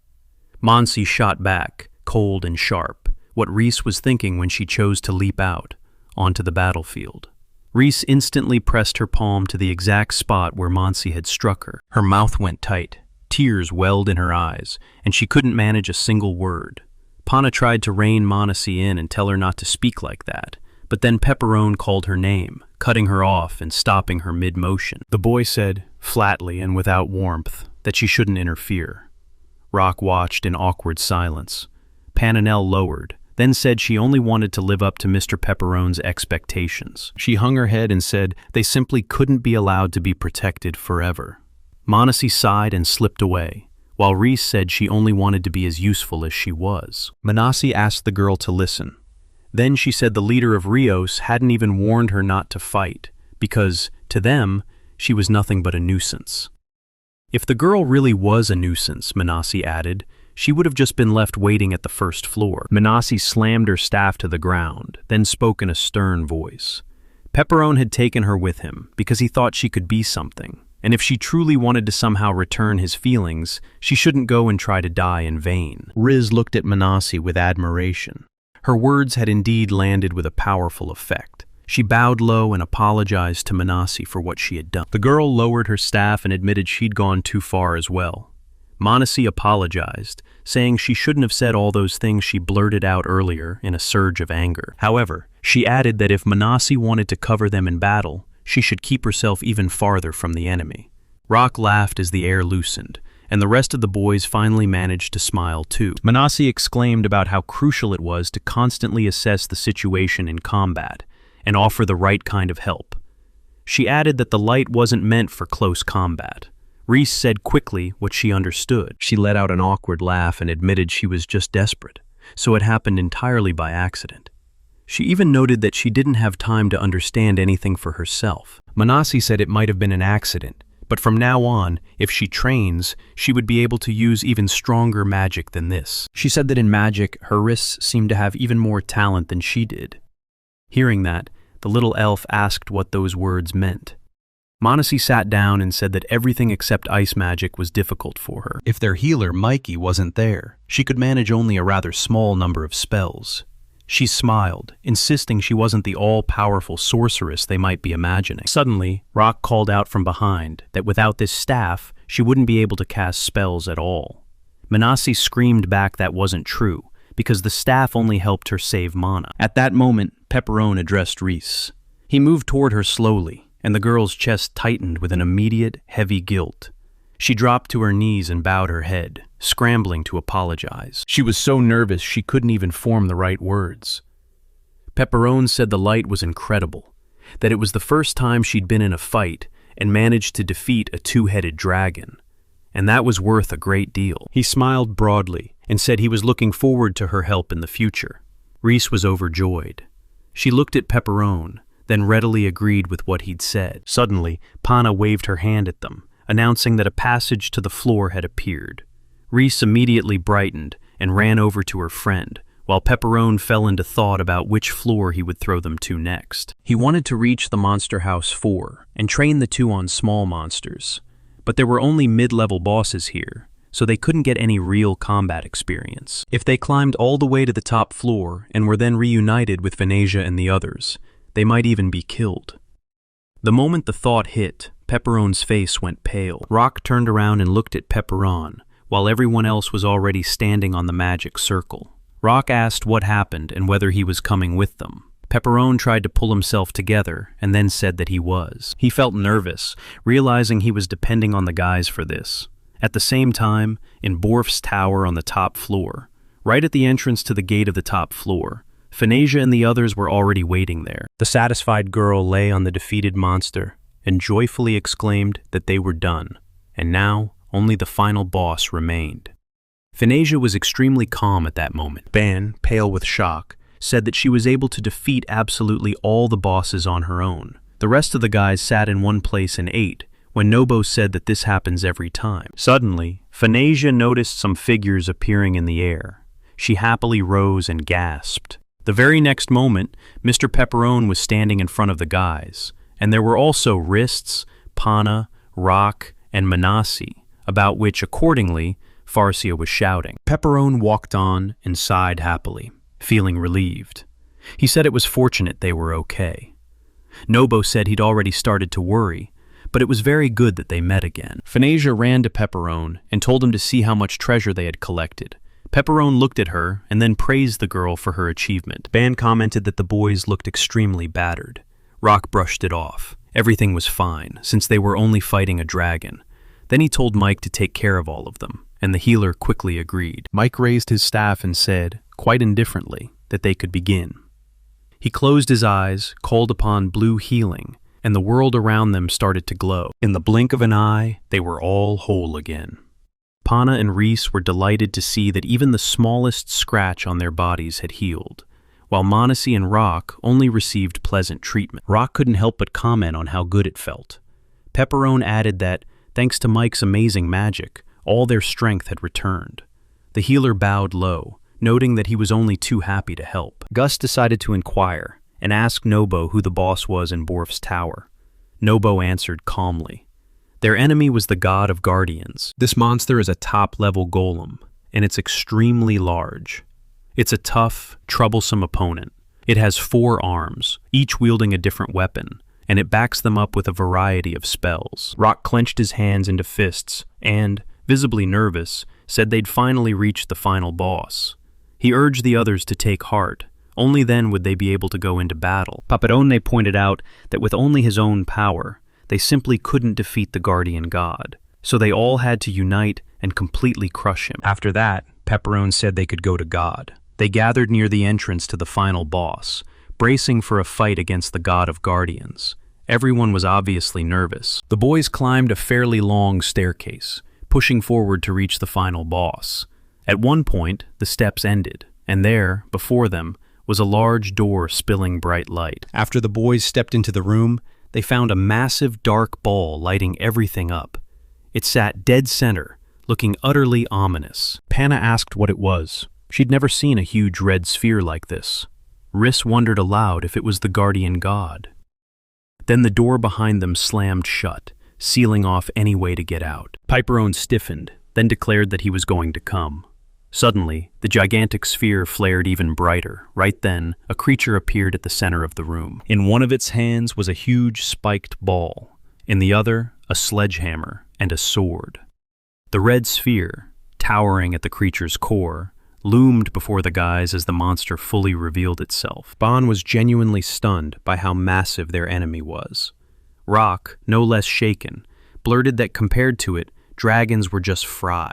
Monsi shot back, cold and sharp, what Reese was thinking when she chose to leap out, onto the battlefield. Reese instantly pressed her palm to the exact spot where Monsi had struck her. Her mouth went tight, tears welled in her eyes, and she couldn't manage a single word. Pana tried to rein Manasi in and tell her not to speak like that, but then Pepperone called her name, cutting her off and stopping her mid-motion. The boy said, flatly and without warmth, that she shouldn't interfere. Rock watched in awkward silence. Pananel lowered, then said she only wanted to live up to Mr. Pepperone's expectations. She hung her head and said they simply couldn't be allowed to be protected forever. Manasi sighed and slipped away, while Reese said she only wanted to be as useful as she was. Manasi asked the girl to listen. Then she said the leader of Rios hadn't even warned her not to fight, because, to them, she was nothing but a nuisance. If the girl really was a nuisance, Manasi added, she would have just been left waiting at the first floor. Manasi slammed her staff to the ground, then spoke in a stern voice. Pepperone had taken her with him because he thought she could be something, and if she truly wanted to somehow return his feelings, she shouldn't go and try to die in vain. Riz looked at Manasi with admiration. Her words had indeed landed with a powerful effect. She bowed low and apologized to Manasi for what she had done. The girl lowered her staff and admitted she'd gone too far as well. Manasi apologized, saying she shouldn't have said all those things she blurted out earlier in a surge of anger. However, she added that if Manasi wanted to cover them in battle, she should keep herself even farther from the enemy. Rock laughed as the air loosened, and the rest of the boys finally managed to smile too. Manasi exclaimed about how crucial it was to constantly assess the situation in combat and offer the right kind of help. She added that the light wasn't meant for close combat. Reese said quickly what she understood. She let out an awkward laugh and admitted she was just desperate, so it happened entirely by accident. She even noted that she didn't have time to understand anything for herself. Manasi said it might have been an accident, but from now on, if she trains, she would be able to use even stronger magic than this. She said that in magic, her wrists seemed to have even more talent than she did. Hearing that, the little elf asked what those words meant. Manasi sat down and said that everything except ice magic was difficult for her. If their healer, Mikey, wasn't there, she could manage only a rather small number of spells. She smiled, insisting she wasn't the all-powerful sorceress they might be imagining. Suddenly, Rock called out from behind that without this staff, she wouldn't be able to cast spells at all. Manasi screamed back that wasn't true, because the staff only helped her save mana. At that moment, Pepperone addressed Reese. He moved toward her slowly, and the girl's chest tightened with an immediate, heavy guilt. She dropped to her knees and bowed her head, scrambling to apologize. She was so nervous she couldn't even form the right words. Pepperone said the light was incredible, that it was the first time she'd been in a fight and managed to defeat a two-headed dragon, and that was worth a great deal. He smiled broadly and said he was looking forward to her help in the future. Reese was overjoyed. She looked at Pepperone, then readily agreed with what he'd said. Suddenly, Pana waved her hand at them, announcing that a passage to the floor had appeared. Reese immediately brightened and ran over to her friend, while Pepperone fell into thought about which floor he would throw them to next. He wanted to reach the Monster House 4 and train the two on small monsters, but there were only mid-level bosses here, so they couldn't get any real combat experience. If they climbed all the way to the top floor and were then reunited with Venetia and the others, they might even be killed. The moment the thought hit, Pepperone's face went pale. Rock turned around and looked at Pepperone, while everyone else was already standing on the magic circle. Rock asked what happened and whether he was coming with them. Pepperone tried to pull himself together and then said that he was. He felt nervous, realizing he was depending on the guys for this. At the same time, in Borf's tower on the top floor, right at the entrance to the gate of the top floor, Phanesia and the others were already waiting there. The satisfied girl lay on the defeated monster and joyfully exclaimed that they were done, and now only the final boss remained. Phanesia was extremely calm at that moment. Ban, pale with shock, said that she was able to defeat absolutely all the bosses on her own. The rest of the guys sat in one place and ate, when Nobo said that this happens every time. Suddenly, Phanesia noticed some figures appearing in the air. She happily rose and gasped. The very next moment, Mr. Pepperone was standing in front of the guys, and there were also Wrists, Pana, Rock, and Manasi, about which, accordingly, Farcia was shouting. Pepperone walked on and sighed happily, feeling relieved. He said it was fortunate they were okay. Nobo said he'd already started to worry, but it was very good that they met again. Phanesia ran to Pepperone and told him to see how much treasure they had collected. Pepperone looked at her and then praised the girl for her achievement. Ban commented that the boys looked extremely battered. Rock brushed it off. Everything was fine, since they were only fighting a dragon. Then he told Mike to take care of all of them, and the healer quickly agreed. Mike raised his staff and said, quite indifferently, that they could begin. He closed his eyes, called upon blue healing, and the world around them started to glow. In the blink of an eye, they were all whole again. Pana and Reese were delighted to see that even the smallest scratch on their bodies had healed, while Manasi and Rock only received pleasant treatment. Rock couldn't help but comment on how good it felt. Pepperone added that, thanks to Mike's amazing magic, all their strength had returned. The healer bowed low, noting that he was only too happy to help. Gus decided to inquire and ask Nobo who the boss was in Borf's tower. Nobo answered calmly. Their enemy was the god of guardians. This monster is a top-level golem, and it's extremely large. It's a tough, troublesome opponent. It has 4 arms, each wielding a different weapon, and it backs them up with a variety of spells. Rock clenched his hands into fists and, visibly nervous, said they'd finally reached the final boss. He urged the others to take heart. Only then would they be able to go into battle. Papadone pointed out that with only his own power, they simply couldn't defeat the guardian god, so they all had to unite and completely crush him. After that, Pepperone said they could go to God. They gathered near the entrance to the final boss, bracing for a fight against the god of guardians. Everyone was obviously nervous. The boys climbed a fairly long staircase, pushing forward to reach the final boss. At one point, the steps ended, and there, before them, was a large door spilling bright light. After the boys stepped into the room, they found a massive dark ball lighting everything up. It sat dead center, looking utterly ominous. Pana asked what it was. She'd never seen a huge red sphere like this. Riss wondered aloud if it was the guardian god. Then the door behind them slammed shut, sealing off any way to get out. Piperone stiffened, then declared that he was going to come. Suddenly, the gigantic sphere flared even brighter. Right then, a creature appeared at the center of the room. In one of its hands was a huge spiked ball, in the other, a sledgehammer and a sword. The red sphere, towering at the creature's core, loomed before the guys as the monster fully revealed itself. Ban was genuinely stunned by how massive their enemy was. Rock, no less shaken, blurted that compared to it, dragons were just fry.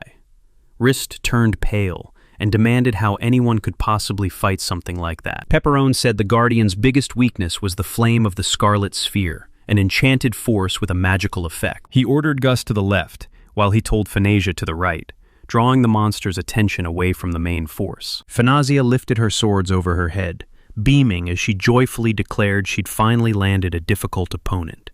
Wrist turned pale and demanded how anyone could possibly fight something like that. Pepperone said the Guardian's biggest weakness was the flame of the Scarlet Sphere, an enchanted force with a magical effect. He ordered Gus to the left, while he told Phanesia to the right, drawing the monster's attention away from the main force. Phanazia lifted her swords over her head, beaming as she joyfully declared she'd finally landed a difficult opponent.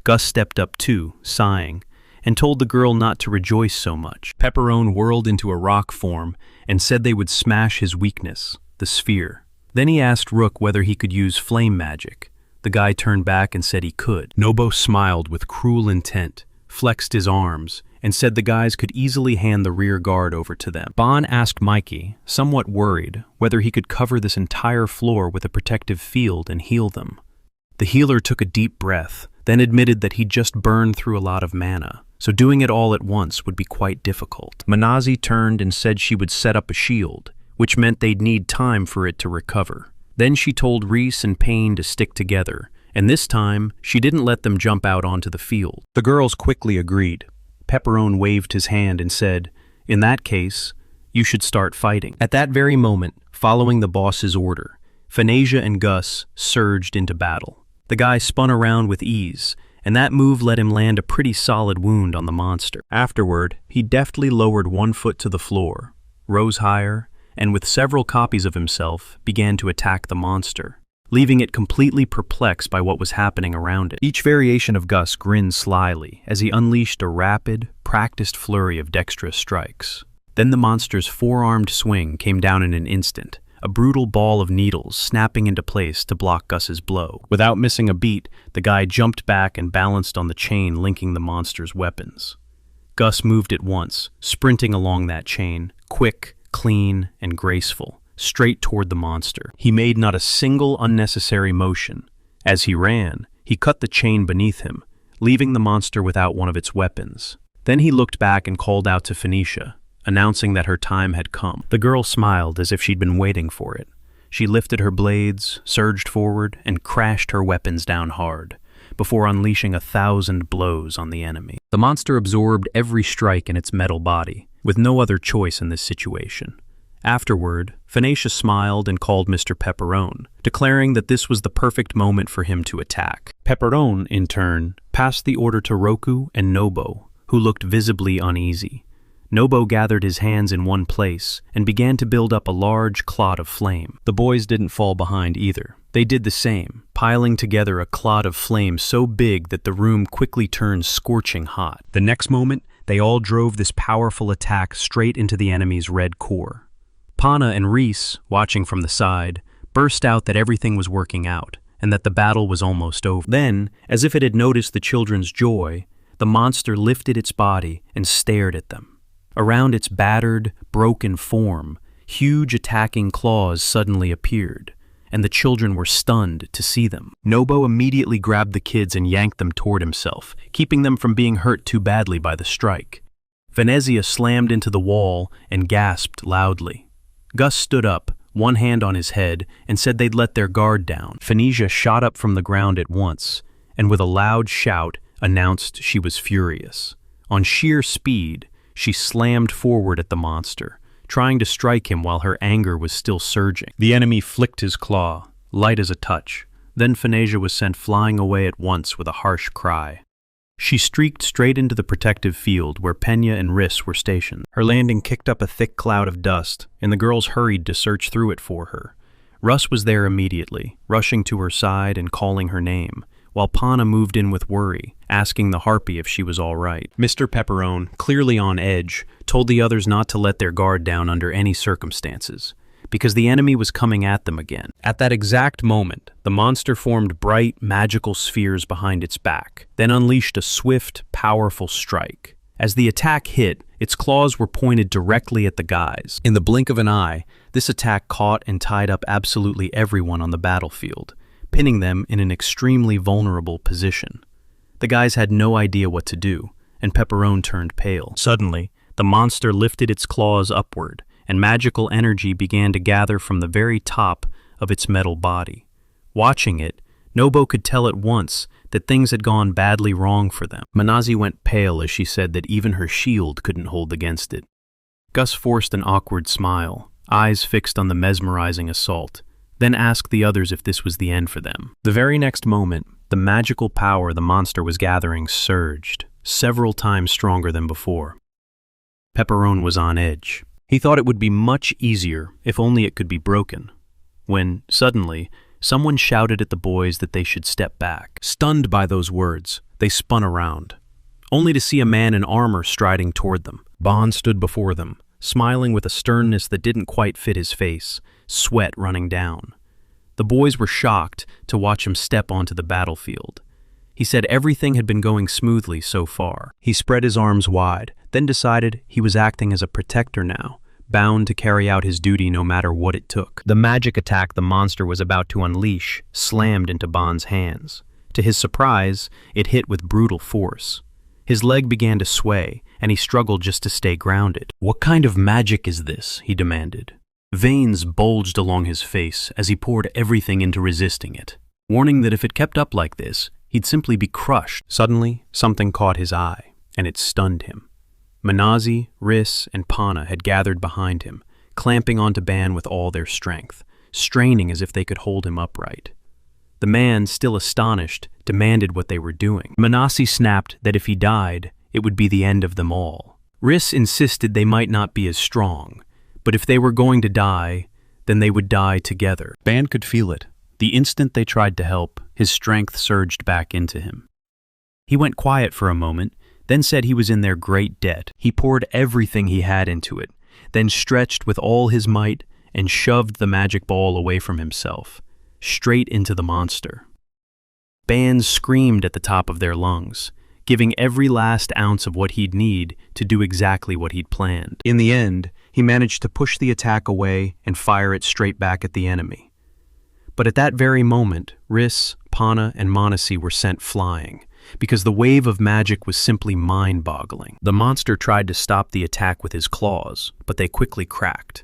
Gus stepped up too, sighing, and told the girl not to rejoice so much. Pepperone whirled into a rock form and said they would smash his weakness, the sphere. Then he asked Rook whether he could use flame magic. The guy turned back and said he could. Nobo smiled with cruel intent, flexed his arms, and said the guys could easily hand the rear guard over to them. Ban asked Mikey, somewhat worried, whether he could cover this entire floor with a protective field and heal them. The healer took a deep breath, then admitted that he'd just burned through a lot of mana, so doing it all at once would be quite difficult. Manazi turned and said she would set up a shield, which meant they'd need time for it to recover. Then she told Reese and Payne to stick together, and this time she didn't let them jump out onto the field. The girls quickly agreed. Pepperone waved his hand and said, "In that case, you should start fighting." At that very moment, following the boss's order, Phanesia and Gus surged into battle. The guy spun around with ease, and that move let him land a pretty solid wound on the monster. Afterward, he deftly lowered one foot to the floor, rose higher, and with several copies of himself, began to attack the monster, leaving it completely perplexed by what was happening around it. Each variation of Gus grinned slyly as he unleashed a rapid, practiced flurry of dexterous strikes. Then the monster's four-armed swing came down in an instant, a brutal ball of needles snapping into place to block Gus's blow. Without missing a beat, the guy jumped back and balanced on the chain linking the monster's weapons. Gus moved at once, sprinting along that chain, quick, clean, and graceful, straight toward the monster. He made not a single unnecessary motion. As he ran, he cut the chain beneath him, leaving the monster without one of its weapons. Then he looked back and called out to Phanesia, announcing that her time had come. The girl smiled as if she'd been waiting for it. She lifted her blades, surged forward, and crashed her weapons down hard, before unleashing 1,000 blows on the enemy. The monster absorbed every strike in its metal body, with no other choice in this situation. Afterward, Phanesia smiled and called Mr. Pepperone, declaring that this was the perfect moment for him to attack. Pepperone, in turn, passed the order to Roku and Nobo, who looked visibly uneasy. Nobo gathered his hands in one place and began to build up a large clot of flame. The boys didn't fall behind either. They did the same, piling together a clot of flame so big that the room quickly turned scorching hot. The next moment, they all drove this powerful attack straight into the enemy's red core. Pana and Reese, watching from the side, burst out that everything was working out and that the battle was almost over. Then, as if it had noticed the children's joy, the monster lifted its body and stared at them. Around its battered, broken form, huge attacking claws suddenly appeared, and the children were stunned to see them. Nobo immediately grabbed the kids and yanked them toward himself, keeping them from being hurt too badly by the strike. Venezia slammed into the wall and gasped loudly. Gus stood up, one hand on his head, and said they'd let their guard down. Phanesia shot up from the ground at once, and with a loud shout announced she was furious. On sheer speed, she slammed forward at the monster, trying to strike him while her anger was still surging. The enemy flicked his claw, light as a touch. Then Phanesia was sent flying away at once with a harsh cry. She streaked straight into the protective field where Pena and Riss were stationed. Her landing kicked up a thick cloud of dust, and the girls hurried to search through it for her. Russ was there immediately, rushing to her side and calling her name, while Pana moved in with worry, asking the harpy if she was all right. Mr. Pepperone, clearly on edge, told the others not to let their guard down under any circumstances, because the enemy was coming at them again. At that exact moment, the monster formed bright, magical spheres behind its back, then unleashed a swift, powerful strike. As the attack hit, its claws were pointed directly at the guys. In the blink of an eye, this attack caught and tied up absolutely everyone on the battlefield, pinning them in an extremely vulnerable position. The guys had no idea what to do, and Pepperone turned pale. Suddenly, the monster lifted its claws upward, and magical energy began to gather from the very top of its metal body. Watching it, Nobo could tell at once that things had gone badly wrong for them. Manazi went pale as she said that even her shield couldn't hold against it. Gus forced an awkward smile, eyes fixed on the mesmerizing assault, then asked the others if this was the end for them. The very next moment, the magical power the monster was gathering surged, several times stronger than before. Pepperone was on edge. He thought it would be much easier if only it could be broken, when, suddenly, someone shouted at the boys that they should step back. Stunned by those words, they spun around, only to see a man in armor striding toward them. Bond stood before them, smiling with a sternness that didn't quite fit his face, sweat running down. The boys were shocked to watch him step onto the battlefield. He said everything had been going smoothly so far. He spread his arms wide, then decided he was acting as a protector now, bound to carry out his duty no matter what it took. The magic attack the monster was about to unleash slammed into Bond's hands. To his surprise, it hit with brutal force. His leg began to sway, and he struggled just to stay grounded. "What kind of magic is this?" he demanded. Veins bulged along his face as he poured everything into resisting it, warning that if it kept up like this, he'd simply be crushed. Suddenly, something caught his eye, and it stunned him. Manazi, Riss, and Pana had gathered behind him, clamping onto Ban with all their strength, straining as if they could hold him upright. The man, still astonished, demanded what they were doing. Manasi snapped that if he died, it would be the end of them all. Riss insisted they might not be as strong, but if they were going to die, then they would die together. Ban could feel it. The instant they tried to help, his strength surged back into him. He went quiet for a moment, then said he was in their great debt. He poured everything he had into it, then stretched with all his might and shoved the magic ball away from himself, straight into the monster. Ban screamed at the top of their lungs, giving every last ounce of what he'd need to do exactly what he'd planned. In the end, he managed to push the attack away and fire it straight back at the enemy. But at that very moment, Riss, Pana, and Manasi were sent flying, because the wave of magic was simply mind-boggling. The monster tried to stop the attack with his claws, but they quickly cracked.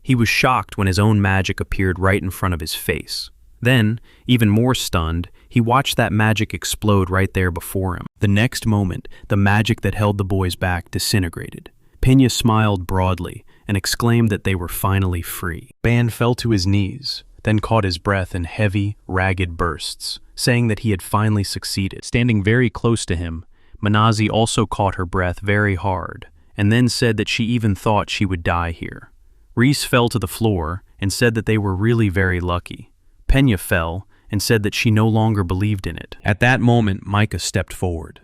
He was shocked when his own magic appeared right in front of his face. Then, even more stunned, he watched that magic explode right there before him. The next moment, the magic that held the boys back disintegrated. Pena smiled broadly and exclaimed that they were finally free. Ban fell to his knees, then caught his breath in heavy, ragged bursts, saying that he had finally succeeded. Standing very close to him, Manazi also caught her breath very hard, and then said that she even thought she would die here. Reese fell to the floor and said that they were really very lucky. Pena fell and said that she no longer believed in it. At that moment, Micah stepped forward.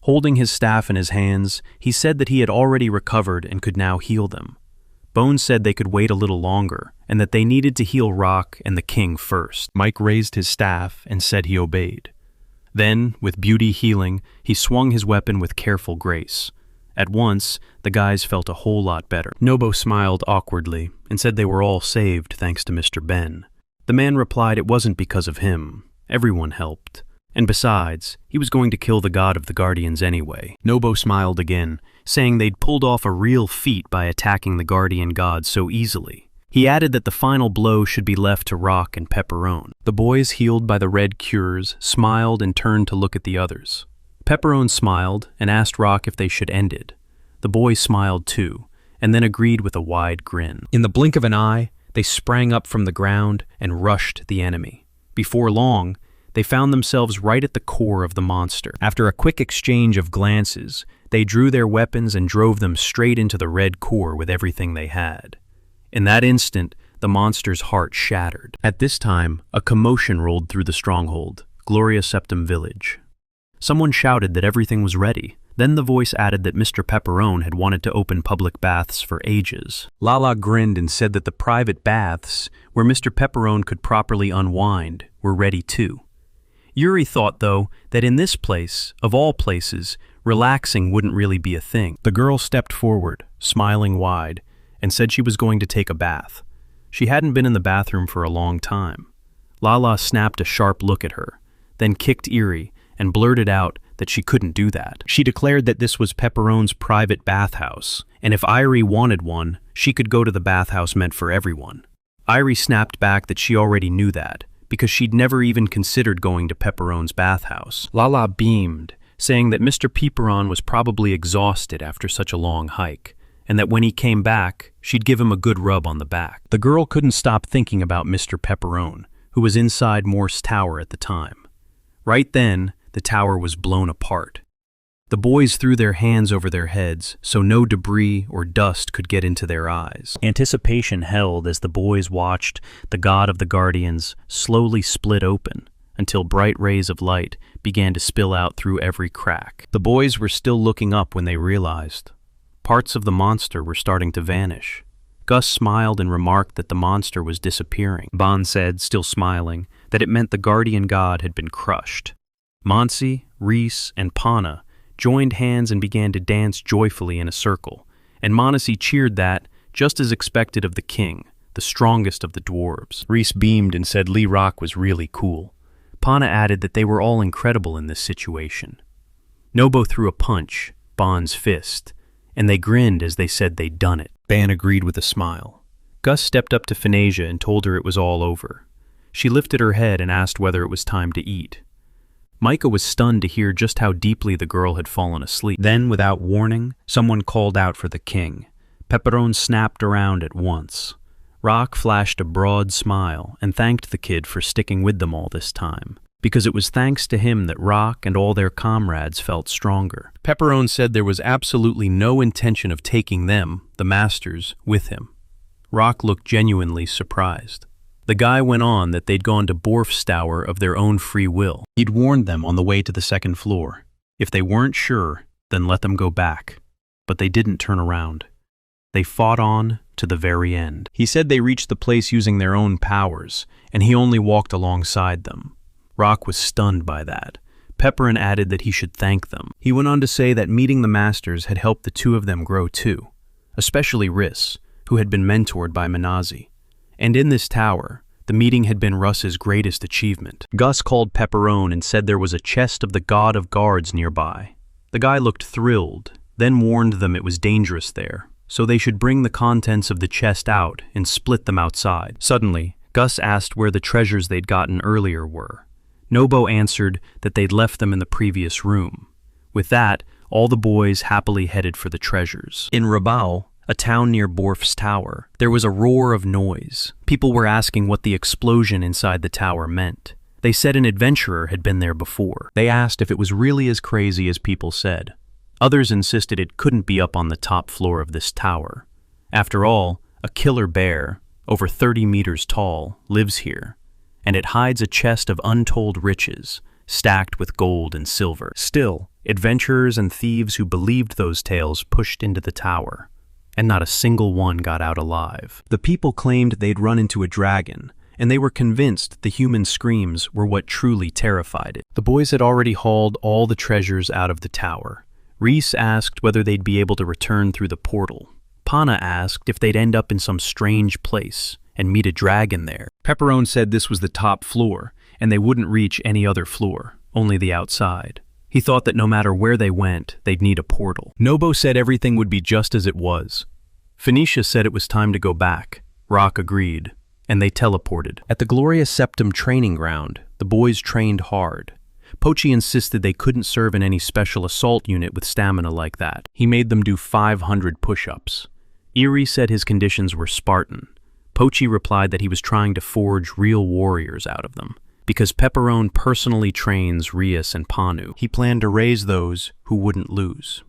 Holding his staff in his hands, he said that he had already recovered and could now heal them. Bones said they could wait a little longer and that they needed to heal Rock and the king first. Mike raised his staff and said he obeyed. Then, with Beauty healing, he swung his weapon with careful grace. At once, the guys felt a whole lot better. Nobo smiled awkwardly and said they were all saved thanks to Mr. Ben. The man replied it wasn't because of him. Everyone helped. And besides, he was going to kill the god of the Guardians anyway. Nobo smiled again, saying they'd pulled off a real feat by attacking the Guardian god so easily. He added that the final blow should be left to Rock and Pepperone. The boys, healed by the red cures, smiled and turned to look at the others. Pepperone smiled and asked Rock if they should end it. The boy smiled too, and then agreed with a wide grin. In the blink of an eye, they sprang up from the ground and rushed the enemy. Before long, they found themselves right at the core of the monster. After a quick exchange of glances, they drew their weapons and drove them straight into the red core with everything they had. In that instant, the monster's heart shattered. At this time, a commotion rolled through the stronghold, Gloria Septum Village. Someone shouted that everything was ready. Then the voice added that Mr. Pepperone had wanted to open public baths for ages. Lala grinned and said that the private baths, where Mr. Pepperone could properly unwind, were ready too. Yuri thought, though, that in this place, of all places, relaxing wouldn't really be a thing. The girl stepped forward, smiling wide, and said she was going to take a bath. She hadn't been in the bathroom for a long time. Lala snapped a sharp look at her, then kicked Yuri and blurted out that she couldn't do that. She declared that this was Pepperone's private bathhouse, and if Irie wanted one, she could go to the bathhouse meant for everyone. Irie snapped back that she already knew that, because she'd never even considered going to Pepperone's bathhouse. Lala beamed, saying that Mr. Pepperon was probably exhausted after such a long hike, and that when he came back, she'd give him a good rub on the back. The girl couldn't stop thinking about Mr. Pepperone, who was inside Morse Tower at the time. Right then, the tower was blown apart. The boys threw their hands over their heads so no debris or dust could get into their eyes. Anticipation held as the boys watched the god of the Guardians slowly split open until bright rays of light began to spill out through every crack. The boys were still looking up when they realized parts of the monster were starting to vanish. Gus smiled and remarked that the monster was disappearing. Bon said, still smiling, that it meant the guardian god had been crushed. Monsi, Reese, and Pana joined hands and began to dance joyfully in a circle, and Monasi cheered that, just as expected of the king, the strongest of the dwarves. Reese beamed and said Lee Rock was really cool. Pana added that they were all incredible in this situation. Nobo threw a punch, Bon's fist, and they grinned as they said they'd done it. Ban agreed with a smile. Gus stepped up to Phanesia and told her it was all over. She lifted her head and asked whether it was time to eat. Micah was stunned to hear just how deeply the girl had fallen asleep. Then, without warning, someone called out for the king. Pepperone snapped around at once. Rock flashed a broad smile and thanked the kid for sticking with them all this time, because it was thanks to him that Rock and all their comrades felt stronger. Pepperone said there was absolutely no intention of taking them, the masters, with him. Rock looked genuinely surprised. The guy went on that they'd gone to Borf's tower of their own free will. He'd warned them on the way to the second floor. If they weren't sure, then let them go back. But they didn't turn around. They fought on to the very end. He said they reached the place using their own powers, and he only walked alongside them. Rock was stunned by that. Pepperone added that he should thank them. He went on to say that meeting the masters had helped the two of them grow too, especially Riss, who had been mentored by Manazi. And in this tower, the meeting had been Russ's greatest achievement. Gus called Pepperone and said there was a chest of the god of guards nearby. The guy looked thrilled, then warned them it was dangerous there, so they should bring the contents of the chest out and split them outside. Suddenly, Gus asked where the treasures they'd gotten earlier were. Nobo answered that they'd left them in the previous room. With that, all the boys happily headed for the treasures. In Rabaul, a town near Borf's tower, there was a roar of noise. People were asking what the explosion inside the tower meant. They said an adventurer had been there before. They asked if it was really as crazy as people said. Others insisted it couldn't be up on the top floor of this tower. After all, a killer bear, over 30 meters tall, lives here, and it hides a chest of untold riches, stacked with gold and silver. Still, adventurers and thieves who believed those tales pushed into the tower, and not a single one got out alive. The people claimed they'd run into a dragon, and they were convinced the human screams were what truly terrified it. The boys had already hauled all the treasures out of the tower. Reese asked whether they'd be able to return through the portal. Pana asked if they'd end up in some strange place and meet a dragon there. Pepperone said this was the top floor, and they wouldn't reach any other floor, only the outside. He thought that no matter where they went, they'd need a portal. Nobo said everything would be just as it was. Phoenicia said it was time to go back. Rock agreed, and they teleported. At the Gloria Septum training ground, the boys trained hard. Pochi insisted they couldn't serve in any special assault unit with stamina like that. He made them do 500 push-ups. Erie said his conditions were Spartan. Pochi replied that he was trying to forge real warriors out of them, because Pepperone personally trains Rias and Panu. He planned to raise those who wouldn't lose.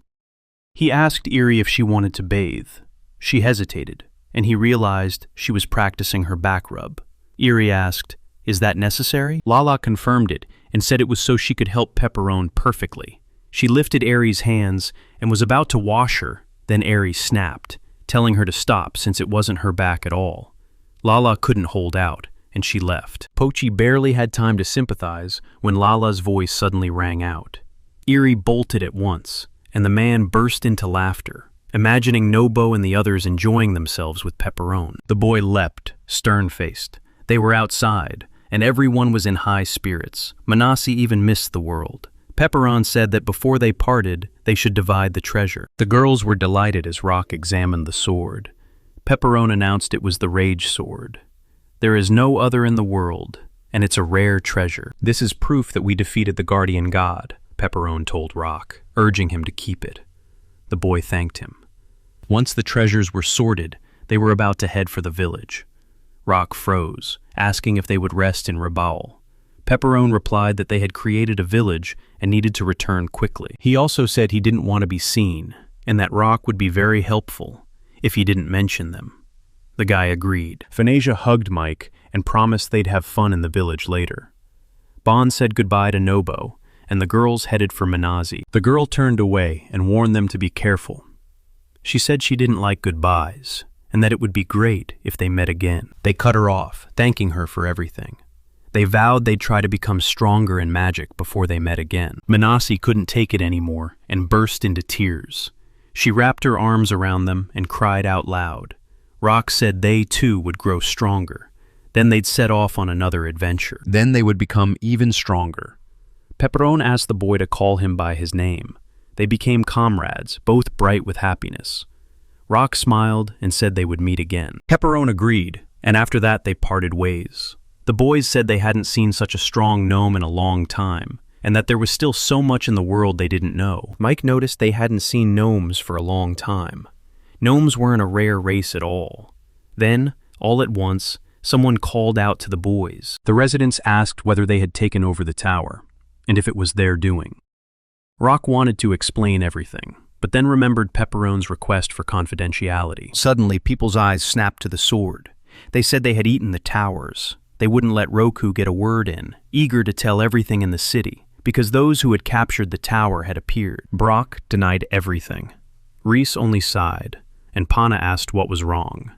He asked Erie if she wanted to bathe. She hesitated, and he realized she was practicing her back rub. Erie asked, "Is that necessary?" Lala confirmed it and said it was so she could help Pepperone perfectly. She lifted Erie's hands and was about to wash her, then Erie snapped, telling her to stop since it wasn't her back at all. Lala couldn't hold out, and she left. Pochi barely had time to sympathize when Lala's voice suddenly rang out. Erie bolted at once, and the man burst into laughter, imagining Nobo and the others enjoying themselves with Pepperone. The boy leapt, stern-faced. They were outside, and everyone was in high spirits. Manasi even missed the world. Pepperone said that before they parted, they should divide the treasure. The girls were delighted as Rock examined the sword. Pepperone announced it was the Rage Sword. "There is no other in the world, and it's a rare treasure. This is proof that we defeated the guardian god," Pepperone told Rock, urging him to keep it. The boy thanked him. Once the treasures were sorted, they were about to head for the village. Rock froze, asking if they would rest in Rabaul. Pepperone replied that they had created a village and needed to return quickly. He also said he didn't want to be seen, and that Rock would be very helpful if he didn't mention them. The guy agreed. Phoenicia hugged Mike and promised they'd have fun in the village later. Bond said goodbye to Nobo, and the girls headed for Manazi. The girl turned away and warned them to be careful. She said she didn't like goodbyes, and that it would be great if they met again. They cut her off, thanking her for everything. They vowed they'd try to become stronger in magic before they met again. Manasi couldn't take it anymore and burst into tears. She wrapped her arms around them and cried out loud. Rock said they too would grow stronger. Then they'd set off on another adventure. Then they would become even stronger. Pepperone asked the boy to call him by his name. They became comrades, both bright with happiness. Rock smiled and said they would meet again. Pepperone agreed, and after that they parted ways. The boys said they hadn't seen such a strong gnome in a long time, and that there was still so much in the world they didn't know. Mike noticed they hadn't seen gnomes for a long time. Gnomes weren't a rare race at all. Then, all at once, someone called out to the boys. The residents asked whether they had taken over the tower, and if it was their doing. Rock wanted to explain everything, but then remembered Pepperone's request for confidentiality. Suddenly, people's eyes snapped to the sword. They said they had eaten the towers. They wouldn't let Roku get a word in, eager to tell everything in the city, because those who had captured the tower had appeared. Brock denied everything. Reese only sighed, and Pana asked what was wrong.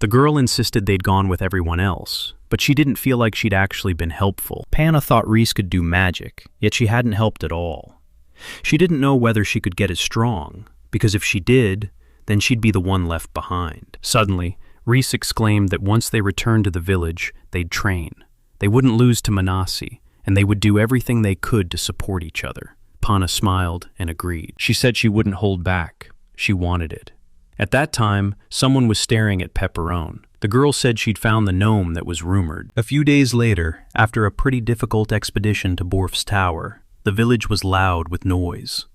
The girl insisted they'd gone with everyone else, but she didn't feel like she'd actually been helpful. Pana thought Reese could do magic, yet she hadn't helped at all. She didn't know whether she could get as strong, because if she did, then she'd be the one left behind. Suddenly, Reese exclaimed that once they returned to the village, they'd train. They wouldn't lose to Manasi, and they would do everything they could to support each other. Pana smiled and agreed. She said she wouldn't hold back. She wanted it. At that time, someone was staring at Pepperone. The girl said she'd found the gnome that was rumored. A few days later, after a pretty difficult expedition to Borf's tower, the village was loud with noise.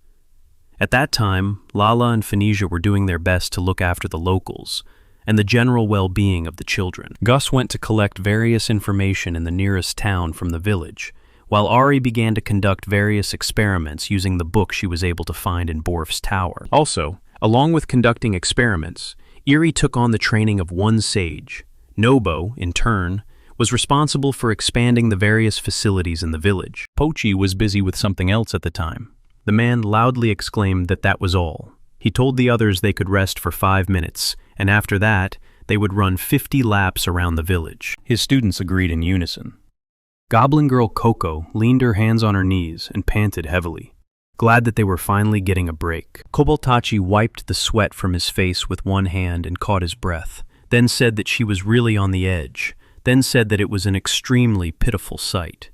At that time, Lala and Phoenicia were doing their best to look after the locals and the general well-being of the children. Gus went to collect various information in the nearest town from the village, while Ari began to conduct various experiments using the book she was able to find in Borf's tower. Also, along with conducting experiments, Eri took on the training of one sage. Nobo, in turn, was responsible for expanding the various facilities in the village. Pochi was busy with something else at the time. The man loudly exclaimed that that was all. He told the others they could rest for 5 minutes, and after that, they would run 50 laps around the village. His students agreed in unison. Goblin girl Coco leaned her hands on her knees and panted heavily, glad that they were finally getting a break. Koboltachi wiped the sweat from his face with one hand and caught his breath, then said that she was really on the edge, then said that it was an extremely pitiful sight.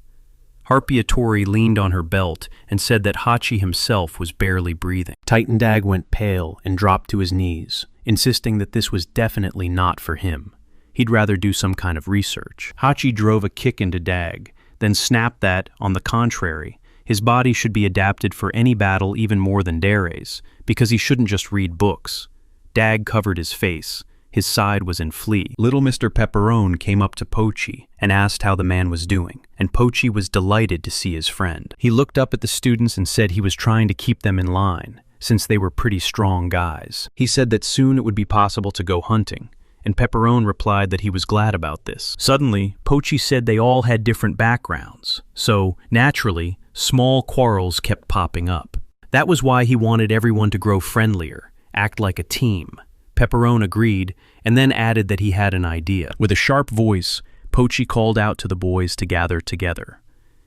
Harpiatori leaned on her belt and said that Hachi himself was barely breathing. Titan Dag went pale and dropped to his knees, insisting that this was definitely not for him. He'd rather do some kind of research. Hachi drove a kick into Dag, then snapped that, on the contrary, his body should be adapted for any battle even more than Dare's, because he shouldn't just read books. Dag covered his face. His side was in flea. Little Mr. Pepperone came up to Pochi and asked how the man was doing, and Pochi was delighted to see his friend. He looked up at the students and said he was trying to keep them in line, since they were pretty strong guys. He said that soon it would be possible to go hunting, and Pepperone replied that he was glad about this. Suddenly, Pochi said they all had different backgrounds, so, naturally, small quarrels kept popping up. That was why he wanted everyone to grow friendlier, act like a team. Pepperone agreed, and then added that he had an idea. With a sharp voice, Pochi called out to the boys to gather together.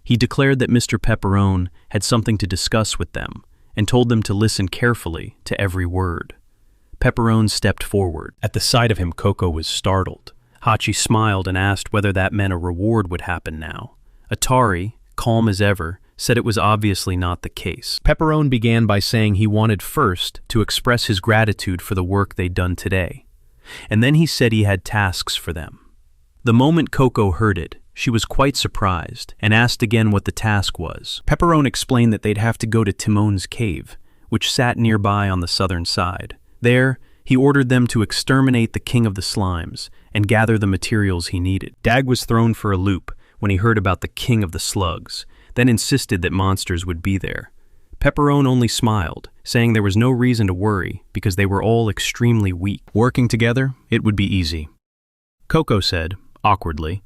He declared that Mr. Pepperone had something to discuss with them, and told them to listen carefully to every word. Pepperone stepped forward. At the sight of him, Coco was startled. Hachi smiled and asked whether that meant a reward would happen now. Atari, calm as ever, said it was obviously not the case. Pepperone began by saying he wanted first to express his gratitude for the work they'd done today, and then he said he had tasks for them. The moment Coco heard it, she was quite surprised and asked again what the task was. Pepperone explained that they'd have to go to Timon's cave, which sat nearby on the southern side. There, he ordered them to exterminate the king of the slimes and gather the materials he needed. Dag was thrown for a loop when he heard about the king of the slugs, then insisted that monsters would be there. Pepperone only smiled, saying there was no reason to worry because they were all extremely weak. Working together, it would be easy. Coco said, awkwardly,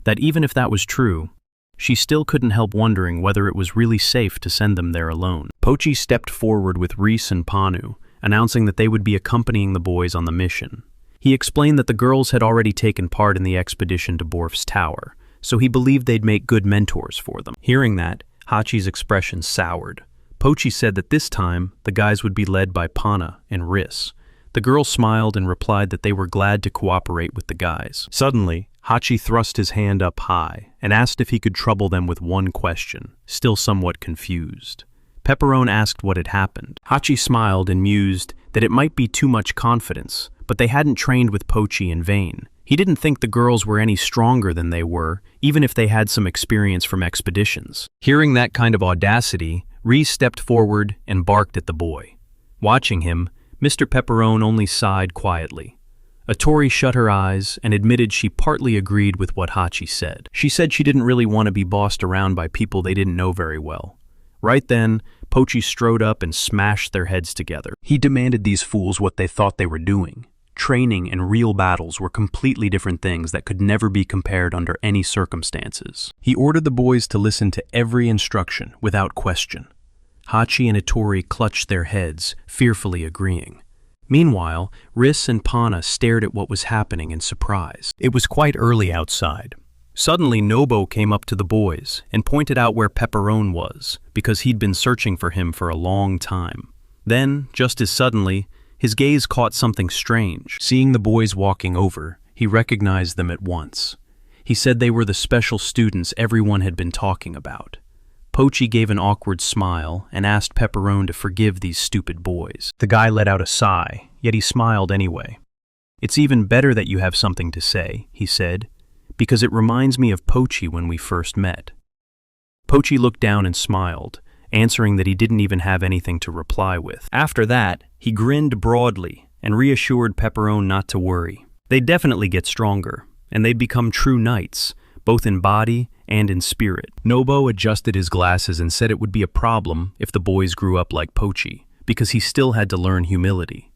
that even if that was true, she still couldn't help wondering whether it was really safe to send them there alone. Pochi stepped forward with Reese and Panu, announcing that they would be accompanying the boys on the mission. He explained that the girls had already taken part in the expedition to Borf's tower, so he believed they'd make good mentors for them. Hearing that, Hachi's expression soured. Pochi said that this time, the guys would be led by Pana and Riss. The girl smiled and replied that they were glad to cooperate with the guys. Suddenly, Hachi thrust his hand up high and asked if he could trouble them with one question, still somewhat confused. Pepperone asked what had happened. Hachi smiled and mused that it might be too much confidence, but they hadn't trained with Pochi in vain, He didn't think the girls were any stronger than they were, even if they had some experience from expeditions. Hearing that kind of audacity, Rhys stepped forward and barked at the boy. Watching him, Mr. Pepperone only sighed quietly. Atori shut her eyes and admitted she partly agreed with what Hachi said. She said she didn't really want to be bossed around by people they didn't know very well. Right then, Pochi strode up and smashed their heads together. He demanded these fools what they thought they were doing. Training and real battles were completely different things that could never be compared under any circumstances. He ordered the boys to listen to every instruction without question. Hachi and Atori clutched their heads, fearfully agreeing. Meanwhile, Rhys and Pana stared at what was happening in surprise. It was quite early outside. Suddenly, Nobo came up to the boys and pointed out where Pepperone was, because he'd been searching for him for a long time. Then, just as suddenly, his gaze caught something strange. Seeing the boys walking over, he recognized them at once. He said they were the special students everyone had been talking about. Pochi gave an awkward smile and asked Pepperone to forgive these stupid boys. The guy let out a sigh, yet he smiled anyway. "It's even better that you have something to say," he said, "because it reminds me of Pochi when we first met." Pochi looked down and smiled, answering that he didn't even have anything to reply with. After that, he grinned broadly and reassured Pepperone not to worry. They'd definitely get stronger, and they'd become true knights, both in body and in spirit. Nobo adjusted his glasses and said it would be a problem if the boys grew up like Pochi, because he still had to learn humility.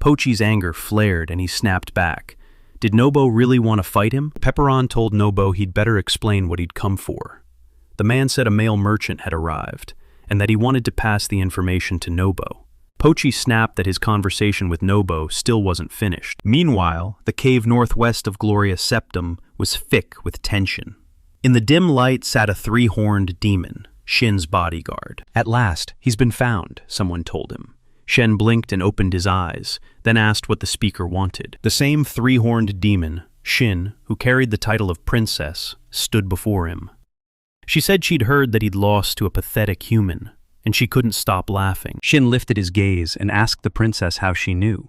Pochi's anger flared and he snapped back. Did Nobo really want to fight him? Pepperone told Nobo he'd better explain what he'd come for. The man said a male merchant had arrived, and that he wanted to pass the information to Nobo. Pochi snapped that his conversation with Nobo still wasn't finished. Meanwhile, the cave northwest of Gloria Septum was thick with tension. In the dim light sat a three-horned demon, Shin's bodyguard. "At last, he's been found," someone told him. Shen blinked and opened his eyes, then asked what the speaker wanted. The same three-horned demon, Shin, who carried the title of princess, stood before him. She said she'd heard that he'd lost to a pathetic human, and she couldn't stop laughing. Shin lifted his gaze and asked the princess how she knew.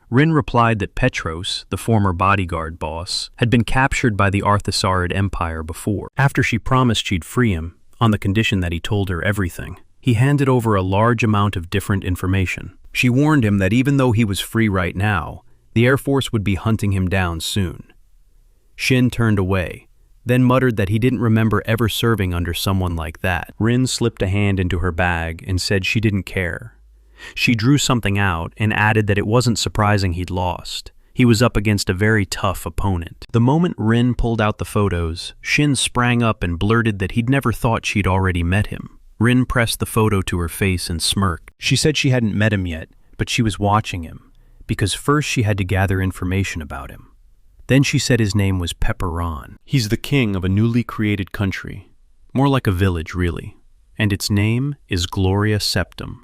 Rin replied that Petros, the former bodyguard boss, had been captured by the Arthasaurid Empire before. After she promised she'd free him, on the condition that he told her everything, he handed over a large amount of different information. She warned him that even though he was free right now, the Air Force would be hunting him down soon. Shin turned away, then muttered that he didn't remember ever serving under someone like that. Rin slipped a hand into her bag and said she didn't care. She drew something out and added that it wasn't surprising he'd lost. He was up against a very tough opponent. The moment Rin pulled out the photos, Shin sprang up and blurted that he'd never thought she'd already met him. Rin pressed the photo to her face and smirked. She said she hadn't met him yet, but she was watching him, because first she had to gather information about him. Then she said his name was Pepperone. He's the king of a newly created country, more like a village really, and its name is Gloria Septum.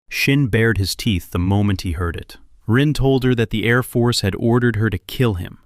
Shin bared his teeth the moment he heard it. Rin told her that the Air Force had ordered her to kill him,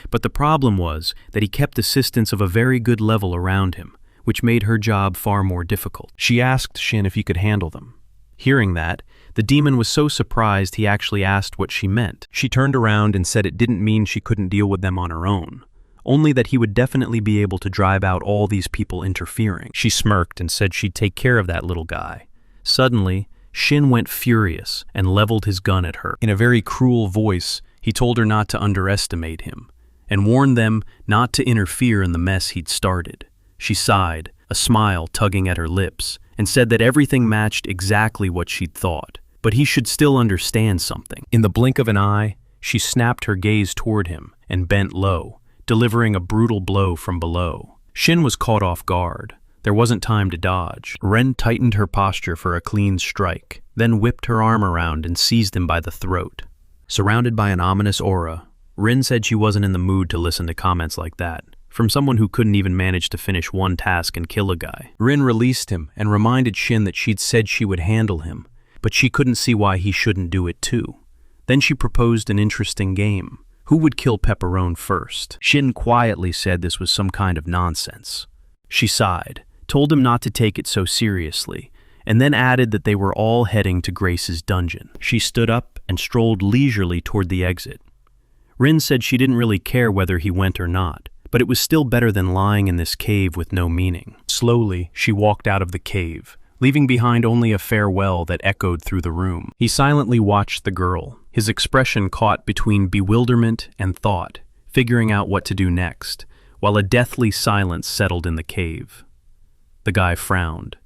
but the problem was that he kept assistants of a very good level around him, which made her job far more difficult. She asked Shin if he could handle them. Hearing that, the demon was so surprised he actually asked what she meant. She turned around and said it didn't mean she couldn't deal with them on her own, only that he would definitely be able to drive out all these people interfering. She smirked and said she'd take care of that little guy. Suddenly, Shin went furious and leveled his gun at her. In a very cruel voice, he told her not to underestimate him, and warned them not to interfere in the mess he'd started. She sighed, a smile tugging at her lips, and said that everything matched exactly what she'd thought, but he should still understand something. In the blink of an eye, she snapped her gaze toward him and bent low, delivering a brutal blow from below. Shin was caught off guard. There wasn't time to dodge. Ren tightened her posture for a clean strike, then whipped her arm around and seized him by the throat. Surrounded by an ominous aura, Rin said she wasn't in the mood to listen to comments like that, from someone who couldn't even manage to finish one task and kill a guy. Rin released him and reminded Shin that she'd said she would handle him, but she couldn't see why he shouldn't do it too. Then she proposed an interesting game. Who would kill Pepperone first? Shin quietly said this was some kind of nonsense. She sighed, told him not to take it so seriously, and then added that they were all heading to Grace's dungeon. She stood up and strolled leisurely toward the exit. Rin said she didn't really care whether he went or not, but it was still better than lying in this cave with no meaning. Slowly, she walked out of the cave, leaving behind only a farewell that echoed through the room. He silently watched the girl, his expression caught between bewilderment and thought, figuring out what to do next, while a deathly silence settled in the cave. The guy frowned.